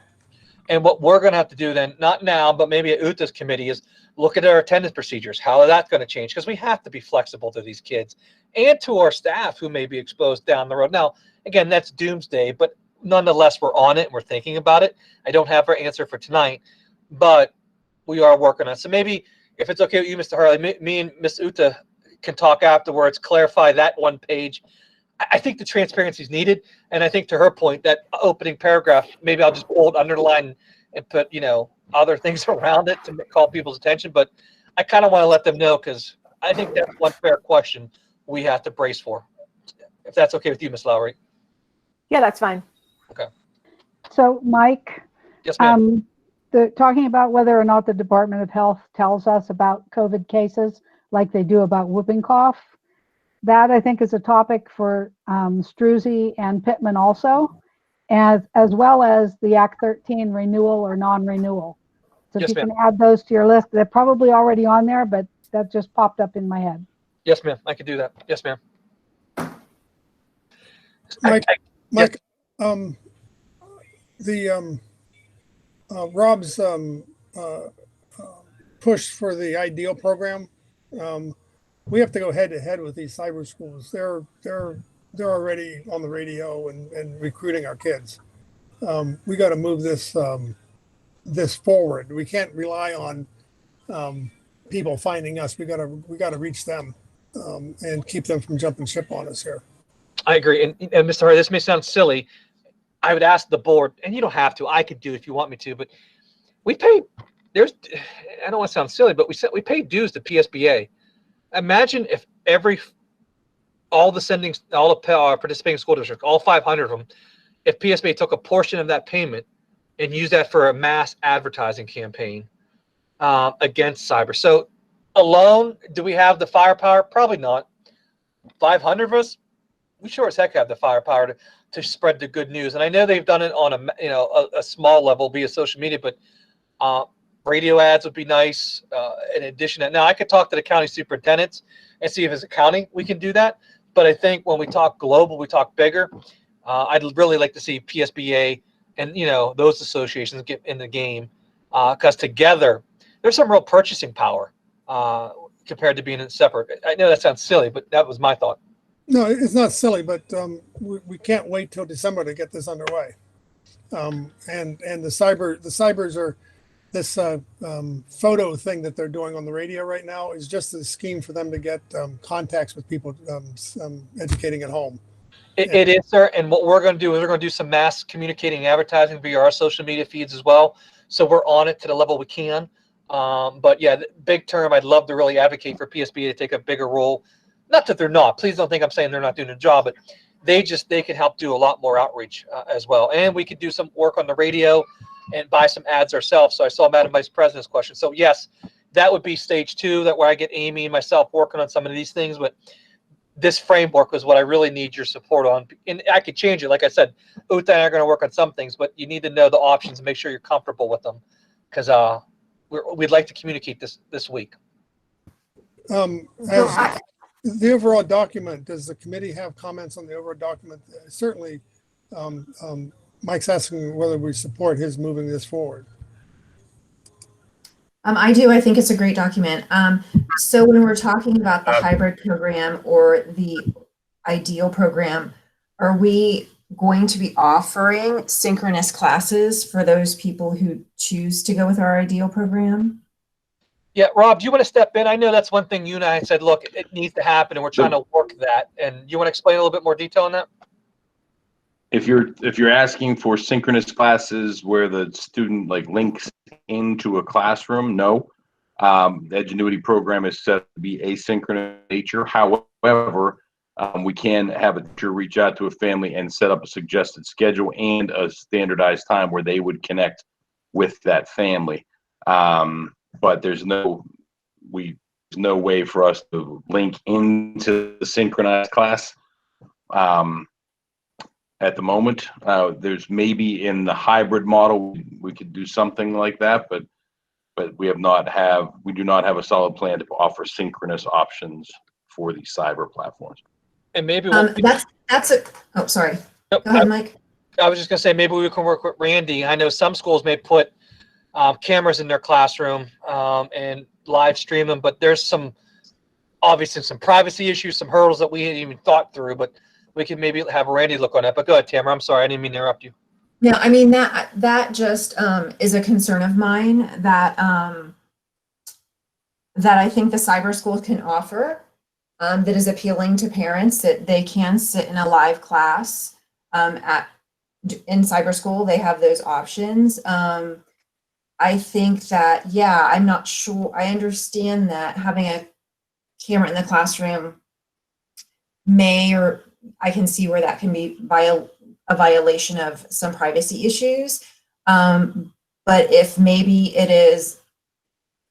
And what we're going to have to do then, not now, but maybe at UTA's committee, is look at our attendance procedures. How are that going to change? Because we have to be flexible to these kids and to our staff who may be exposed down the road. Now, again, that's doomsday, but nonetheless, we're on it and we're thinking about it. I don't have our answer for tonight, but we are working on it. So maybe if it's okay with you, Mr. Harley, me and Ms. Uta can talk afterwards, clarify that one page. I think the transparency is needed. And I think to her point, that opening paragraph, maybe I'll just bold, underline, and put, other things around it to call people's attention. But I kind of want to let them know, because I think that's one fair question we have to brace for. If that's okay with you, Ms. Lowry. Yeah, that's fine. Okay. So, Mike, yes, ma'am. Talking about whether or not the Department of Health tells us about COVID cases like they do about whooping cough, that I think is a topic for Struzzi and Pittman also, as well as the Act 13 renewal or non-renewal. It's So if Yes, you ma'am. can add those to your list, they're probably already on there, but that just popped up in my head. Yes, ma'am. I can do that. Yes, ma'am. Mike, Yes. Rob's push for the IDEAL program. We have to go head to head with these cyber schools. They're already on the radio and recruiting our kids. We got to move this forward. We can't rely on people finding us. We got to reach them and keep them from jumping ship on us here. I agree. And Mr. Hart, this may sound silly. I would ask the board, and you don't have to. I could do it if you want me to, but we pay. I don't want to sound silly, but we pay dues to PSBA. Imagine if all the participating school districts, all 500 of them, if PSBA took a portion of that payment and used that for a mass advertising campaign against cyber. So alone, do we have the firepower? Probably not. 500 of us, we sure as heck have the firepower to spread the good news. And I know they've done it on a small level via social media, but radio ads would be nice. In addition to that, now I could talk to the county superintendents and see if as a county we can do that. But I think when we talk global, we talk bigger. I'd really like to see PSBA and those associations get in the game because together there's some real purchasing power compared to being separate. I know that sounds silly, but that was my thought. No, it's not silly, but we can't wait till December to get this underway. And the cybers are this photo thing that they're doing on the radio right now is just a scheme for them to get contacts with people educating at home. It is, sir. And what we're going to do is we're going to do some mass communicating advertising via our social media feeds as well. So we're on it to the level we can. But yeah, big term, I'd love to really advocate for PSBA to take a bigger role. Not that they're not. Please don't think I'm saying they're not doing a job, but they can help do a lot more outreach as well. And we could do some work on the radio and buy some ads ourselves. So I saw Madam Vice President's question. So yes, that would be stage 2, that where I get Amy and myself working on some of these things. But this framework is what I really need your support on. And I could change it. Like I said, Uta and I are going to work on some things, but you need to know the options and make sure you're comfortable with them because we'd like to communicate this week. As the overall document, does the committee have comments on the overall document? Certainly, Mike's asking whether we support his moving this forward. I do. I think it's a great document. So when we're talking about the hybrid program or the IDEAL program, are we going to be offering synchronous classes for those people who choose to go with our IDEAL program? Yeah, Rob, do you want to step in? I know that's one thing you and I said, look, it needs to happen, and we're trying to work that. And you want to explain a little bit more detail on that? If you're asking for synchronous classes where the student links into a classroom, no. The Edgenuity program is set to be asynchronous in nature. However, we can have a teacher reach out to a family and set up a suggested schedule and a standardized time where they would connect with that family. But there's no way for us to link into the synchronized class at the moment. There's maybe in the hybrid model we could do something like that, but we do not have a solid plan to offer synchronous options for these cyber platforms. And maybe that's it. Oh, sorry. Go ahead, Mike. I was just going to say maybe we can work with Randy. I know some schools may put cameras in their classroom and live stream them, but there's obviously some privacy issues, some hurdles that we hadn't even thought through, but we can maybe have Randy look on that. But go ahead, Tamara. I'm sorry. I didn't mean to interrupt you. No, I mean, that just is a concern of mine that I think the cyber schools can offer that is appealing to parents, that they can sit in a live class in cyber school. They have those options. I think that, yeah, I'm not sure. I understand that having a camera in the classroom or I can see where that can be a violation of some privacy issues. But if maybe it is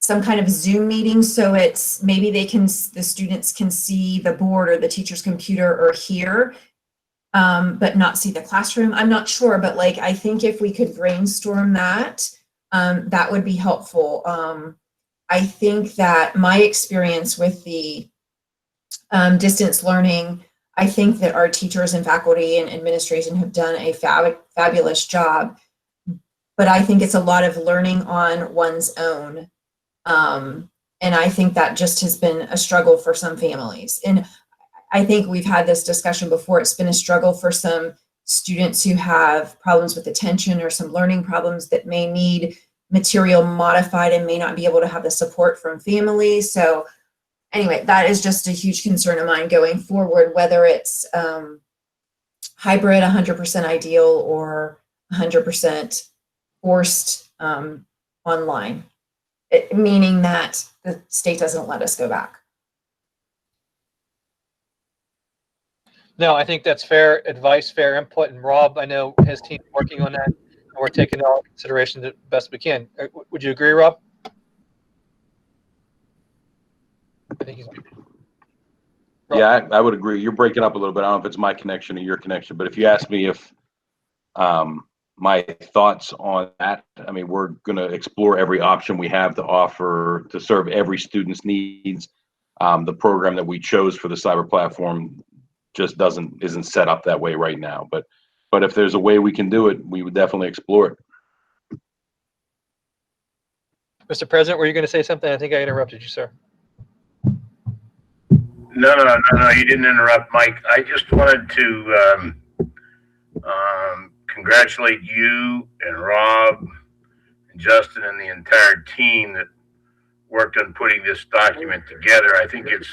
some kind of Zoom meeting, so it's maybe the students can see the board or the teacher's computer or hear, but not see the classroom. I'm not sure, but I think if we could brainstorm that, that would be helpful. I think that my experience with the distance learning, I think that our teachers and faculty and administration have done a fabulous job, but I think it's a lot of learning on one's own. And I think that just has been a struggle for some families. And I think we've had this discussion before. It's been a struggle for some students who have problems with attention or some learning problems that may need material modified and may not be able to have the support from family. So anyway, that is just a huge concern of mine going forward, whether it's hybrid, 100% ideal, or 100% forced online, meaning that the state doesn't let us go back. No, I think that's fair advice, fair input. And Rob, I know his team's working on that, and we're taking all consideration the best we can. Would you agree, Rob? I think he's. Yeah, I would agree. You're breaking up a little bit. I don't know if it's my connection or your connection, but if you ask me if my thoughts on that, I mean, we're going to explore every option we have to offer to serve every student's needs. The program that we chose for the cyber platform just isn't set up that way right now. But if there's a way we can do it, we would definitely explore it. Mr. President, were you going to say something? I think I interrupted you, sir. No, you didn't interrupt, Mike. I just wanted to congratulate you and Rob and Justin and the entire team that worked on putting this document together. I think it's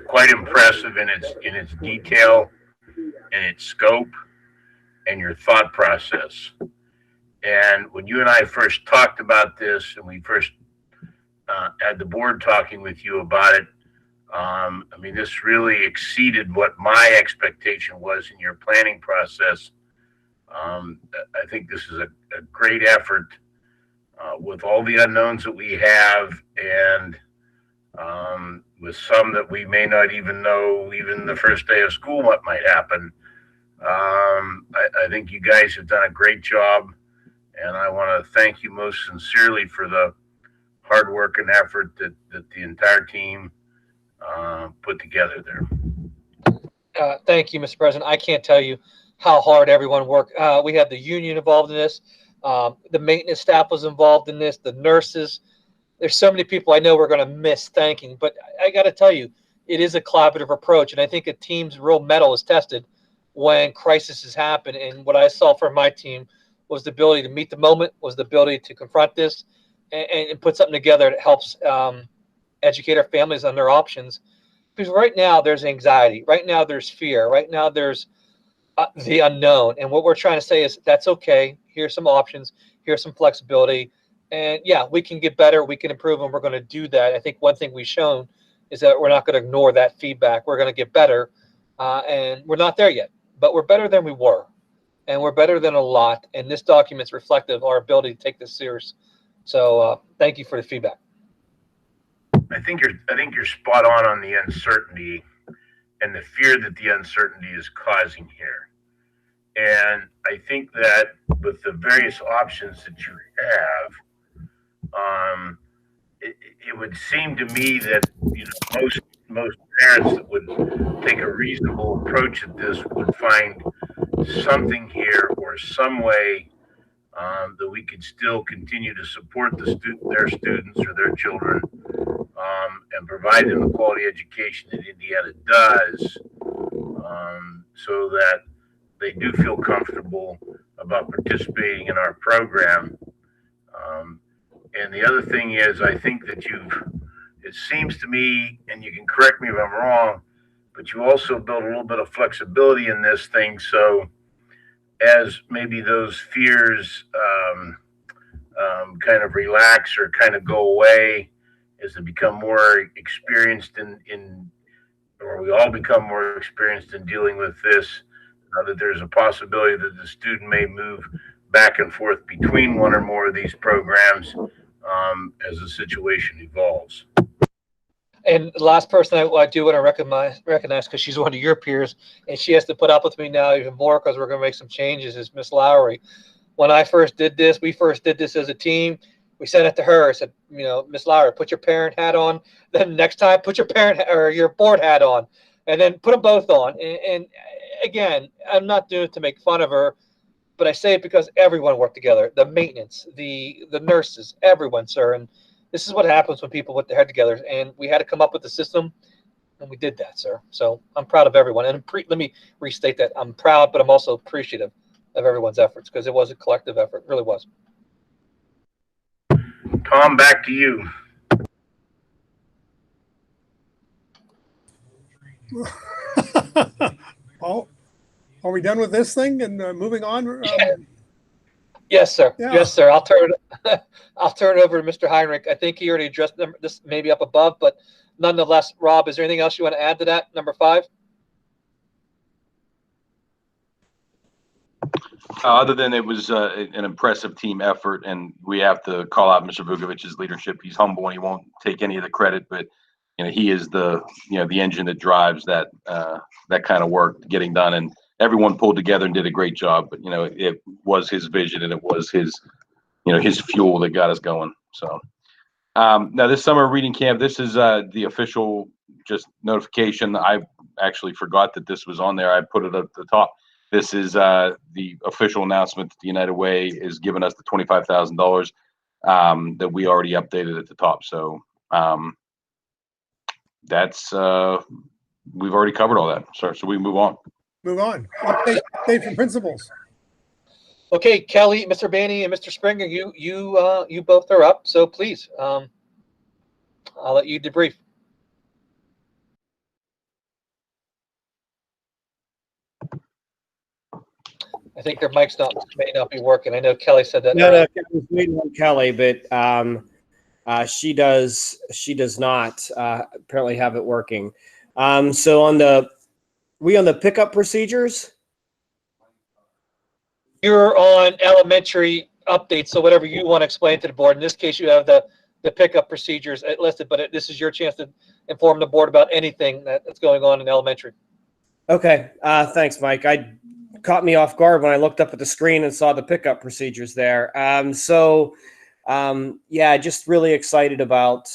quite impressive in its detail and its scope and your thought process. And when you and I first talked about this, and we first had the board talking with you about it, I mean, this really exceeded what my expectation was in your planning process. I think this is a great effort with all the unknowns that we have, and with some that we may not even know even the first day of school what might happen. I think you guys have done a great job, and I want to thank you most sincerely for the hard work and effort that the entire team put together there. Thank you, Mr. President. I can't tell you how hard everyone worked. We had the union involved in this. The maintenance staff was involved in this, the nurses. There's so many people I know we're going to miss thanking, but I got to tell you, it is a collaborative approach. And I think a team's real mettle is tested when crises happen. And what I saw from my team was the ability to meet the moment, was the ability to confront this and put something together that helps educate our families on their options. Because right now there's anxiety. Right now there's fear. Right now there's the unknown. And what we're trying to say is that's okay. Here's some options. Here's some flexibility. And yeah, we can get better. We can improve, and we're going to do that. I think one thing we've shown is that we're not going to ignore that feedback. We're going to get better. And we're not there yet, but we're better than we were. And we're better than a lot. And this document's reflective of our ability to take this serious. So thank you for the feedback. I think you're spot on the uncertainty and the fear that the uncertainty is causing here. And I think that with the various options that you have, it would seem to me that most parents that would take a reasonable approach at this would find something here or some way that we could still continue to support their students or their children, and provide them the quality education that Indiana does, so that they do feel comfortable about participating in our program. And the other thing is, I think that it seems to me, and you can correct me if I'm wrong, but you also built a little bit of flexibility in this thing. So as maybe those fears kind of relax or kind of go away, as they become more experienced or we all become more experienced in dealing with this, that there's a possibility that the student may move back and forth between one or more of these programs as the situation evolves. And the last person I do want to recognize, because she's one of your peers, and she has to put up with me now even more because we're going to make some changes, is Miss Lowry. when I first did this, we first did this as a team. We sent it to her. I said, Miss Lauer, put your parent hat on. Then next time, put your parent or your board hat on, and then put them both on. And again, I'm not doing it to make fun of her, but I say it because everyone worked together. The maintenance, the nurses, everyone, sir. And this is what happens when people put their head together. And we had to come up with a system, and we did that, sir. So I'm proud of everyone. And let me restate that. I'm proud, but I'm also appreciative of everyone's efforts because it was a collective effort. It really was. Tom, back to you. Oh, are we done with this thing and moving on? Yes, sir. Yeah. Yes, sir. I'll turn it over to Mr. Heinrich. I think he already addressed this maybe up above, but nonetheless, Rob, is there anything else you want to add to that? Number 5? Other than it was an impressive team effort, and we have to call out Mr. Vukovic's leadership. He's humble and he won't take any of the credit, but he is the engine that drives that kind of work getting done, and everyone pulled together and did a great job. But it was his vision and it was his his fuel that got us going. So now this summer reading camp, this is the official just notification. I actually forgot that this was on there. I put it at the top. This is the official announcement that the United Way is giving us the $25,000 that we already updated at the top. So that's we've already covered all that. So we move on. Move on. Update from principals. Okay, Kelly, Mr. Banny, and Mr. Springer, you both are up. So please, I'll let you debrief. I think their mics may not be working. I know Kelly said that. No, I was waiting on Kelly, but she does not apparently have it working. So on the pickup procedures? You're on elementary updates, so whatever you want to explain to the board. In this case, you have the pickup procedures listed, but this is your chance to inform the board about anything that's going on in elementary. Okay, thanks, Mike. Caught me off guard when I looked up at the screen and saw the pickup procedures there. Yeah, just really excited about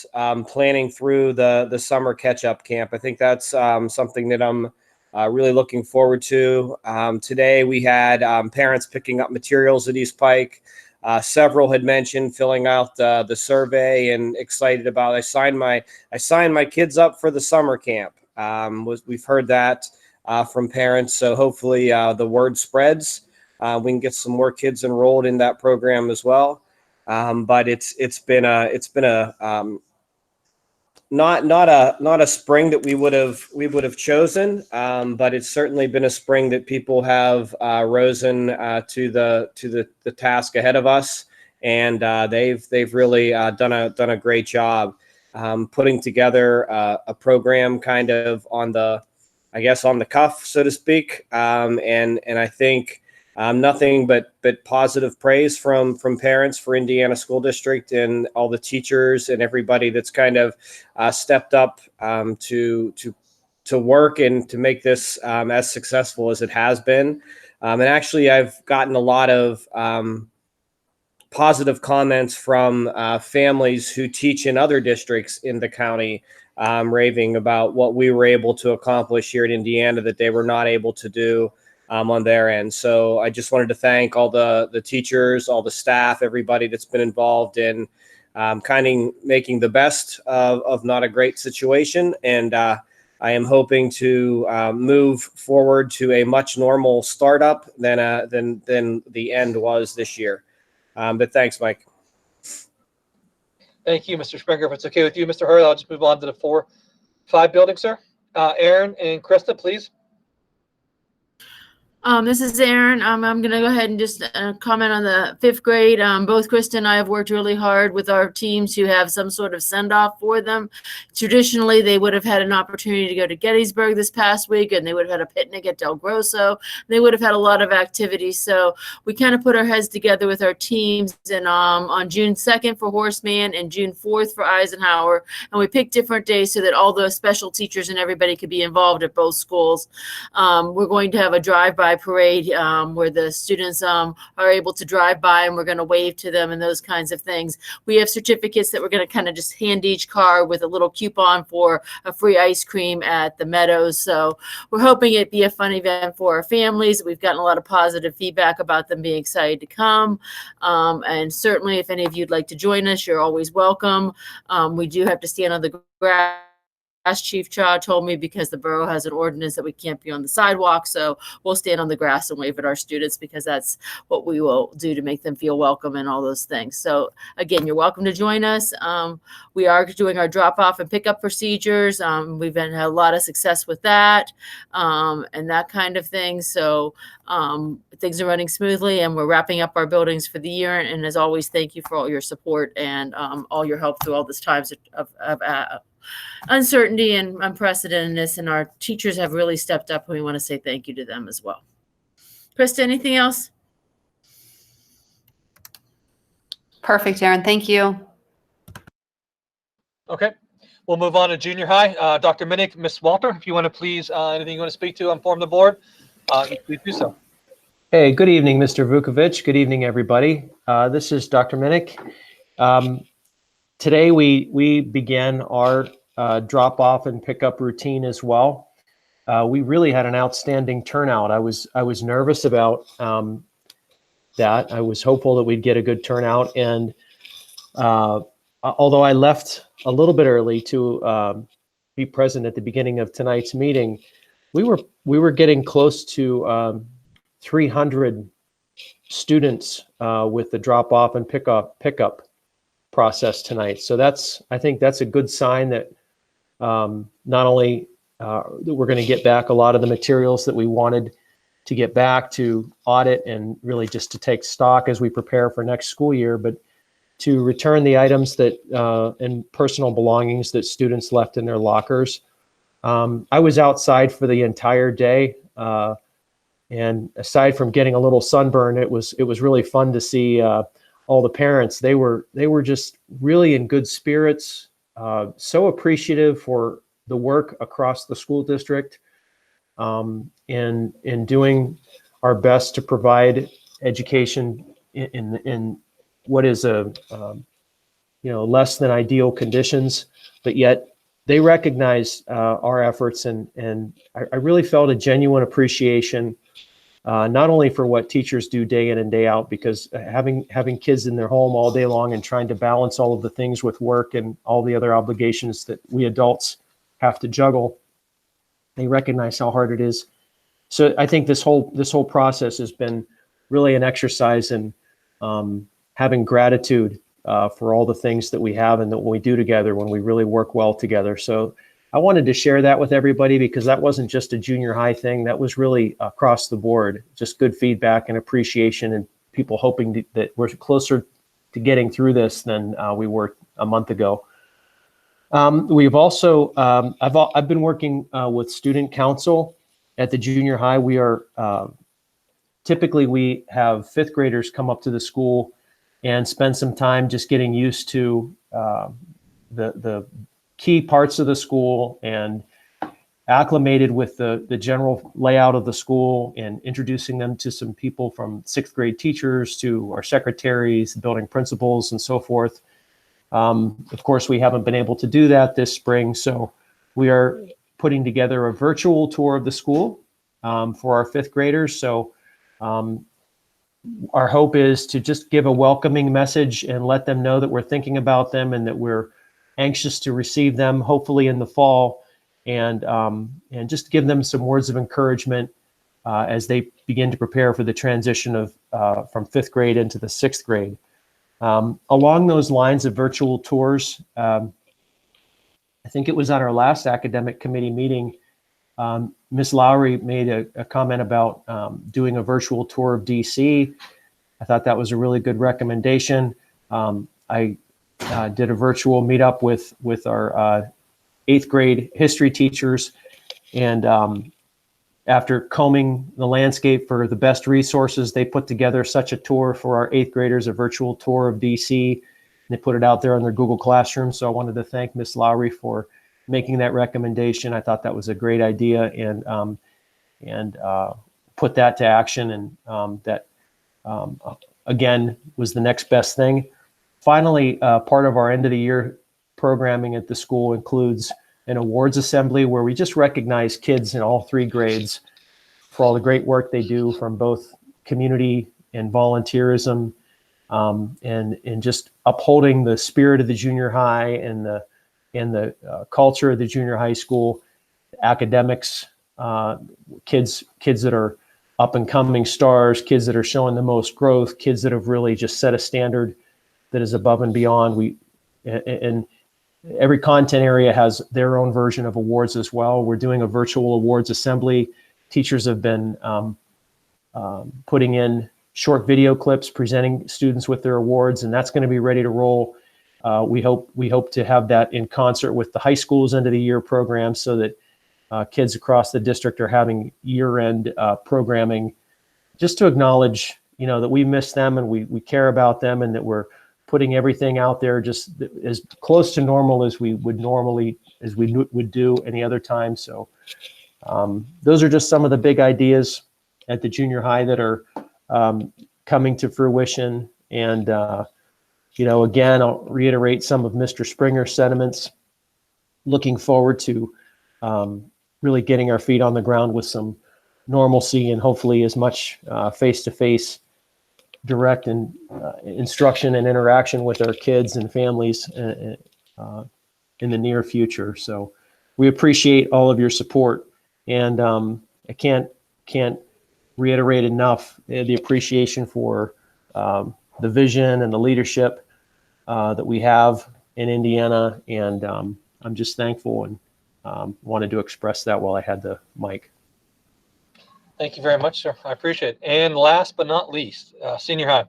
planning through the summer catch-up camp. I think that's something that I'm really looking forward to. Today we had parents picking up materials at East Pike. Several had mentioned filling out the survey and excited about it. I signed my kids up for the summer camp. We've heard that from parents, so hopefully the word spreads. We can get some more kids enrolled in that program as well. But it's been a not a spring that we would have chosen, but it's certainly been a spring that people have risen to the task ahead of us, and they've really done a great job putting together a program kind of on the cuff, so to speak, and I think nothing but positive praise from parents for Indiana School District and all the teachers and everybody that's kind of stepped up to work and to make this as successful as it has been. And actually, I've gotten a lot of positive comments from families who teach in other districts in the county, raving about what we were able to accomplish here in Indiana that they were not able to do on their end. So I just wanted to thank all the teachers, all the staff, everybody that's been involved in kind of making the best of not a great situation. And I am hoping to move forward to a much normal startup than the end was this year. But thanks, Mike. Thank you, Mr. Springer. If it's okay with you, Mr. Hurley, I'll just move on to the 4-5 building, sir. Aaron and Krista, please. This is Erin. I'm going to go ahead and just comment on the 5th grade. Both Krista and I have worked really hard with our teams to have some sort of send-off for them. Traditionally, they would have had an opportunity to go to Gettysburg this past week, and they would have had a picnic at Del Grosso. They would have had a lot of activities. So we kind of put our heads together with our teams, and on June 2nd for Horseman and June 4th for Eisenhower. And we picked different days so that all the special teachers and everybody could be involved at both schools. We're going to have a drive-by drive-by parade where the students are able to drive by and we're going to wave to them and those kinds of things. We have certificates that we're going to kind of just hand each car with a little coupon for a free ice cream at the Meadows. So we're hoping it'd be a fun event for our families. We've gotten a lot of positive feedback about them being excited to come. And certainly if any of you'd like to join us, you're always welcome. We do have to stand on the grass. Chief Cha told me, because the borough has an ordinance that we can't be on the sidewalk. So we'll stand on the grass and wave at our students, because that's what we will do to make them feel welcome and all those things. So again, you're welcome to join us. We are doing our drop off and pickup procedures. We've had a lot of success with that and that kind of thing. So things are running smoothly, and we're wrapping up our buildings for the year. And as always, thank you for all your support and all your help through all this times of uncertainty and unprecedentedness, and our teachers have really stepped up, and we want to say thank you to them as well. Krista, anything else? Perfect, Erin. Thank you. Okay, we'll move on to junior high. Dr. Minnick, Ms. Walter, if you want to please, anything you want to speak to, inform the board, please do so. Hey, good evening, Mr. Vukovic. Good evening, everybody. This is Dr. Minnick. Today we began our drop-off and pickup routine as well. We really had an outstanding turnout. I was nervous about that. I was hopeful that we'd get a good turnout, and although I left a little bit early to be present at the beginning of tonight's meeting, we were getting close to 300 students with the drop-off and pickup process tonight. So I think that's a good sign that not only that we're going to get back a lot of the materials that we wanted to get back to audit and really just to take stock as we prepare for next school year, but to return the items that and personal belongings that students left in their lockers. I was outside for the entire day, and aside from getting a little sunburn, it was really fun to see all the parents. They were just really in good spirits, so appreciative for the work across the school district, in doing our best to provide education in what is a less than ideal conditions, but yet they recognize our efforts, and I really felt a genuine appreciation, not only for what teachers do day in and day out, because having kids in their home all day long and trying to balance all of the things with work and all the other obligations that we adults have to juggle, they recognize how hard it is. So I think this whole process has been really an exercise in having gratitude for all the things that we have and that we do together when we really work well together. So I wanted to share that with everybody, because that wasn't just a junior high thing. That was really across the board, just good feedback and appreciation, and people hoping that we're closer to getting through this than we were a month ago. We've also, I've been working with student council at the junior high. We are, typically we have fifth graders come up to the school and spend some time just getting used to the key parts of the school and acclimated with the general layout of the school, and introducing them to some people from sixth grade teachers to our secretaries, building principals, and so forth. Of course, we haven't been able to do that this spring, so we are putting together a virtual tour of the school for our fifth graders. So our hope is to just give a welcoming message and let them know that we're thinking about them and that we're anxious to receive them, hopefully in the fall, and just give them some words of encouragement as they begin to prepare for the transition of from fifth grade into the sixth grade. Along those lines of virtual tours, I think it was at our last academic committee meeting, Ms. Lowry made a comment about doing a virtual tour of DC. I thought that was a really good recommendation. I did a virtual meetup with our eighth grade history teachers, and after combing the landscape for the best resources, they put together such a tour for our eighth graders, a virtual tour of DC, and they put it out there on their Google Classroom. So I wanted to thank Ms. Lowry for making that recommendation. I thought that was a great idea, and put that to action, and that again was the next best thing. Finally, part of our end of the year programming at the school includes an awards assembly where we just recognize kids in all 3 grades for all the great work they do from both community and volunteerism, and just upholding the spirit of the junior high and the culture of the junior high school, academics, kids that are up and coming stars, kids that are showing the most growth, kids that have really just set a standard that is above and beyond. And every content area has their own version of awards as well. We're doing a virtual awards assembly. Teachers have been putting in short video clips presenting students with their awards, and that's going to be ready to roll. We hope to have that in concert with the high school's end of the year program, so that kids across the district are having year-end programming, just to acknowledge, that we miss them and we care about them, and that we're putting everything out there just as close to normal as we would do any other time. So those are just some of the big ideas at the junior high that are coming to fruition. And again, I'll reiterate some of Mr. Springer's sentiments. Looking forward to really getting our feet on the ground with some normalcy, and hopefully as much face-to-face direct and instruction and interaction with our kids and families in the near future. So we appreciate all of your support, and I can't reiterate enough the appreciation for the vision and the leadership that we have in Indiana, and I'm just thankful and wanted to express that while I had the mic. Thank you very much, sir. I appreciate it. And last but not least, senior high.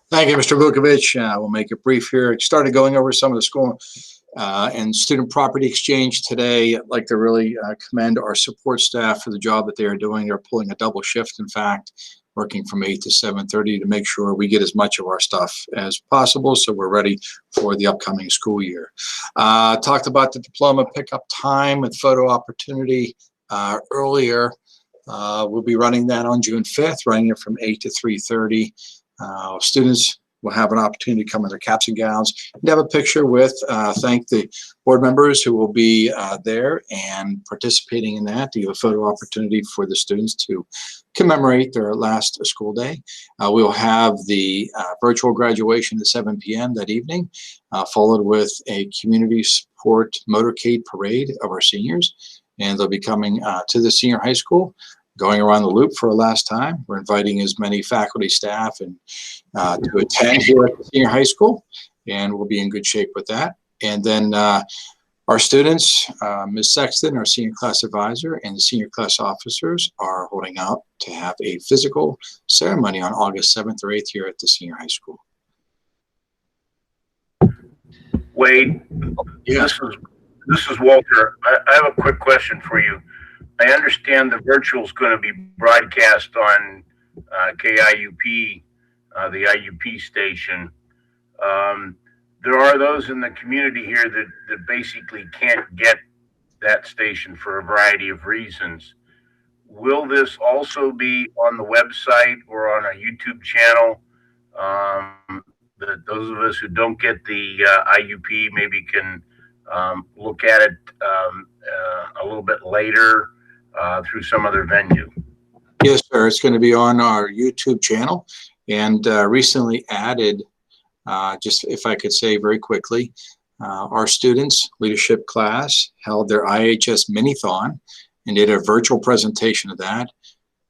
Thank you, Mr. Vukovic. We'll make it brief here. Started going over some of the school and student property exchange today. I'd like to really commend our support staff for the job that they are doing. They're pulling a double shift, in fact, working from 8 to 7:30 to make sure we get as much of our stuff as possible, so we're ready for the upcoming school year. Talked about the diploma pickup time and photo opportunity earlier. We'll be running that on June 5th, running it from 8 to 3:30. Students will have an opportunity to come in their caps and gowns and have a picture with, thank the board members who will be there and participating in that. To give a photo opportunity for the students to commemorate their last school day. We'll have the virtual graduation at 7 p.m. that evening, followed with a community support motorcade parade of our seniors. And they'll be coming to the senior high school, going around the loop for a last time. We're inviting as many faculty, staff, and to attend here at the senior high school, and we'll be in good shape with that. And then our students, Ms. Sexton, our senior class advisor, and the senior class officers are holding out to have a physical ceremony on August 7th or 8th here at the senior high school. Wade, yes. This is Walter. I have a quick question for you. I understand the virtual is going to be broadcast on KIUP, the IUP station. There are those in the community here that basically can't get that station for a variety of reasons. Will this also be on the website or on a YouTube channel? That those of us who don't get the IUP maybe can look at it a little bit later through some other venue. Yes, sir. It's going to be on our YouTube channel, and recently added, just if I could say very quickly, our students leadership class held their IHS Minithon and did a virtual presentation of that.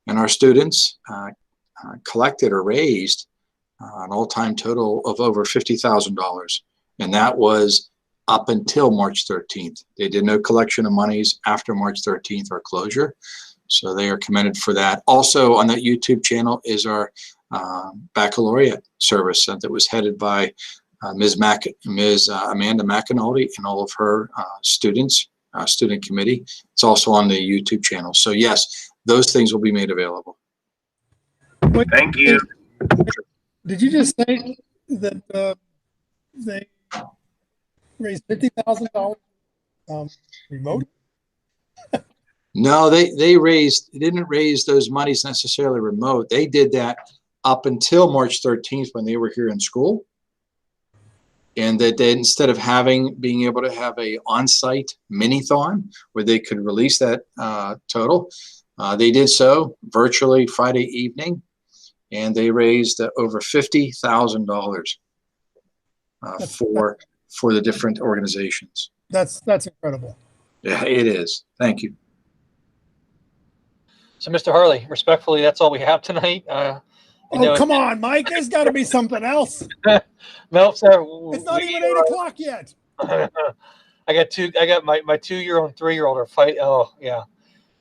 And our students collected or raised an all-time total of over $50,000. And that was up until March 13th. They did no collection of monies after March 13th or closure. So they are commended for that. Also on that YouTube channel is our baccalaureate service that was headed by Ms. Amanda McAnulty and all of her students, student committee. It's also on the YouTube channel. So yes, those things will be made available. Thank you. Did you just say that they raised $50,000 remote? No, they didn't raise those monies necessarily remote. They did that up until March 13th when they were here in school. And that they, instead of being able to have a on-site mini-thon where they could release that total, they did so virtually Friday evening, and they raised over $50,000 for the different organizations. That's incredible. Yeah, it is. Thank you. So, Mr. Harley, respectfully, that's all we have tonight. Oh, come on, Mike. There's got to be something else. No, sir. It's not even 8 o'clock yet. I got my 2-year-old and 3-year-old are fight. Oh, yeah.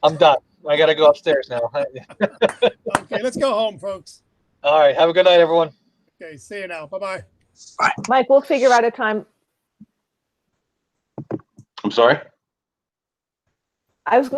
I'm done. I got to go upstairs now. Okay, let's go home, folks. All right. Have a good night, everyone. Okay, see you now. Bye-bye. Bye. Mike, we'll figure out a time. I'm sorry? I was